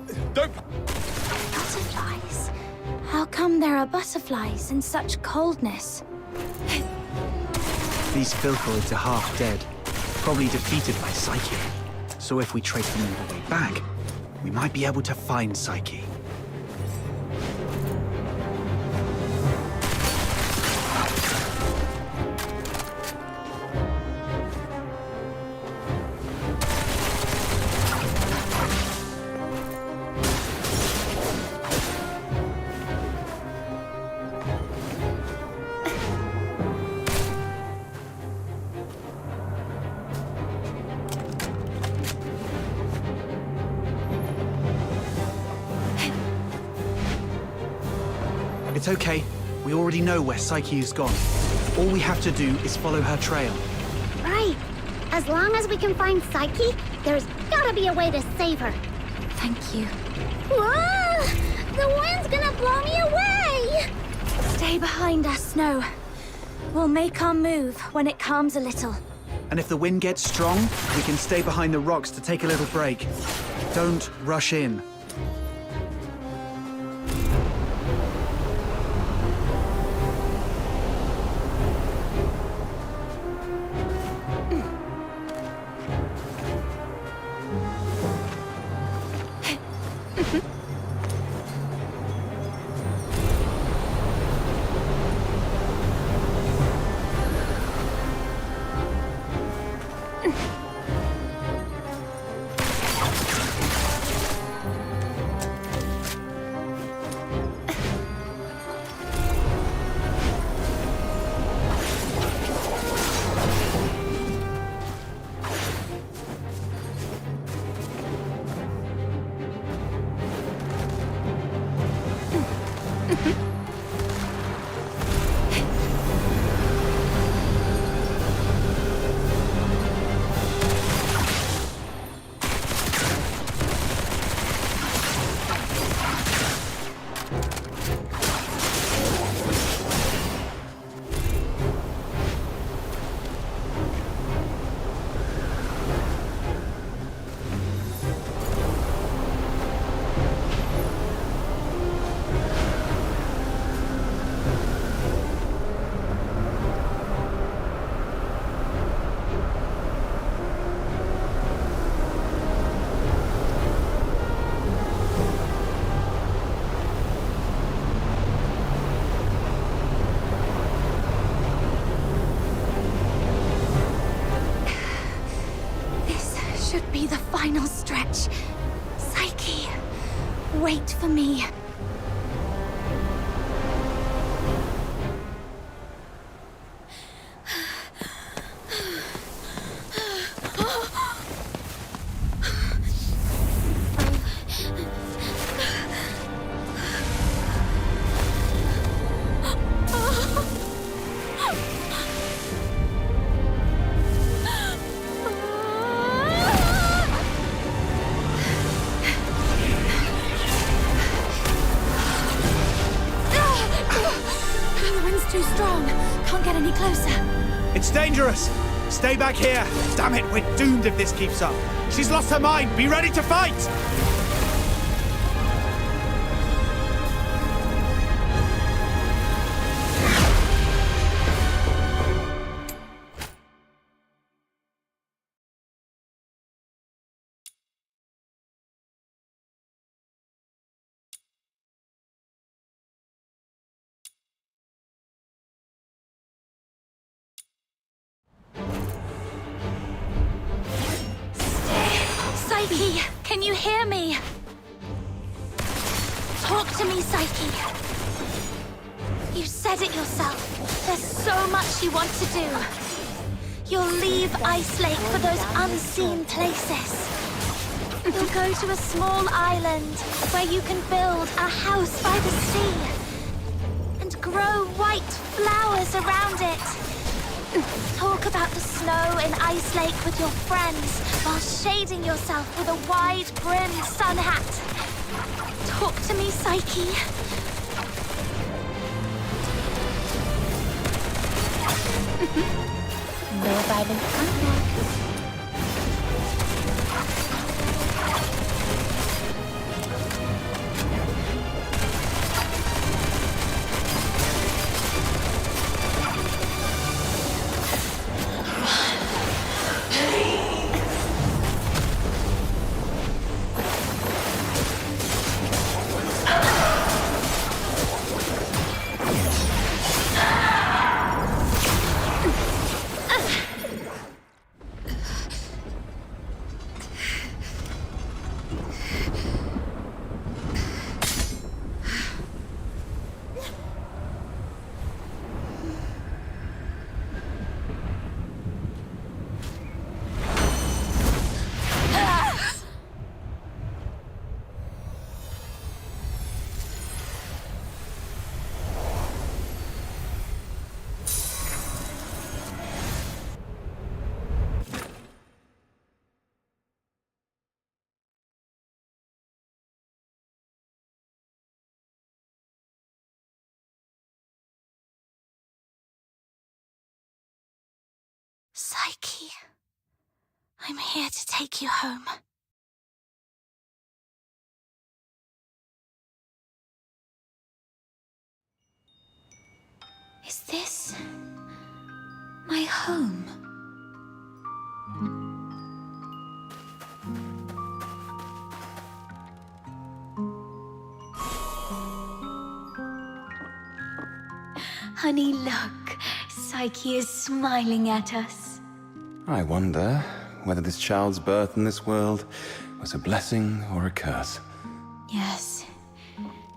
Butterflies? How come there are butterflies in such coldness? These filthoids are half dead, probably defeated by Psyche. So if we trace them all the way back, we might be able to find Psyche. It's okay. We already know where Psyche has gone. All we have to do is follow her trail. Right. As long as we can find Psyche, there's gotta be a way to save her. Thank you. Whoa! The wind's gonna blow me away! Stay behind us, Snow. We'll make our move when it calms a little. And if the wind gets strong, we can stay behind the rocks to take a little break. Don't rush in. should be the final stretch. Psyche, wait for me. It's dangerous! Stay back here! Damn it, we're doomed if this keeps up. She's lost her mind! Be ready to fight! Psyche, can you hear me? Talk to me, Psyche. You said it yourself. There's so much you want to do. You'll leave Ice Lake for those unseen places. You'll go to a small island where you can build a house by the sea and grow white flowers around it. Talk about the snow in Ice Lake with your friends while shading yourself with a wide-brimmed sun hat. Talk to me, Psyche. No violent contact. Psyche, I'm here to take you home. Is this my home? Honey, look. Psyche is smiling at us. I wonder whether this child's birth in this world was a blessing or a curse. Yes,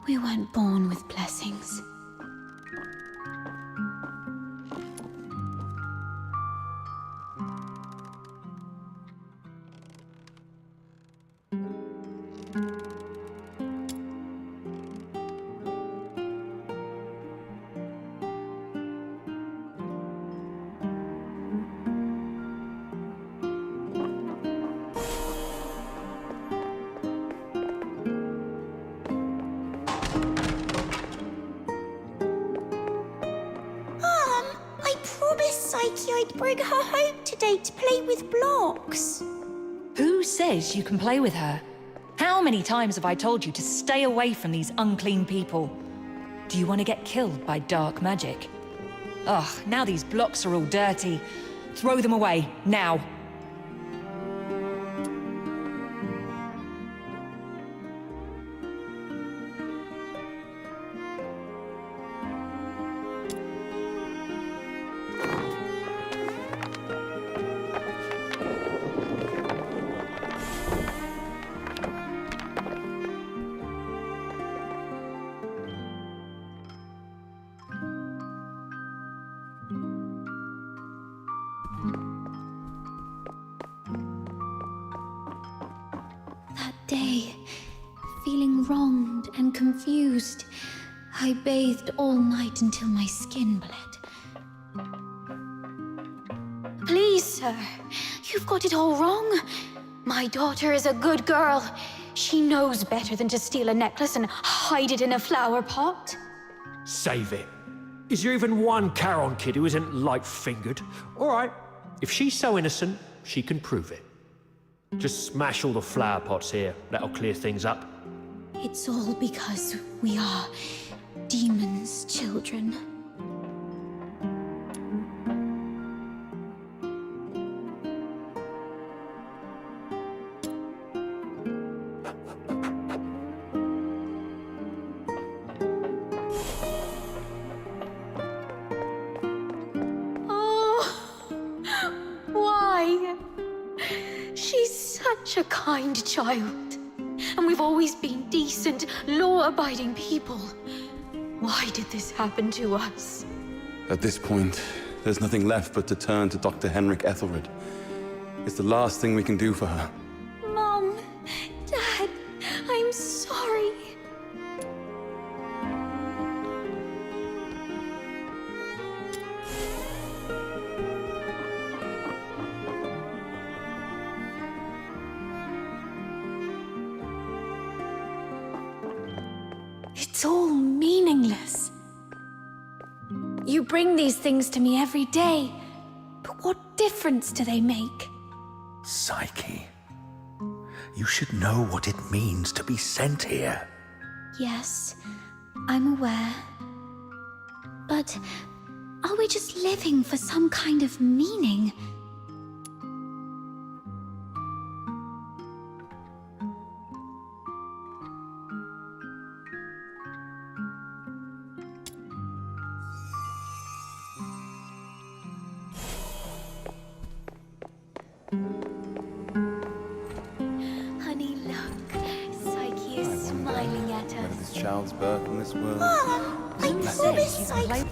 we weren't born with blessings. I'd bring her home today to play with blocks. Who says you can play with her? How many times have I told you to stay away from these unclean people? Do you want to get killed by dark magic? Ugh, now these blocks are all dirty. Throw them away, now. day, feeling wronged and confused. I bathed all night until my skin bled. Please, sir, you've got it all wrong. My daughter is a good girl. She knows better than to steal a necklace and hide it in a flower pot. Save it. Is there even one Charon kid who isn't light-fingered? All right, if she's so innocent, she can prove it. Just smash all the flower pots here. That'll clear things up. It's all because we are demons' children. Such a kind child. And we've always been decent, law-abiding people. Why did this happen to us? At this point, there's nothing left but to turn to Dr. Henrik Ethelred. It's the last thing we can do for her. Mom, Dad, I'm sorry. It's all meaningless. You bring these things to me every day, but what difference do they make? Psyche, you should know what it means to be sent here. Yes, I'm aware. But are we just living for some kind of meaning? Honey, look. Psyche is smiling at Whether us. this child's birth in this world Mom, was a I'm blessing. so excited.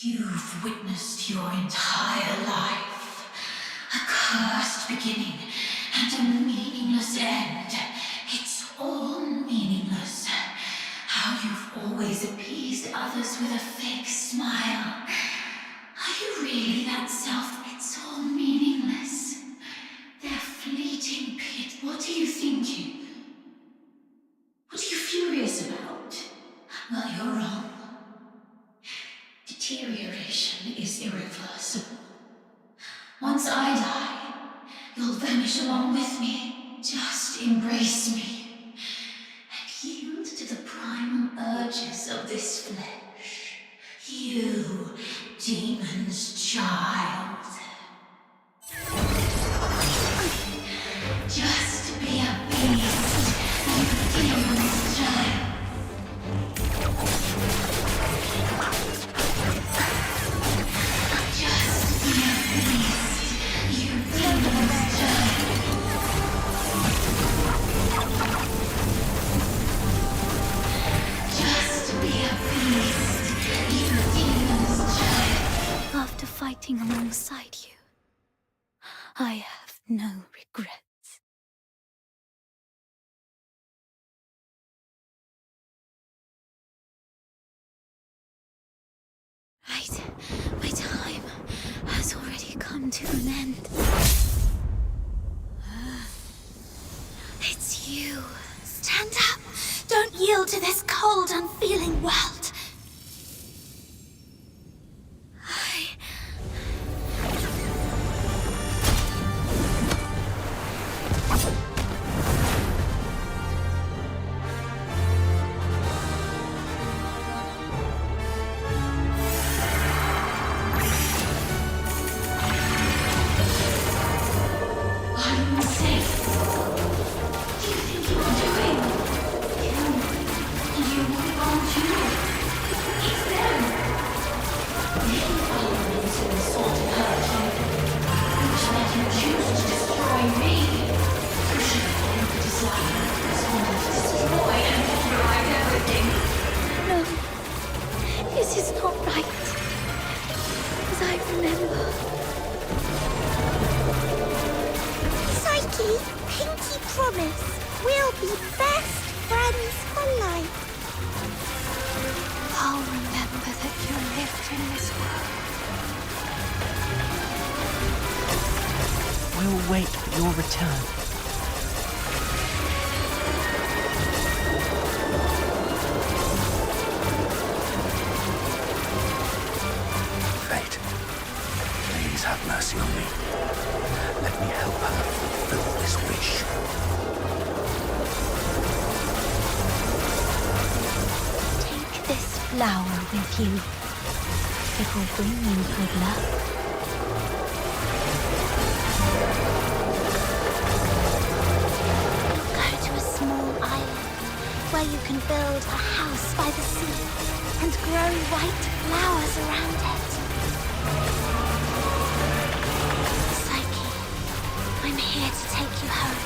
You've witnessed your entire life. A cursed beginning and a meaningless end. It's all meaningless. How you've always appeased others with a fake smile. Are you really that self? It's all meaningless. Their fleeting pit. What are you thinking? What are you furious about? Well, you're wrong. Deterioration is irreversible. Once I die, you'll vanish along with me. Just embrace me and yield to the primal urges of this flesh. You, demon's child. Just be a beast, you demon's child. After fighting alongside you, I have no regrets. Right, my time has already come to an end. It's you. Stand up! Don't yield to this cold, unfeeling world. This is not right. As I remember. Psyche, pinky promise. We'll be best friends for life. I'll remember that you lived in this world. We'll wait for your return. Fate, please have mercy on me. Let me help her fulfill this wish. Take this flower with you. It will bring you good luck. Go to a small island where you can build a house by the sea and grow white flowers around it. Psyche, I'm here to take you home.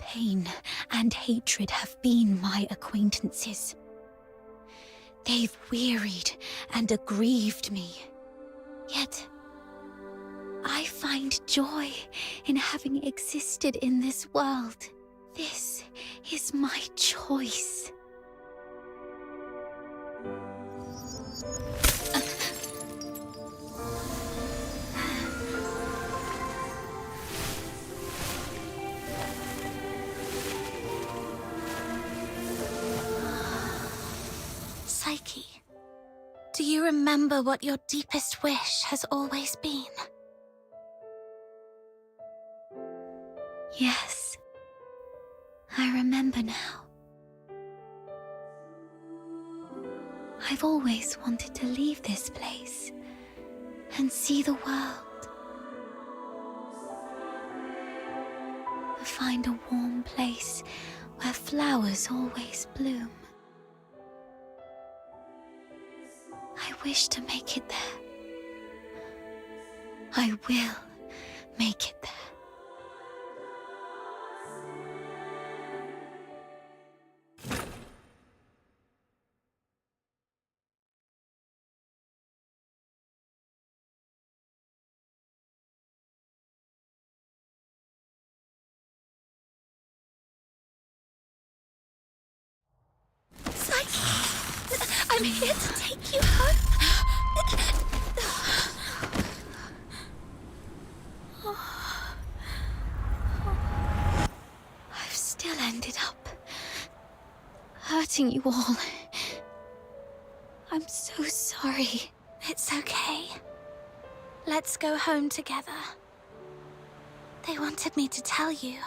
Pain and hatred have been my acquaintances. They've wearied and aggrieved me. Yet, I find joy in having existed in this world. This is my choice. Psyche, do you remember what your deepest wish has always been? Yes, I remember now. I've always wanted to leave this place and see the world. To find a warm place where flowers always bloom. I wish to make it there. I will make it there. I'm here to take you home. I've still ended up hurting you all. I'm so sorry. It's okay. Let's go home together. They wanted me to tell you.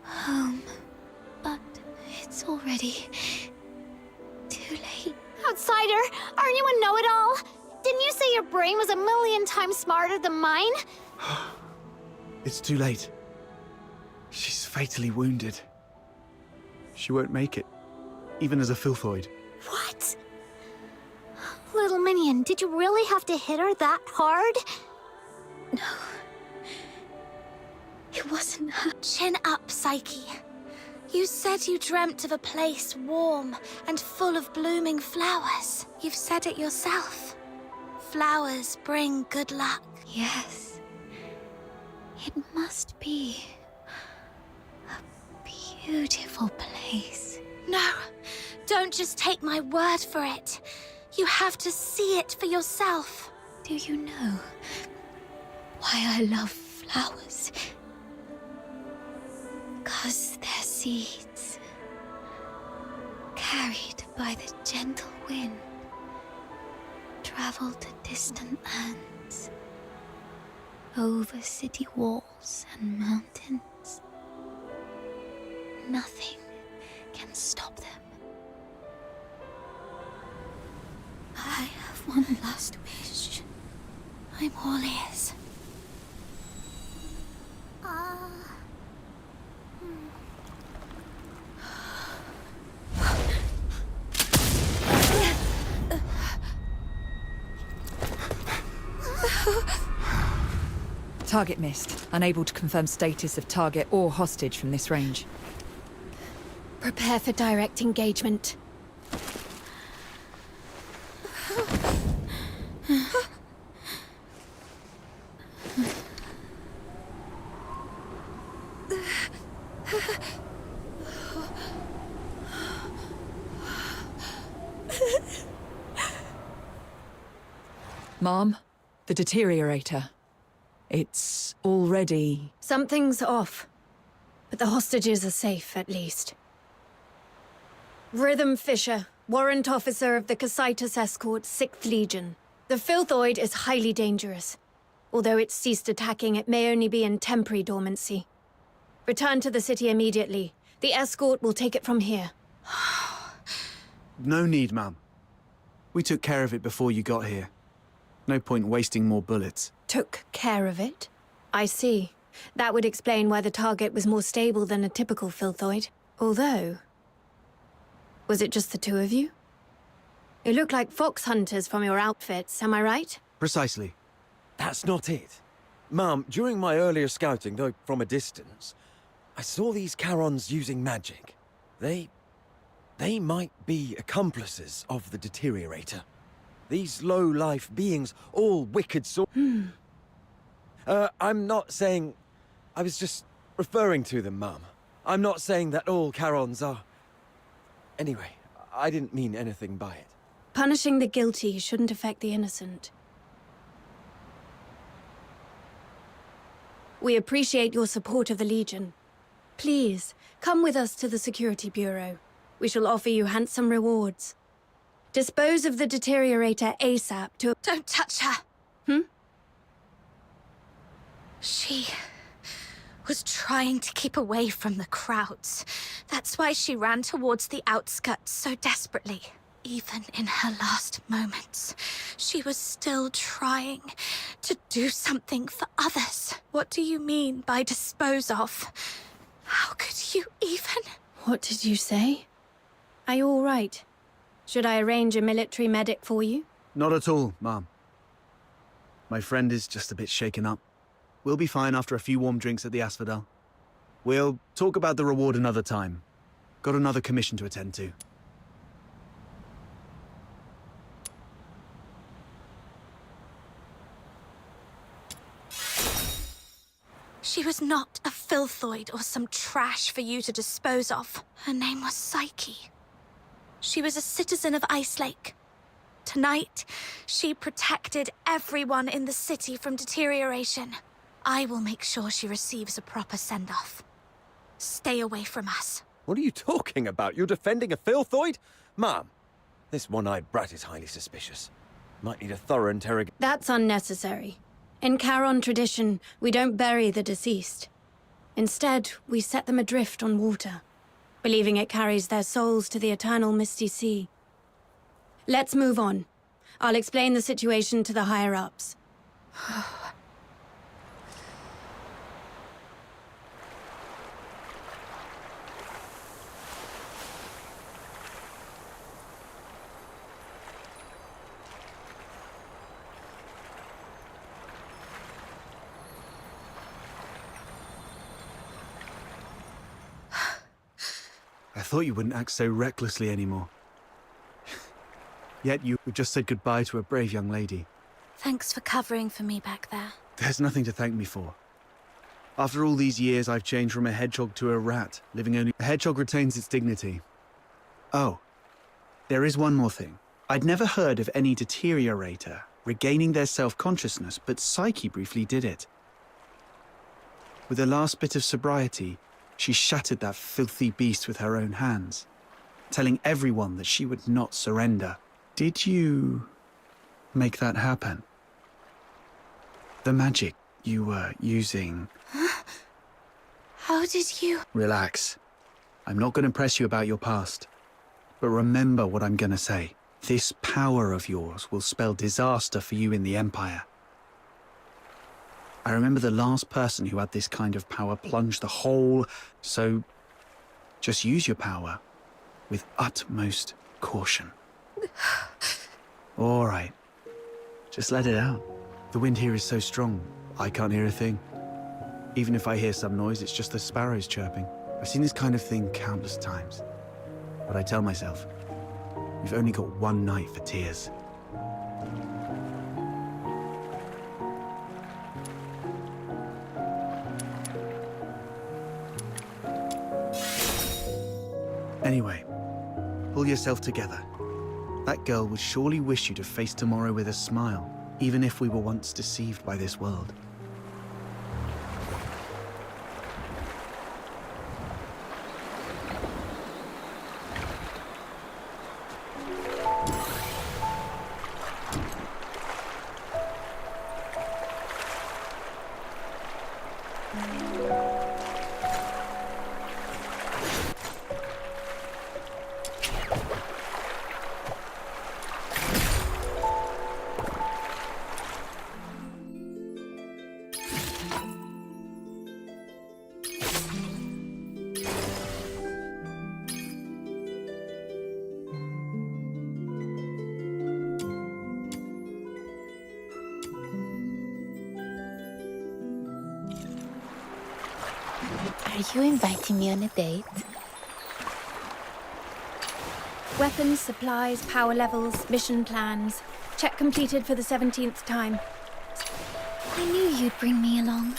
Home. But it's already too late. How outsider! Aren't you a know-it-all? Didn't you say your brain was 1,000,000 times smarter than mine? It's too late. She's fatally wounded. She won't make it, even as a filthoid. What? Little minion, did you really have to hit her that hard? No. It wasn't her. Chin up, Psyche. You said you dreamt of a place warm and full of blooming flowers. You've said it yourself. Flowers bring good luck. Yes. It must be a beautiful place. No, don't just take my word for it. You have to see it for yourself. Do you know why I love flowers? 'Cause they're seeds, carried by the gentle wind, travel to distant lands, over city walls and mountains. Nothing can stop them. I have one last wish. I'm all ears. Target missed. Unable to confirm status of target or hostage from this range. Prepare for direct engagement. Mom, the deteriorator. It's already... Something's off. But the hostages are safe, at least. Rhythm Fisher, warrant officer of the Cassitus Escort, 6th Legion. The Filthoid is highly dangerous. Although it's ceased attacking, it may only be in temporary dormancy. Return to the city immediately. The escort will take it from here. No need, ma'am. We took care of it before you got here. No point wasting more bullets. Took care of it? I see. That would explain why the target was more stable than a typical Filthoid. Although... Was it just the two of you? You look like fox hunters from your outfits, am I right? Precisely. That's not it. Ma'am, during my earlier scouting, though from a distance, I saw these Charons using magic. They might be accomplices of the deteriorator. These low-life beings, all wicked I'm not saying... I was just referring to them, Mum. I'm not saying that all Charons are... Anyway, I didn't mean anything by it. Punishing the guilty shouldn't affect the innocent. We appreciate your support of the Legion. Please, come with us to the Security Bureau. We shall offer you handsome rewards. Dispose of the deteriorator ASAP to... Don't touch her! She was trying to keep away from the crowds. That's why she ran towards the outskirts so desperately. Even in her last moments, she was still trying to do something for others. What do you mean by dispose of? How could you even... What did you say? Are you all right? Should I arrange a military medic for you? Not at all, ma'am. My friend is just a bit shaken up. We'll be fine after a few warm drinks at the Asphodel. We'll talk about the reward another time. Got another commission to attend to. She was not a Filthoid or some trash for you to dispose of. Her name was Psyche. She was a citizen of Icelake. Tonight, she protected everyone in the city from deterioration. I will make sure she receives a proper send-off. Stay away from us. What are you talking about? You're defending a Filthoid? Ma'am, this one-eyed brat is highly suspicious. Might need a thorough interrogation. That's unnecessary. In Charon tradition, we don't bury the deceased. Instead, we set them adrift on water, believing it carries their souls to the eternal misty sea. Let's move on. I'll explain the situation to the higher-ups. I thought you wouldn't act so recklessly anymore. Yet you just said goodbye to a brave young lady. Thanks for covering for me back there. There's nothing to thank me for. After all these years, I've changed from a hedgehog to a rat, living only... A hedgehog retains its dignity. Oh, there is one more thing. I'd never heard of any deteriorator regaining their self-consciousness, but Psyche briefly did it. With the last bit of sobriety, she shattered that filthy beast with her own hands, telling everyone that she would not surrender. Did you make that happen? The magic you were using... How did you... Relax. I'm not going to press you about your past. But remember what I'm going to say. This power of yours will spell disaster for you in the Empire. I remember the last person who had this kind of power plunged the whole... So, just use your power with utmost caution. All right. Just let it out. The wind here is so strong, I can't hear a thing. Even if I hear some noise, it's just the sparrows chirping. I've seen this kind of thing countless times. But I tell myself, we've only got one night for tears. Anyway, pull yourself together. That girl would surely wish you to face tomorrow with a smile, even if we were once deceived by this world. Are you inviting me on a date? Weapons, supplies, power levels, mission plans. Check completed for the 17th time. I knew you'd bring me along.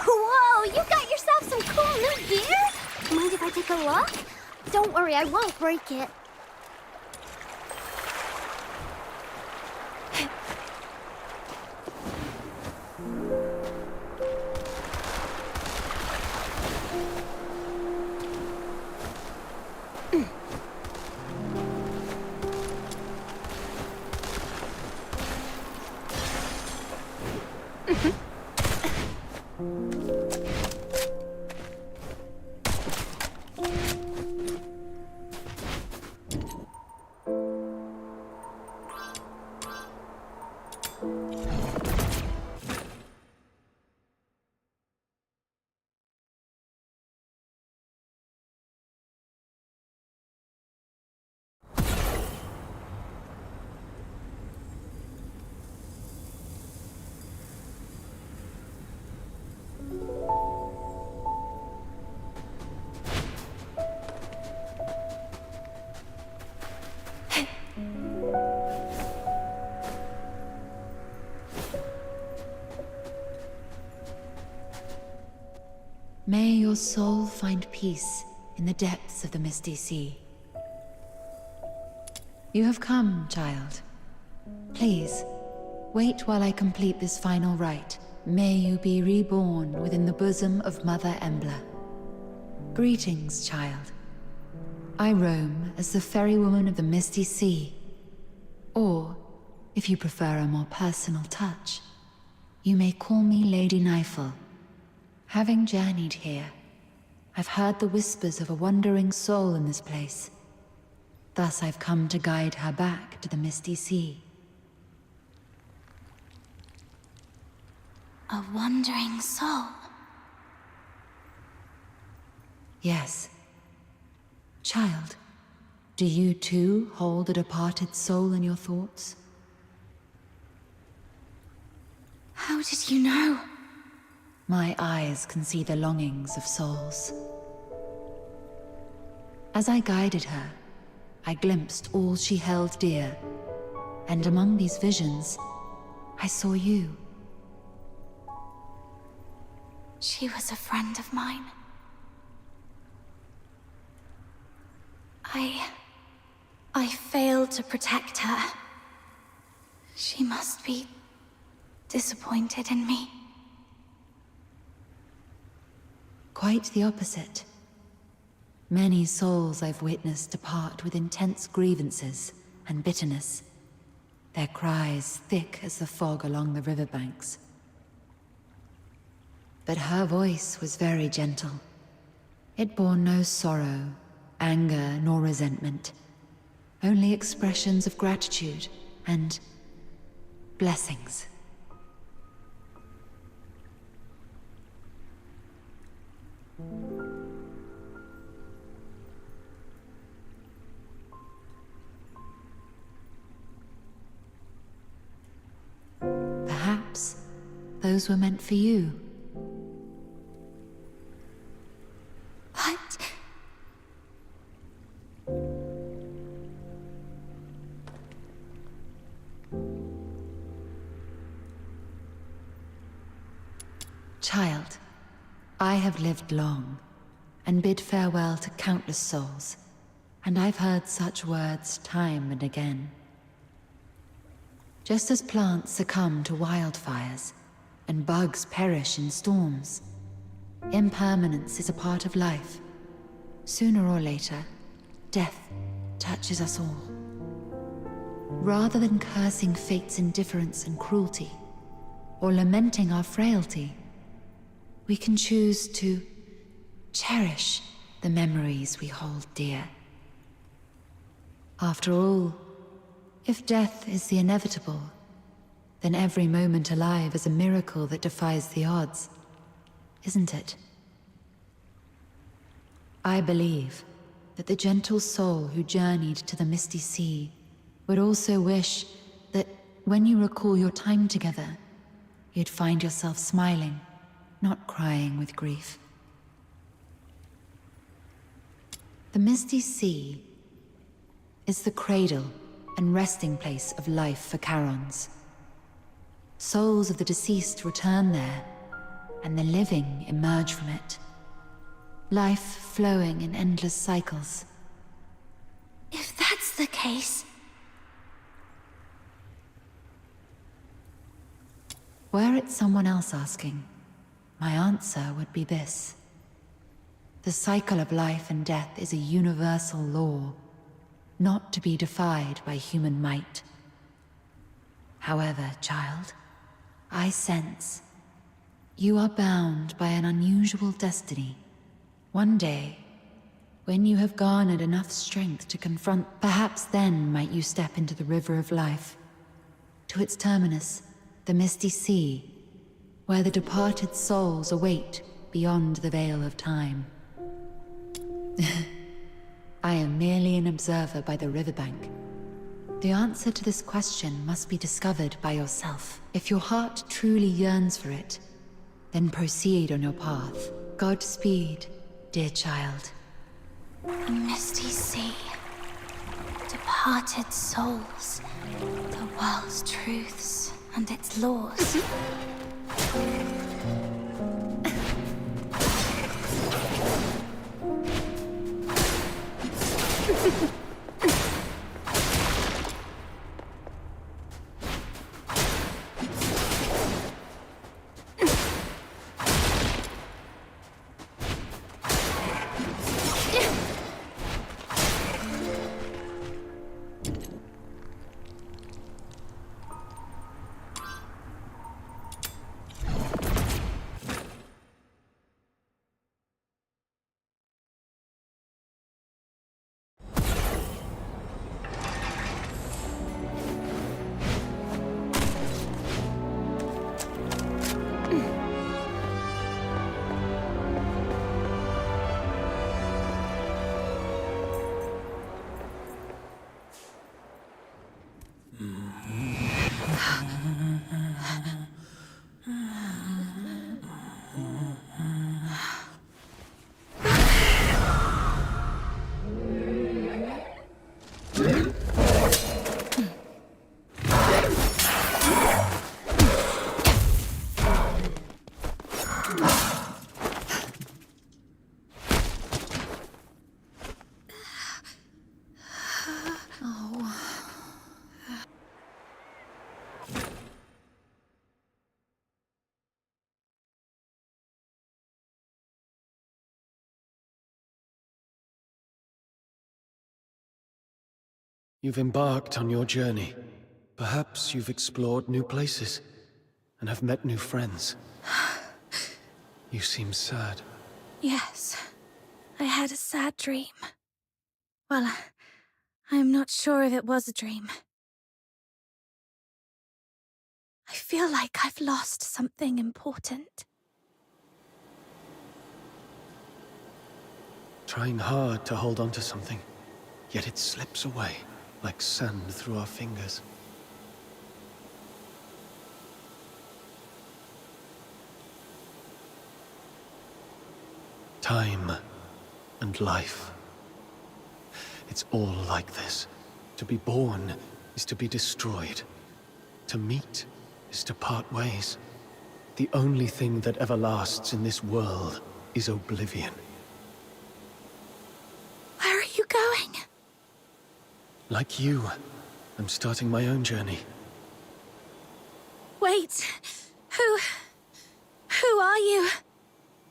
Whoa, you got yourself some cool new gear? Mind if I take a look? Don't worry, I won't break it. May your soul find peace in the depths of the misty sea. You have come, child. Please, wait while I complete this final rite. May you be reborn within the bosom of Mother Embla. Greetings, child. I roam as the ferrywoman of the misty sea. Or, if you prefer a more personal touch, you may call me Lady Nifel. Having journeyed here, I've heard the whispers of a wandering soul in this place. Thus I've come to guide her back to the misty sea. A wandering soul? Yes. Child, do you too hold a departed soul in your thoughts? How did you know? My eyes can see the longings of souls. As I guided her, I glimpsed all she held dear, and among these visions, I saw you. She was a friend of mine. I failed to protect her. She must be disappointed in me. Quite the opposite. Many souls I've witnessed depart with intense grievances and bitterness, their cries thick as the fog along the riverbanks. But her voice was very gentle. It bore no sorrow, anger, nor resentment. Only expressions of gratitude and blessings. Perhaps those were meant for you. What? Child, I have lived long, and bid farewell to countless souls, and I've heard such words time and again. Just as plants succumb to wildfires, and bugs perish in storms, impermanence is a part of life. Sooner or later, death touches us all. Rather than cursing fate's indifference and cruelty, or lamenting our frailty, we can choose to cherish the memories we hold dear. After all, if death is the inevitable, then every moment alive is a miracle that defies the odds, isn't it? I believe that the gentle soul who journeyed to the Misty Sea would also wish that when you recall your time together, you'd find yourself smiling, not crying with grief. The Misty Sea is the cradle and resting place of life for Charons. Souls of the deceased return there, and the living emerge from it. Life flowing in endless cycles. If that's the case... Were it someone else asking, my answer would be this. The cycle of life and death is a universal law, not to be defied by human might. However, child, I sense you are bound by an unusual destiny. One day, when you have garnered enough strength to confront, perhaps then might you step into the river of life, to its terminus, the Misty Sea, where the departed souls await beyond the veil of time. I am merely an observer by the riverbank. The answer to this question must be discovered by yourself. If your heart truly yearns for it, then proceed on your path. Godspeed, dear child. The Misty Sea. Departed souls. The world's truths and its laws. You've embarked on your journey. Perhaps you've explored new places and have met new friends. You seem sad. Yes, I had a sad dream. Well, I'm not sure if it was a dream. I feel like I've lost something important. Trying hard to hold on to something, yet it slips away like sand through our fingers. Time and life. It's all like this. To be born is to be destroyed. To meet is to part ways. The only thing that ever lasts in this world is oblivion. Where are you going? Like you, I'm starting my own journey. Wait, who are you?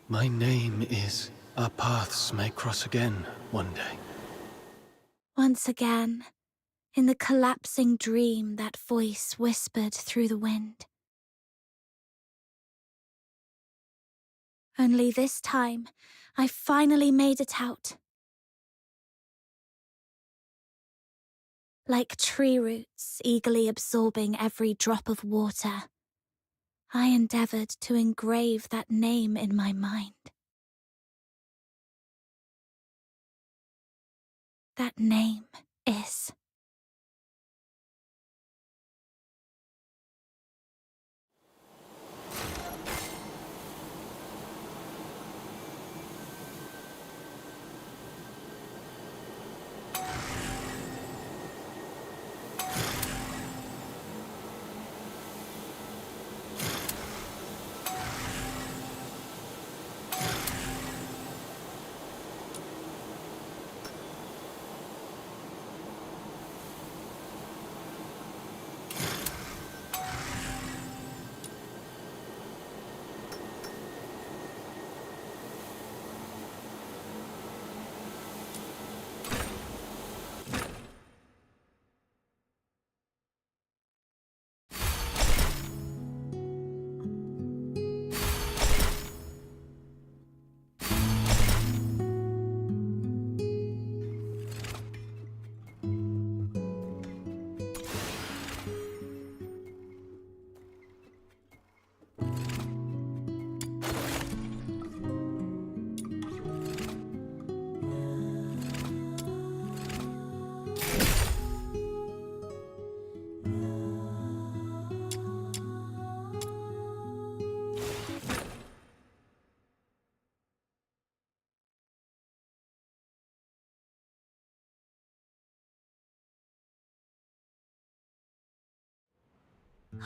My name is... Our paths may cross again one day. Once again, in the collapsing dream, that voice whispered through the wind. Only this time, I finally made it out. Like tree roots eagerly absorbing every drop of water, I endeavored to engrave that name in my mind. That name is...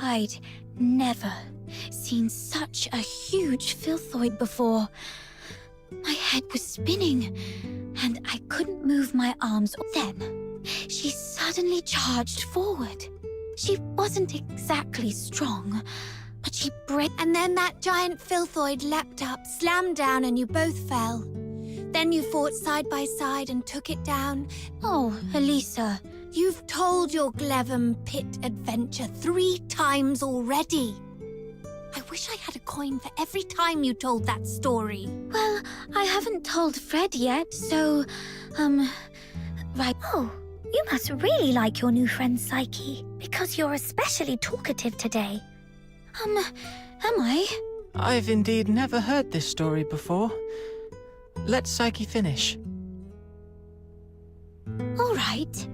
I'd never seen such a huge filthoid before. My head was spinning, and I couldn't move my arms. Then, she suddenly charged forward. She wasn't exactly strong, but she and then that giant filthoid leapt up, slammed down, and you both fell. Then you fought side by side and took it down. Oh, Elisa, you've told your Glevum Pit adventure 3 times already. I wish I had a coin for every time you told that story. Well, I haven't told Fred yet, so, right. Oh, you must really like your new friend Psyche, because you're especially talkative today. Am I? I've indeed never heard this story before. Let Psyche finish. All right.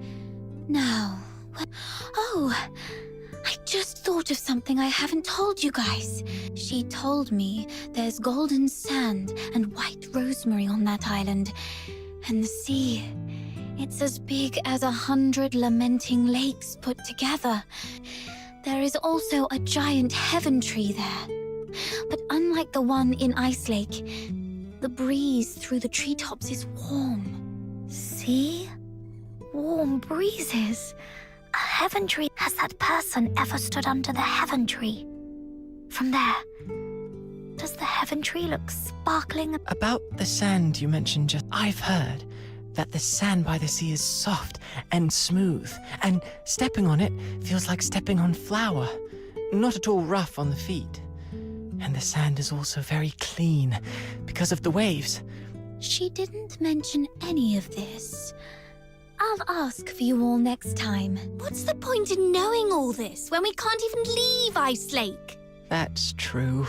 Now, oh, I just thought of something I haven't told you guys. She told me there's golden sand and white rosemary on that island. And the sea, it's as big as 100 lamenting lakes put together. There is also a giant heaven tree there. But unlike the one in Ice Lake, the breeze through the treetops is warm. See? Warm breezes. A heaven tree. Has that person ever stood under the heaven tree? From there, does the heaven tree look sparkling? About the sand you mentioned just... I've heard that the sand by the sea is soft and smooth, and stepping on it feels like stepping on flour. Not at all rough on the feet. And the sand is also very clean because of the waves. She didn't mention any of this. I'll ask for you all next time. What's the point in knowing all this when we can't even leave Ice Lake? That's true.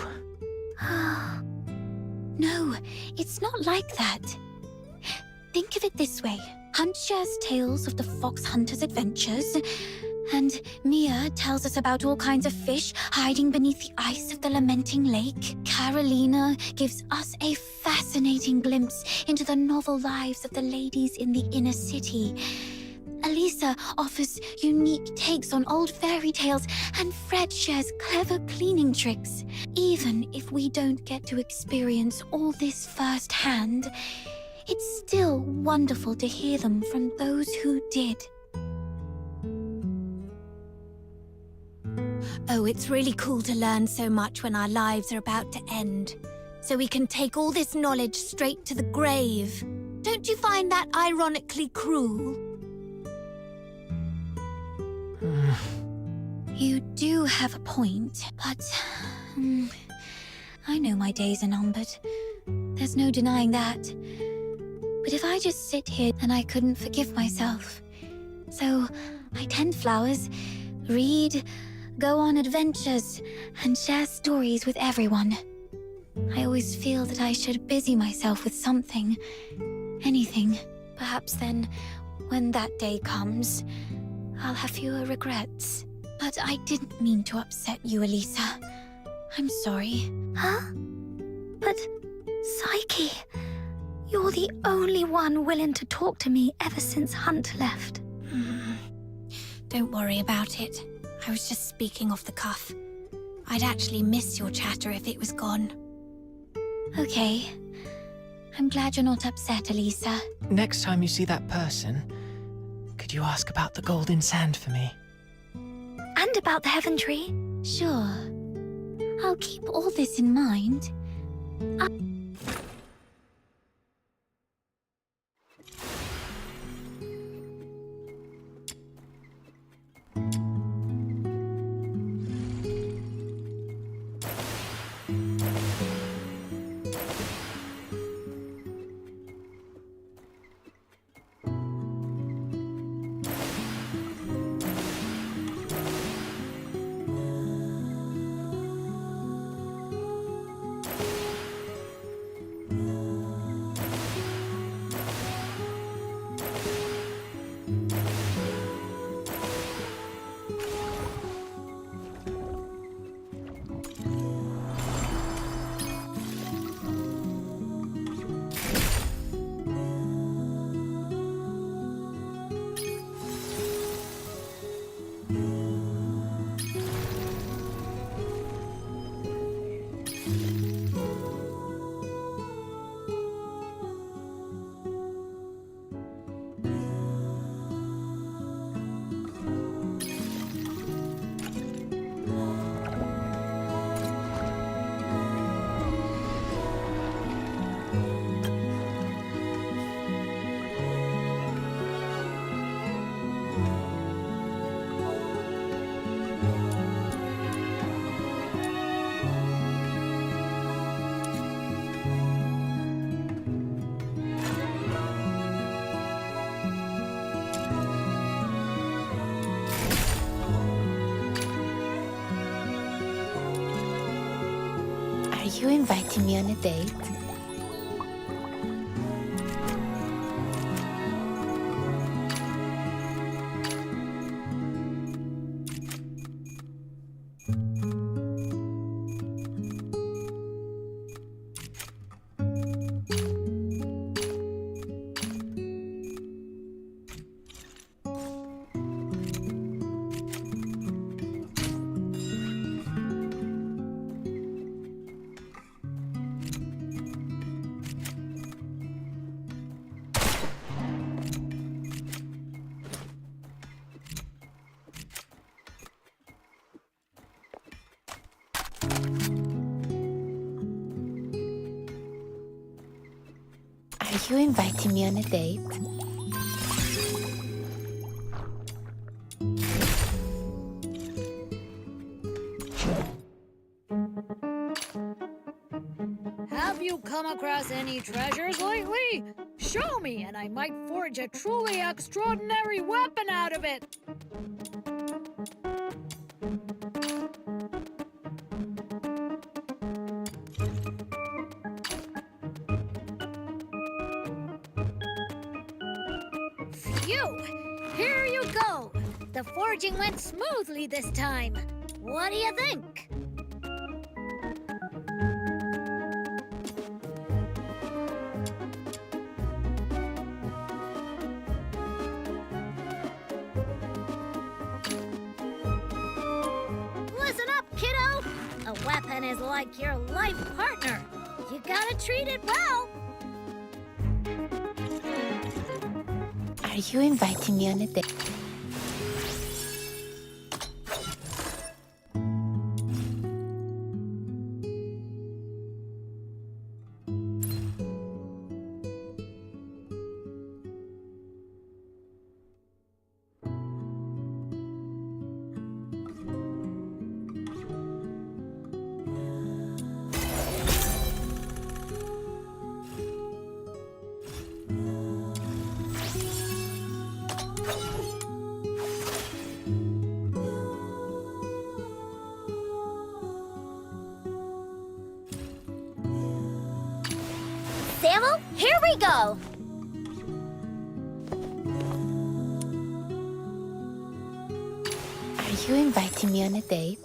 No, it's not like that. Think of it this way. Hunt shares tales of the fox hunter's adventures, and Mia tells us about all kinds of fish hiding beneath the ice of the lamenting lake. Carolina gives us a fascinating glimpse into the novel lives of the ladies in the inner city. Elisa offers unique takes on old fairy tales, and Fred shares clever cleaning tricks. Even if we don't get to experience all this firsthand, it's still wonderful to hear them from those who did. Oh, it's really cool to learn so much when our lives are about to end. So we can take all this knowledge straight to the grave. Don't you find that ironically cruel? You do have a point, but... I know my days are numbered. There's no denying that. But if I just sit here and I couldn't forgive myself, So I tend flowers, read, go on adventures, and share stories with everyone. I always feel that I should busy myself with something, anything. Perhaps then, when that day comes, I'll have fewer regrets. But I didn't mean to upset you, Elisa. I'm sorry. Huh? But, Psyche, you're the only one willing to talk to me ever since Hunt left. Don't worry about it. I was just speaking off the cuff. I'd actually miss your chatter if it was gone. Okay. I'm glad you're not upset, Elisa. Next time you see that person, could you ask about the golden sand for me? And about the Heaven Tree? Sure. I'll keep all this in mind. Are you inviting me on a date? Are you inviting me on a date? Have you come across any treasures lately? Show me, and I might forge a truly extraordinary weapon out of it. Phew! Here you go! The forging went smoothly this time. What do you think? Listen up, kiddo! A weapon is like your life partner. You gotta treat it well. Are you inviting me on a date? level, here we go! Are you inviting me on a date?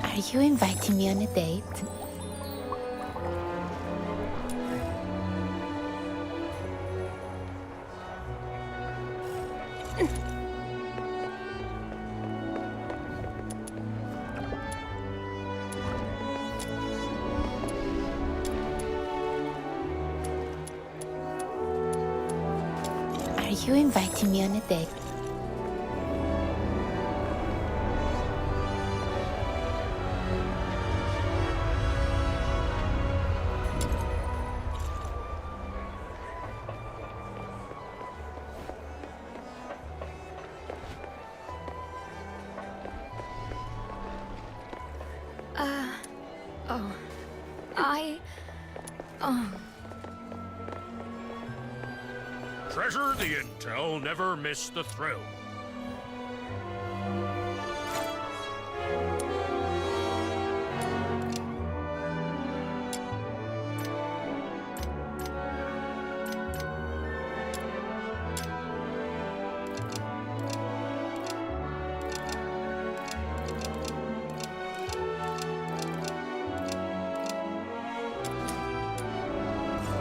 Are you inviting me on a date? Are you inviting me on a date? Treasure the intel, never miss the thrill.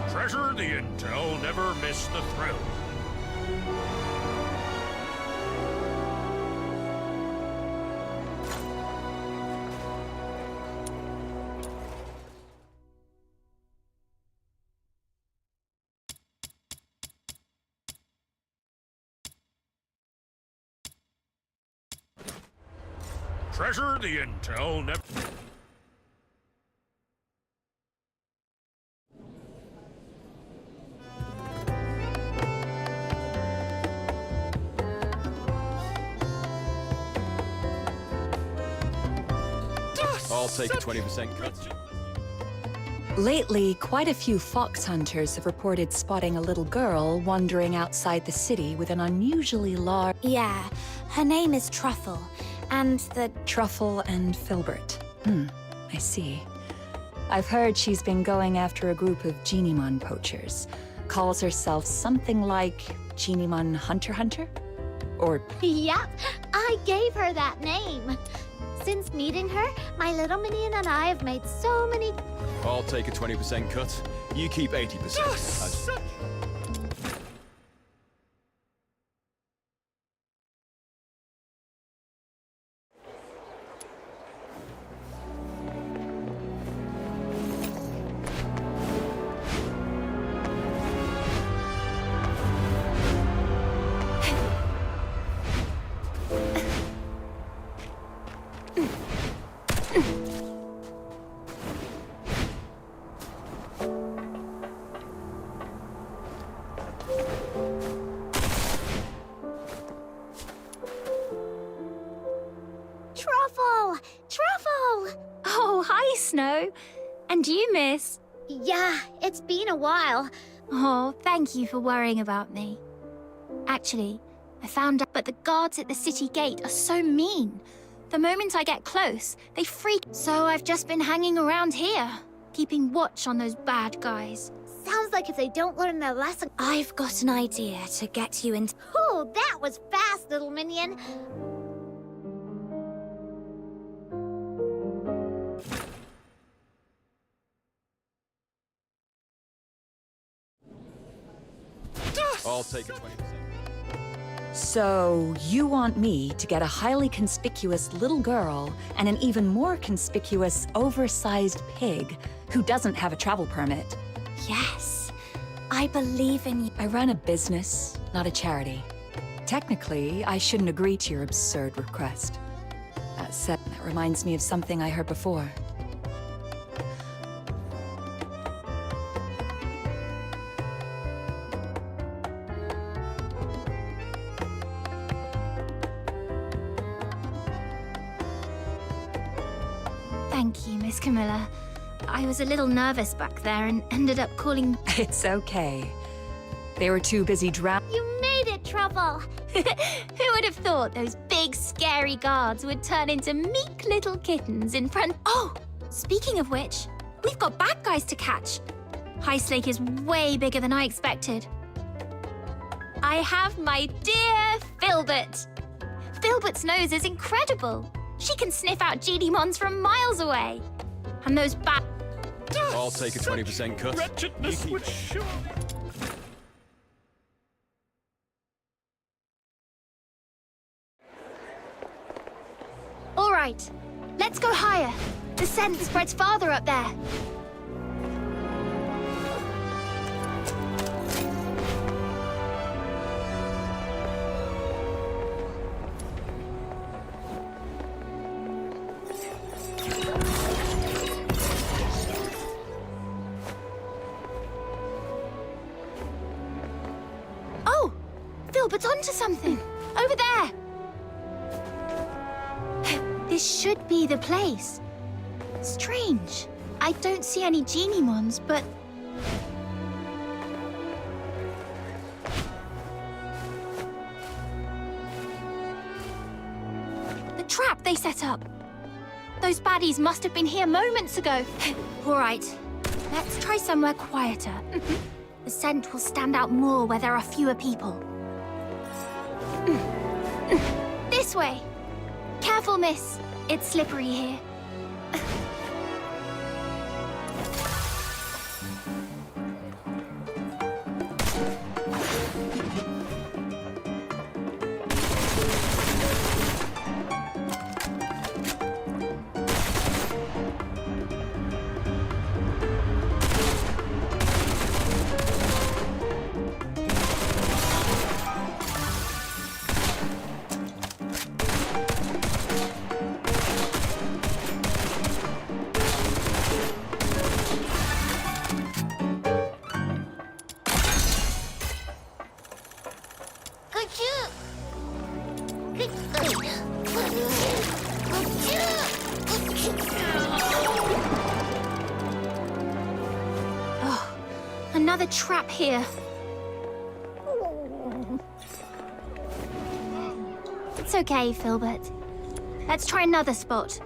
Treasure the intel, never miss the thrill. Treasure the intel, never... I'll take a 20% cut. Lately, quite a few fox hunters have reported spotting a little girl wandering outside the city with an unusually large... Yeah, her name is Truffle, and the... Truffle and Filbert. I see. I've heard she's been going after a group of Genimon poachers. Calls herself something like Genimon Hunter? Or... Yep, I gave her that name. Since meeting her, my little minion and I have made so many... I'll take a 20% cut. You keep 80%. Truffle! Oh, hi, Snow. And you, miss? Yeah, it's been a while. Oh, thank you for worrying about me. Actually, I found out, but the guards at the city gate are so mean. The moment I get close, they freak. So I've just been hanging around here, keeping watch on those bad guys. Sounds like if they don't learn their lesson... I've got an idea to get you into... Oh, that was fast, little minion. I'll take a 20%. So, you want me to get a highly conspicuous little girl and an even more conspicuous, oversized pig who doesn't have a travel permit? Yes, I believe in you. I run a business, not a charity. Technically, I shouldn't agree to your absurd request. That said, that reminds me of something I heard before. Thank you, Miss Camilla. I was a little nervous back there and ended up calling... It's okay. They were too busy drowning. You made it, Trouble! Who would have thought those big, scary guards would turn into meek little kittens in front... Oh! Speaking of which, we've got bad guys to catch. High Slake is way bigger than I expected. I have my dear Filbert. Filbert's nose is incredible. She can sniff out GD-mons from miles away. And those bad... I'll take a 20% cut. Wretchedness would sure... All right, let's go higher. The scent spreads farther up there. Oh, Filbert's onto something. Over there. This should be the place. Strange. I don't see any genie-mons, but... The trap they set up. Those baddies must have been here moments ago. All right, let's try somewhere quieter. The scent will stand out more where there are fewer people. This way. Careful, miss. It's slippery here. Oh, another trap here. It's okay, Filbert. Let's try another spot.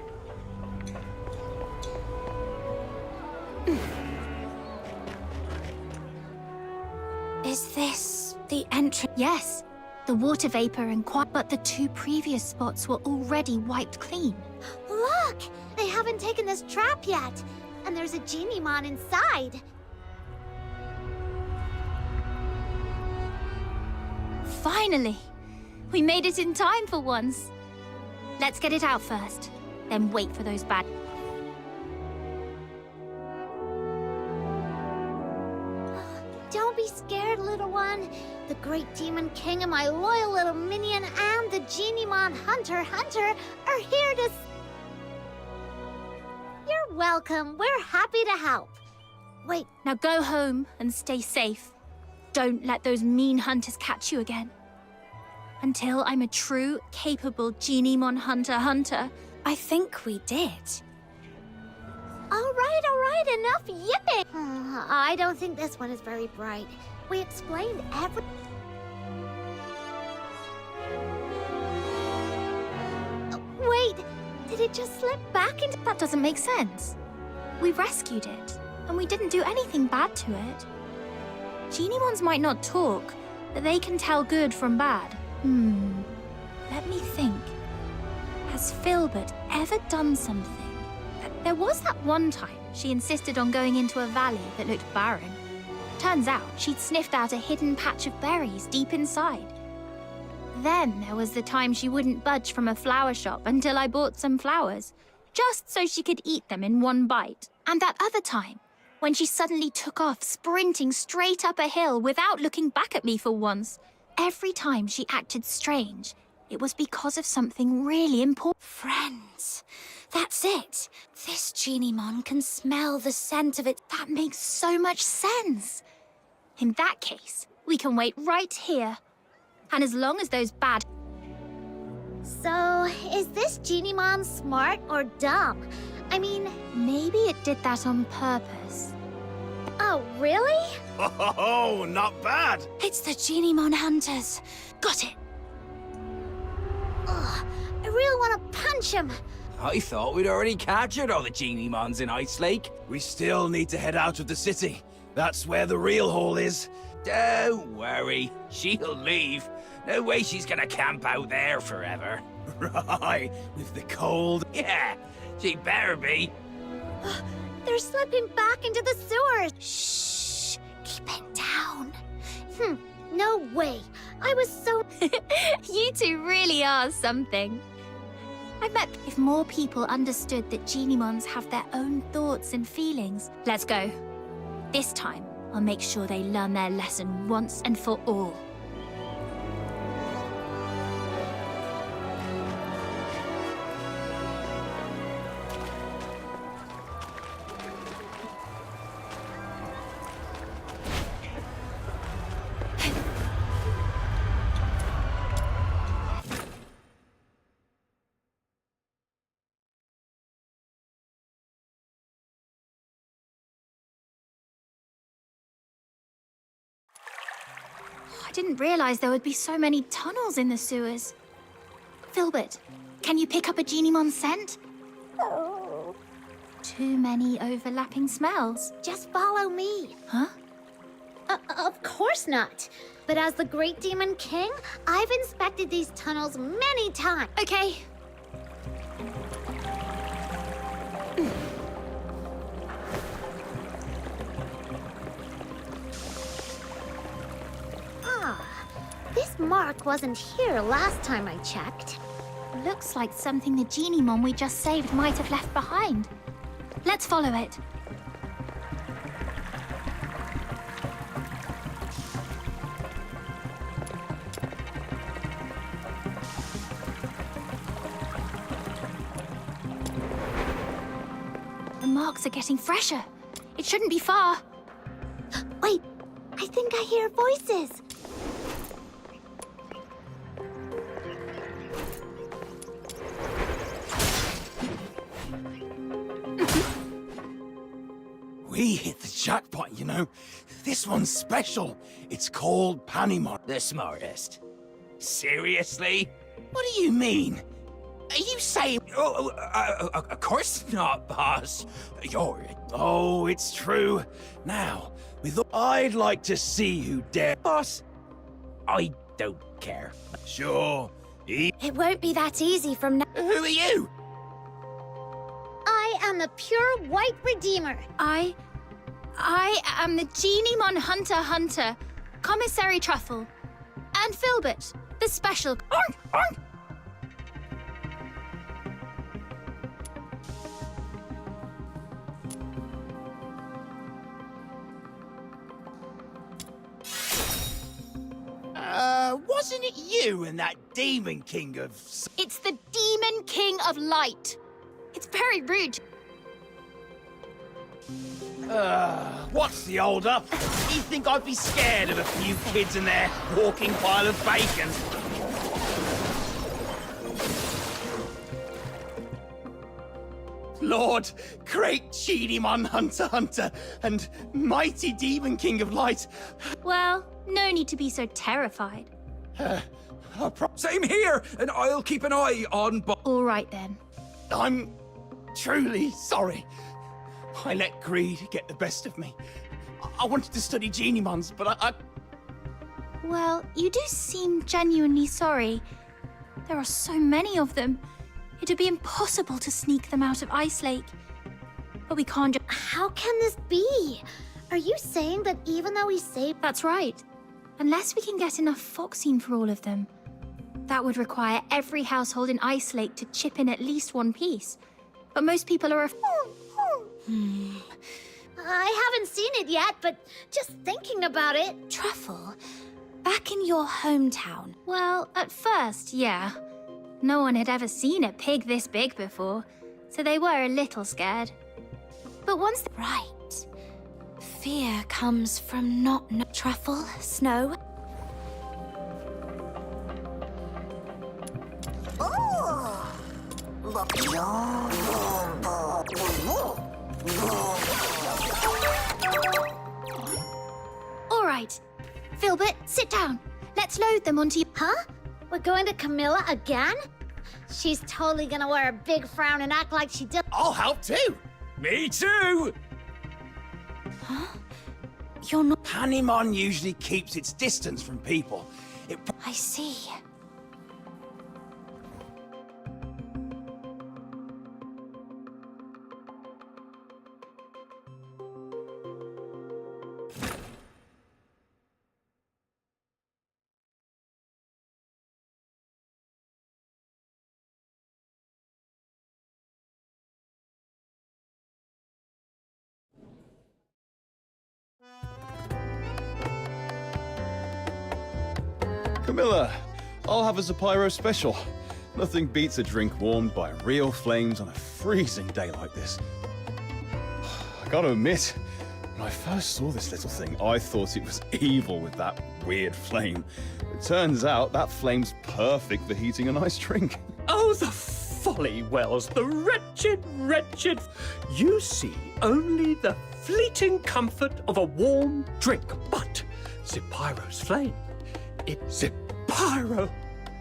Is this the entrance? Yes. The water vapor and but the two previous spots were already wiped clean. Look! They haven't taken this trap yet. And there's a genie-mon inside. Finally! We made it in time for once. Let's get it out first, then wait for those bad... Don't be scared, little one. The great demon king and my loyal little minion and the genie-mon Hunter are here to... You're welcome. We're happy to help. Wait. Now go home and stay safe. Don't let those mean hunters catch you again. Until I'm a true, capable genie-mon hunter. I think we did. All right, enough yipping! I don't think this one is very bright. We explained every... Wait, did it just slip back into... That doesn't make sense. We rescued it, and we didn't do anything bad to it. Geniemons might not talk, but they can tell good from bad. Let me think. Has Filbert ever done something? There was that one time she insisted on going into a valley that looked barren. Turns out she'd sniffed out a hidden patch of berries deep inside. Then there was the time she wouldn't budge from a flower shop until I bought some flowers, just so she could eat them in one bite. And that other time, when she suddenly took off sprinting straight up a hill without looking back at me for once. Every time she acted strange, it was because of something really important. Friends, that's it. This Geniemon can smell the scent of it. That makes so much sense. In that case, we can wait right here. And as long as those bad... So, is this Geniemon smart or dumb? I mean, maybe it did that on purpose. Oh, really? Oh, not bad. It's the Geniemon hunters. Got it. Ugh, I really want to punch him. I thought we'd already captured all the Geniemons in Ice Lake. We still need to head out of the city. That's where the real hole is. Don't worry, she'll leave. No way she's gonna camp out there forever. Right, with the cold. Yeah, she better be. They're slipping back into the sewers. Shh, keep it down. No way. I was so... You two really are something. I bet if more people understood that Geniemons have their own thoughts and feelings. Let's go. This time, I'll make sure they learn their lesson once and for all. I didn't realize there would be so many tunnels in the sewers. Filbert, can you pick up a Geniemon scent? Too many overlapping smells. Just follow me. Huh? Of course not. But as the Great Demon King, I've inspected these tunnels many times. Okay. This mark wasn't here last time I checked. Looks like something the Geniemon we just saved might have left behind. Let's follow it. The marks are getting fresher. It shouldn't be far. Wait, I think I hear voices. We hit the jackpot, you know. This one's special. It's called Panimon. The smartest. Seriously? What do you mean? Are you saying... of course not, boss. You're... Oh, it's true. Now, I'd like to see who dare... Boss, I don't care. Sure. It won't be that easy from now... Who are you? I am the pure white redeemer. I am the Geniemon Hunter, Commissary Truffle, and Filbert, the special... Oink! Wasn't it you and that Demon King of... It's the Demon King of Light. It's very rude. What's the hold up? You think I'd be scared of a few kids in their walking pile of bacon? Lord, great Geniemon Hunter, and mighty Demon King of Light. Well, no need to be so terrified. Same here, and I'll keep an eye on... All right, then. I'm truly sorry. I let greed get the best of me. I wanted to study Geniemons, but I... Well, you do seem genuinely sorry. There are so many of them. It'd be impossible to sneak them out of Ice Lake. But we can't just... How can this be? Are you saying that even though we saved... That's right. Unless we can get enough foxine for all of them. That would require every household in Ice Lake to chip in at least one piece. But most people are... I haven't seen it yet, but just thinking about it... Truffle, back in your hometown. Well, at first, yeah. No one had ever seen a pig this big before, so they were a little scared. But once... Right. Fear comes from not... Truffle, Snow... All right. Filbert, sit down. Let's load them onto you. Huh? We're going to Camilla again? She's totally gonna wear a big frown and act like she did. I'll help too. Me too! Huh? You're not... Panemon usually keeps its distance from people. I see. Camilla, I'll have a Zapiro special. Nothing beats a drink warmed by real flames on a freezing day like this. I gotta admit, when I first saw this little thing, I thought it was evil with that weird flame. It turns out that flame's perfect for heating a nice drink. Oh, the folly, Wells, the wretched, wretched. You see only the fleeting comfort of a warm drink, but Zapyro's flame. It's Zapyro.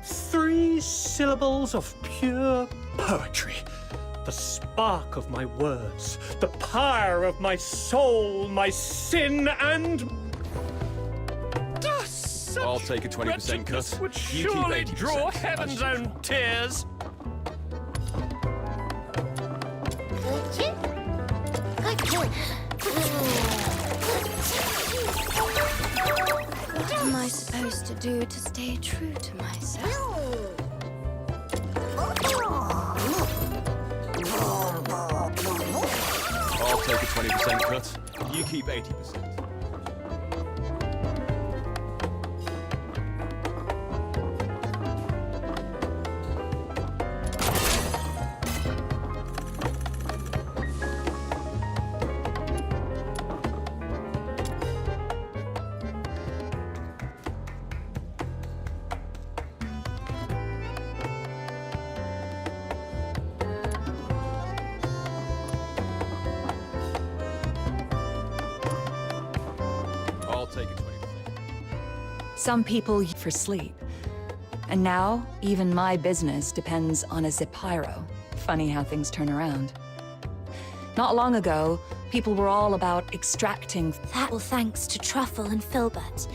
3 syllables of pure poetry. The spark of my words, the pyre of my soul, my sin, and... I'll take a 20% cut. Would You keep surely 80%. draw heaven's own tears. What am I supposed to do to stay true to myself? I'll take a 20% cut. You keep 80%. Some people for sleep. And now, even my business depends on a Zapyro. Funny how things turn around. Not long ago, people were all about extracting... That all thanks to Truffle and Filbert.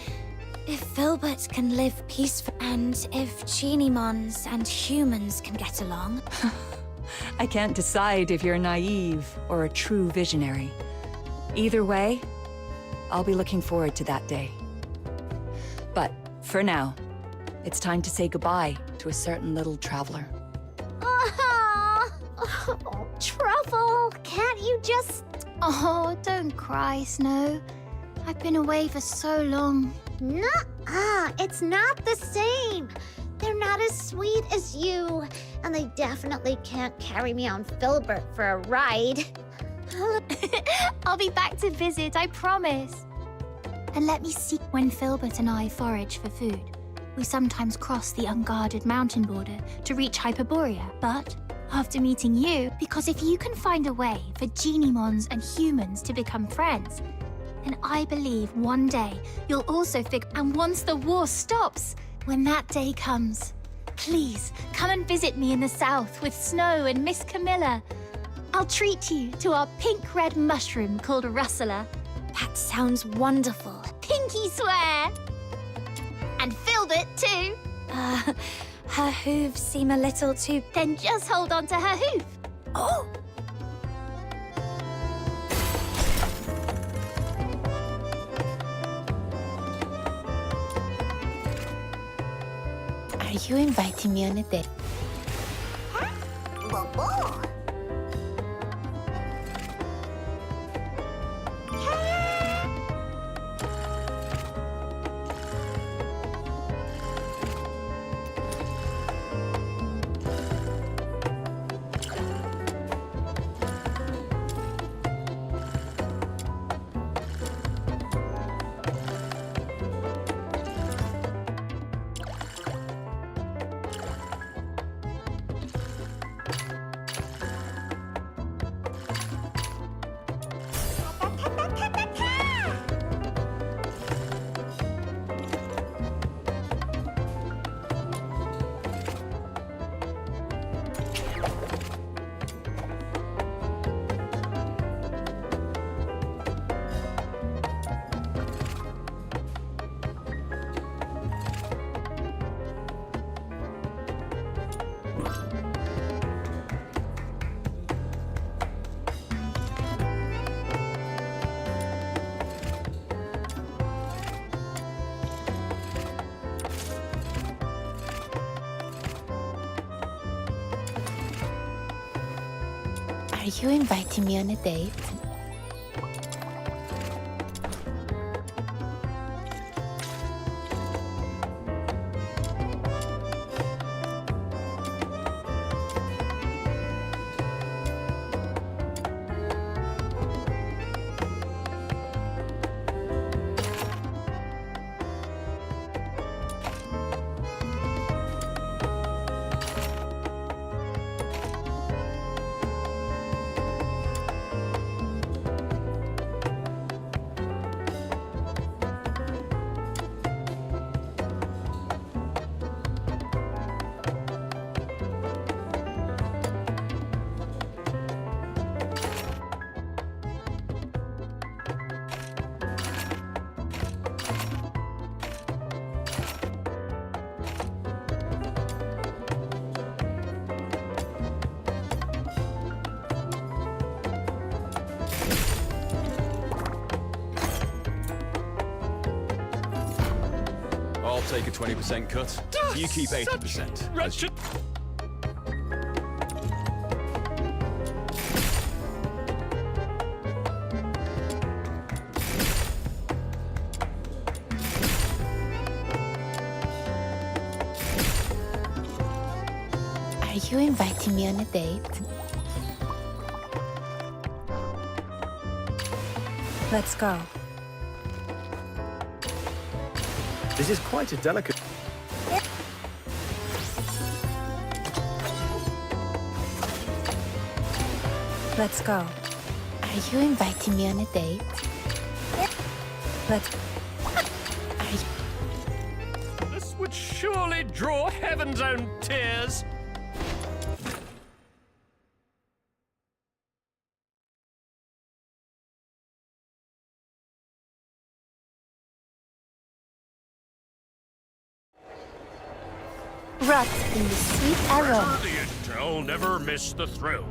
If Filbert can live peaceful, and if Geniemons and humans can get along... I can't decide if you're naive or a true visionary. Either way, I'll be looking forward to that day. But for now, it's time to say goodbye to a certain little traveler. Oh, Truffle, can't you just... Oh, don't cry, Snow. I've been away for so long. Nuh-uh, it's not the same. They're not as sweet as you, and they definitely can't carry me on Filbert for a ride. I'll be back to visit, I promise. And let me see. When Filbert and I forage for food, we sometimes cross the unguarded mountain border to reach Hyperborea. But after meeting you, because if you can find a way for Geniemons and humans to become friends, then I believe one day you'll also figure. And once the war stops, when that day comes, please come and visit me in the south with Snow and Miss Camilla. I'll treat you to our pink-red mushroom called Russella. That sounds wonderful. Pinky swear! And filled it too! Her hooves seem a little too... Then just hold on to her hoof. Oh! Are you inviting me on a date? Are you inviting me on a date? I'll take a 20% cut. You keep 80%. Wretched. Are you inviting me on a date? Let's go. This is quite a delicate... Let's go. Are you inviting me on a date? Let's... This would surely draw heaven's own tears. Rot in the sweet aroma. The intel never miss the thrill.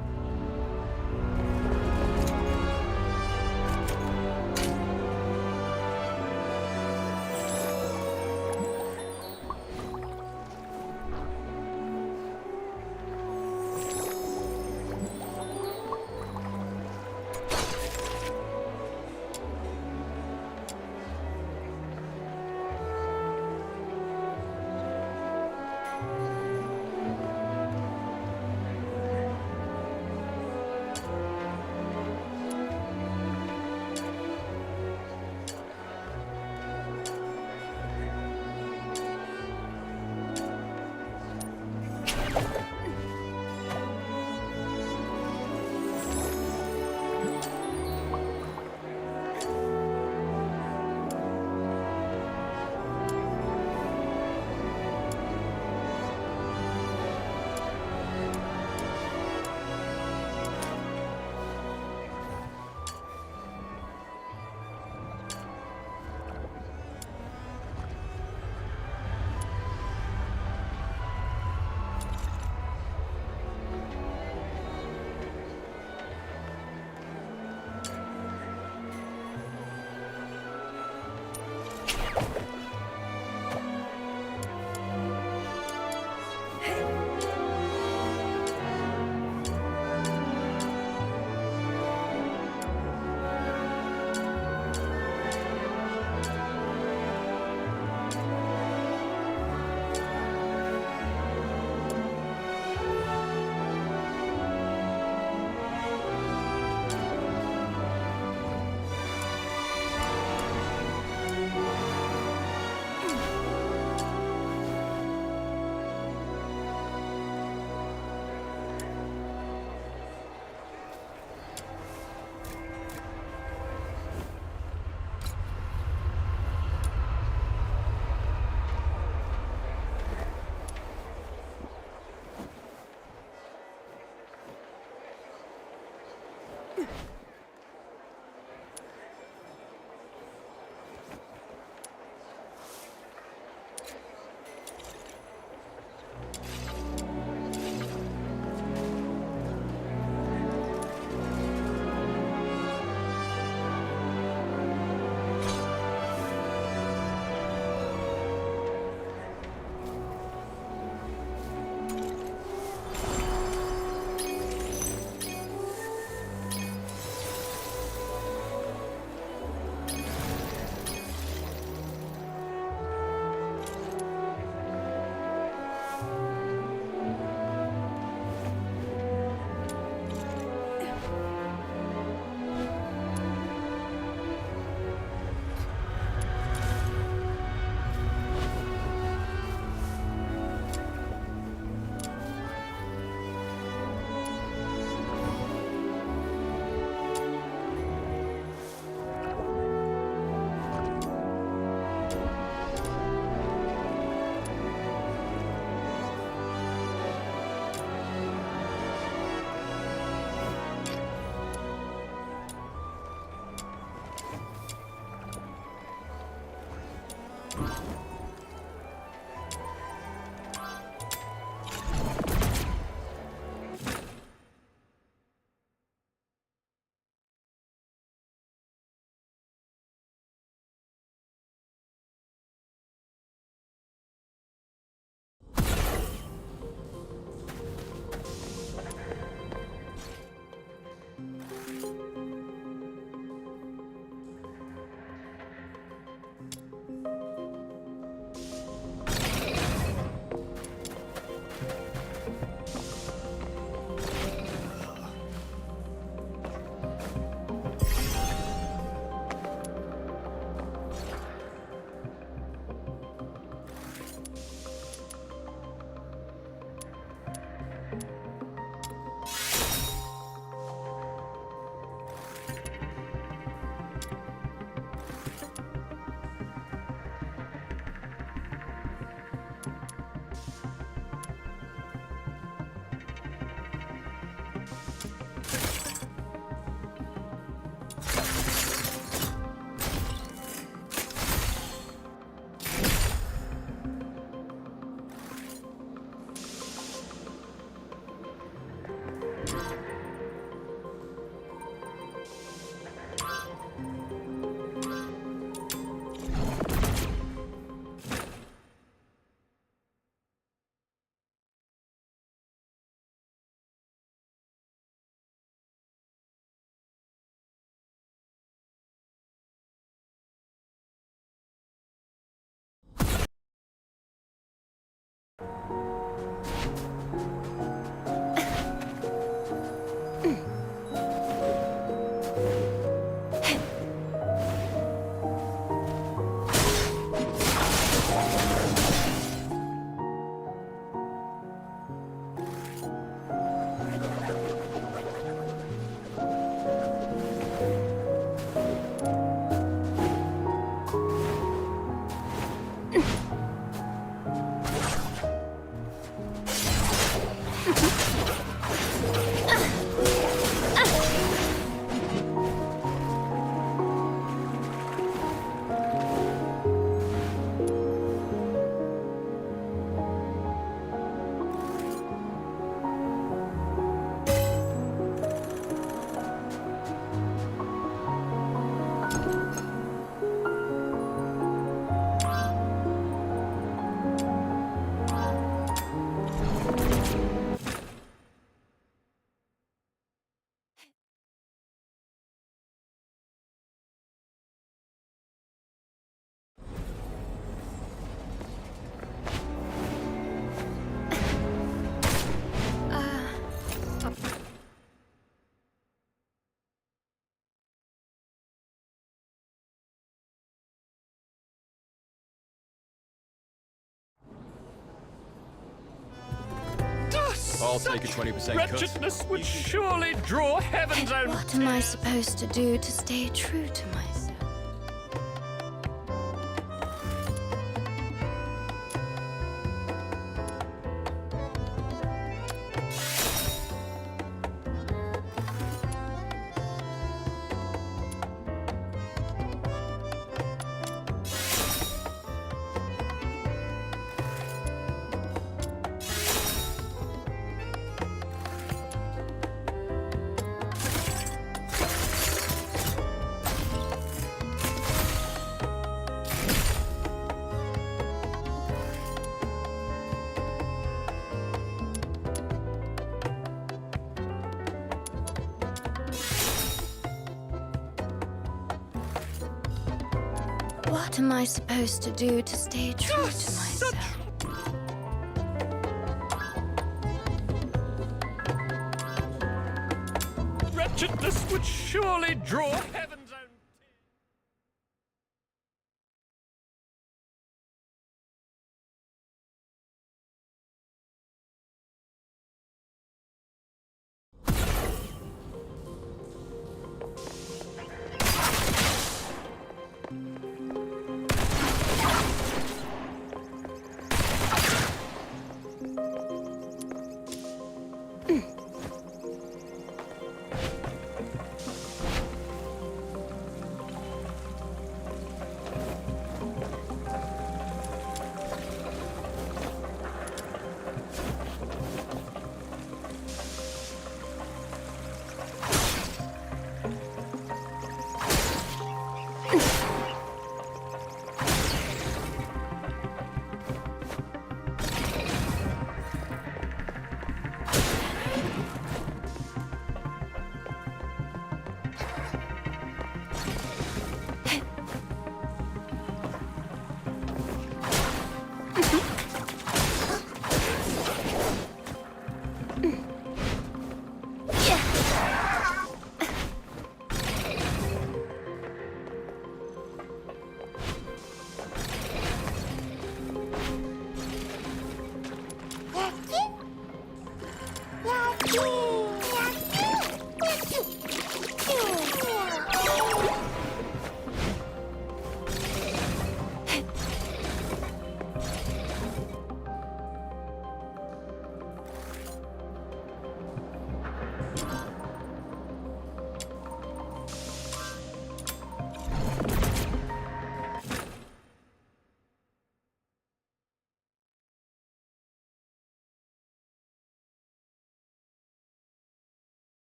I'll take a 20% cut. Wretchedness would surely draw heaven's own... What am I supposed to do to stay true to myself? What am I supposed to do to stay true to myself? Wretchedness would surely draw heaven's own...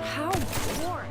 How warm.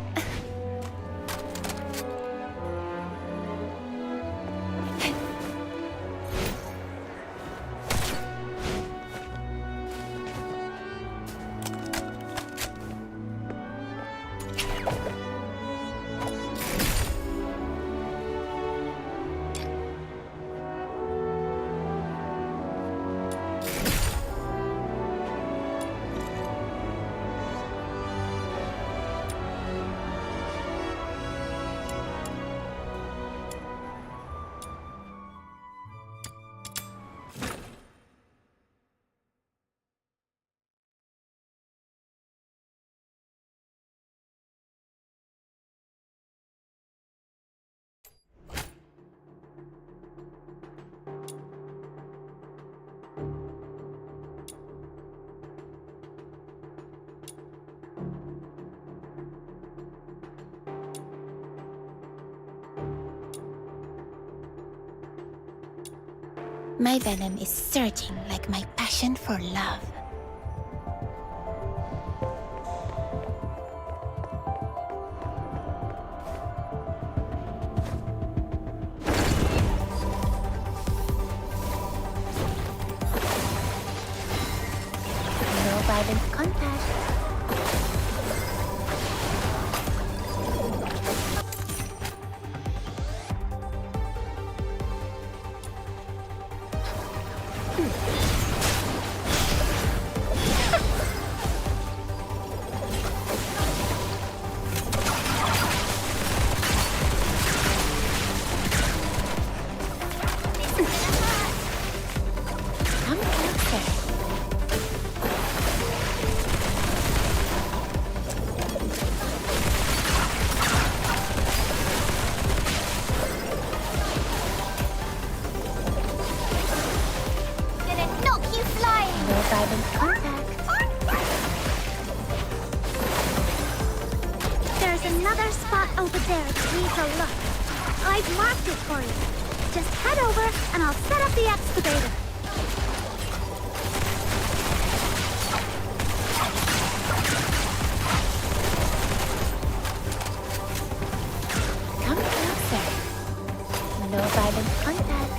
My venom is surging like my passion for love. No violent contact. There's another spot over there that needs a look. I've marked it for you. Just head over and I'll set up the excavator. Come closer. No violent contact.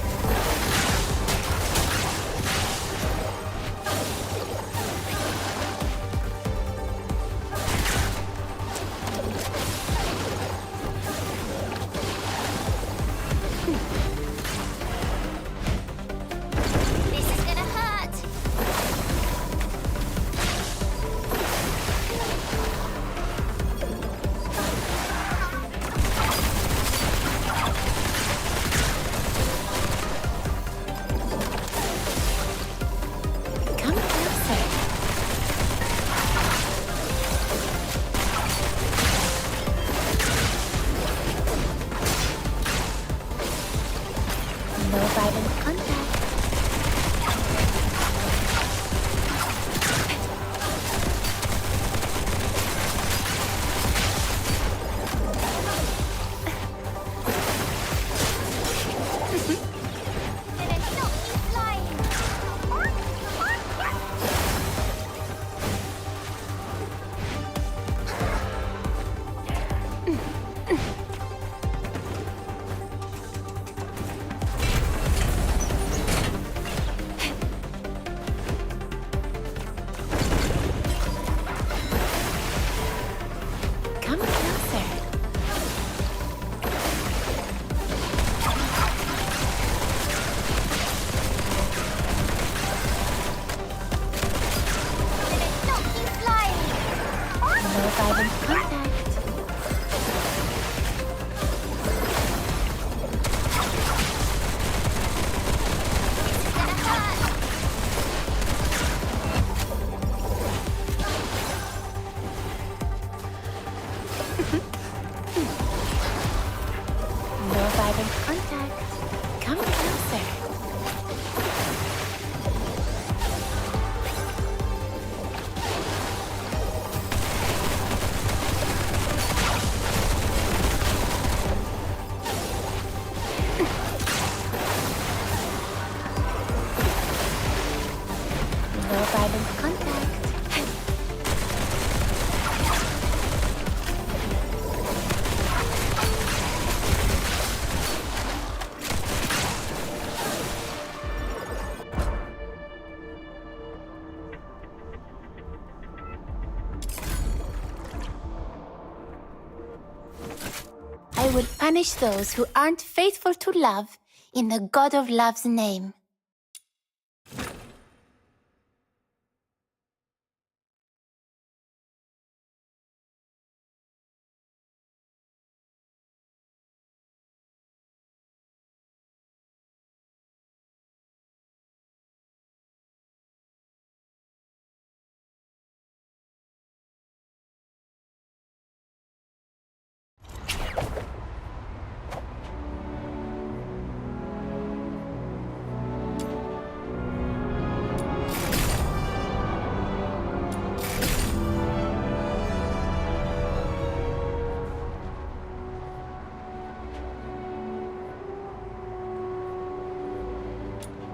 I would punish those who aren't faithful to love in the God of Love's name.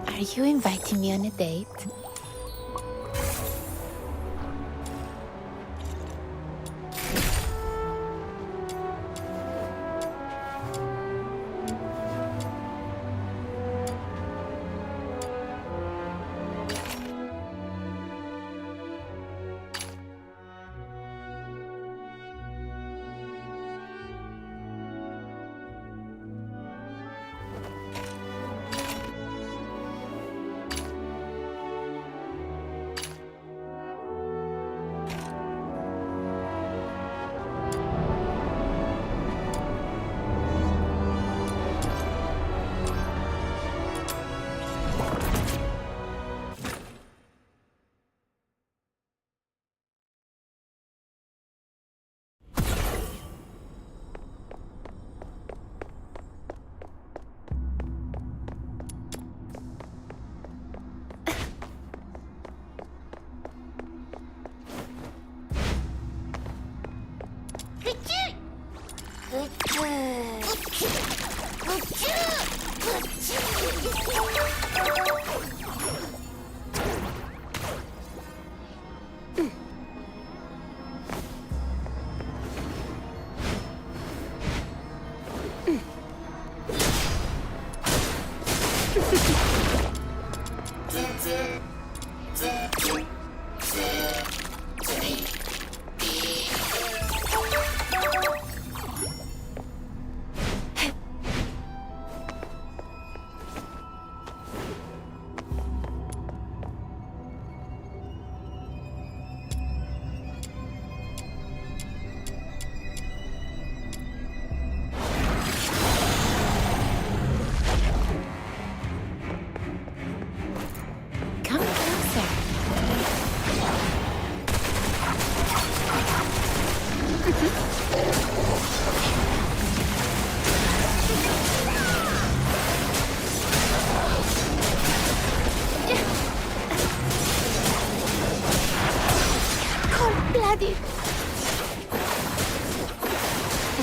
Are you inviting me on a date?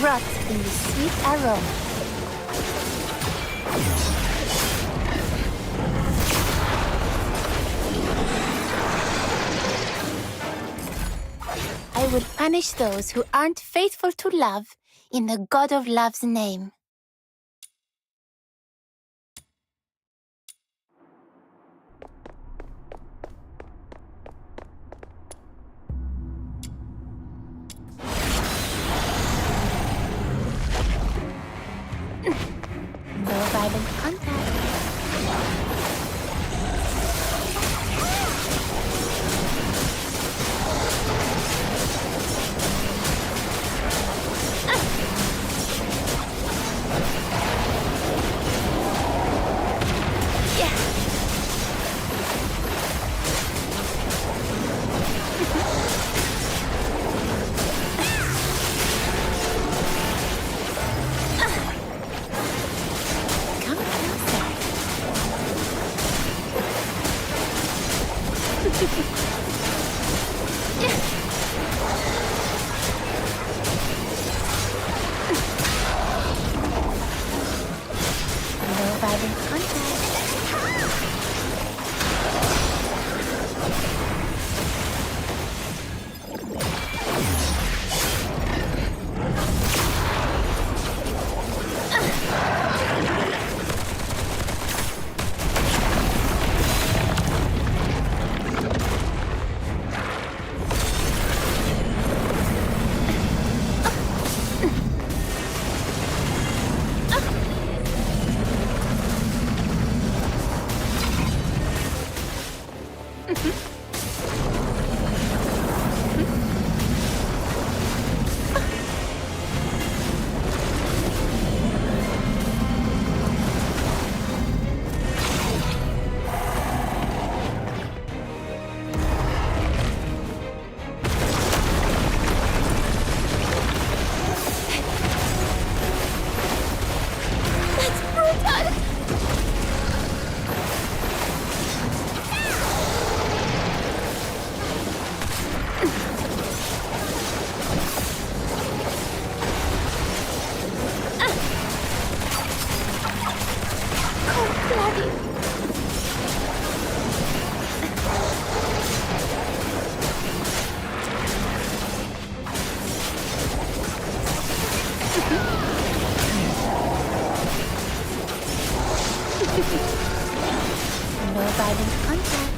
Rot in the sweet aroma. I will punish those who aren't faithful to love in the God of Love's name. No violent contact. No violent contact.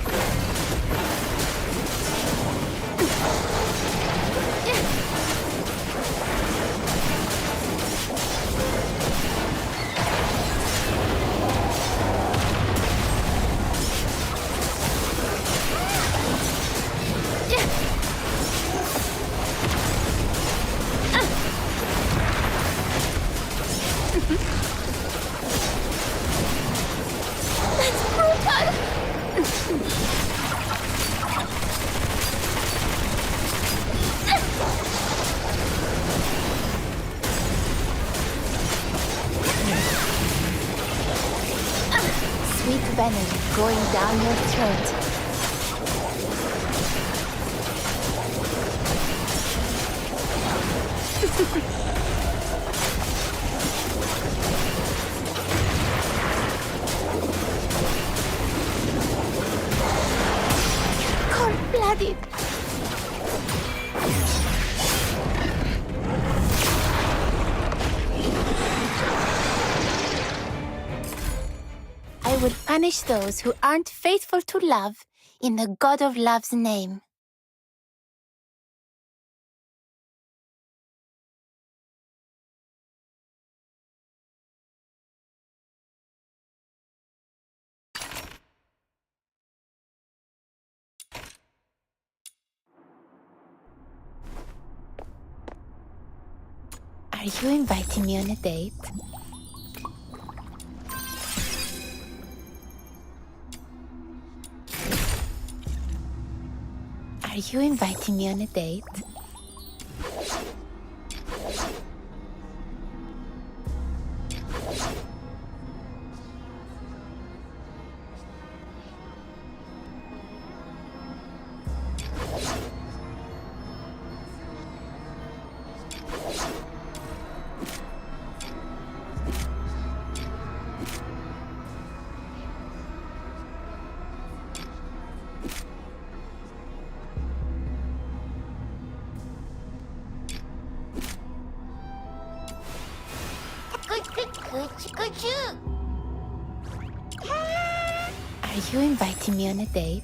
Sweet venom going down your throat. Cold-blooded. I will punish those who aren't faithful to love in the God of Love's name. Are you inviting me on a date? Are you inviting me on a date? Are you inviting me on a date?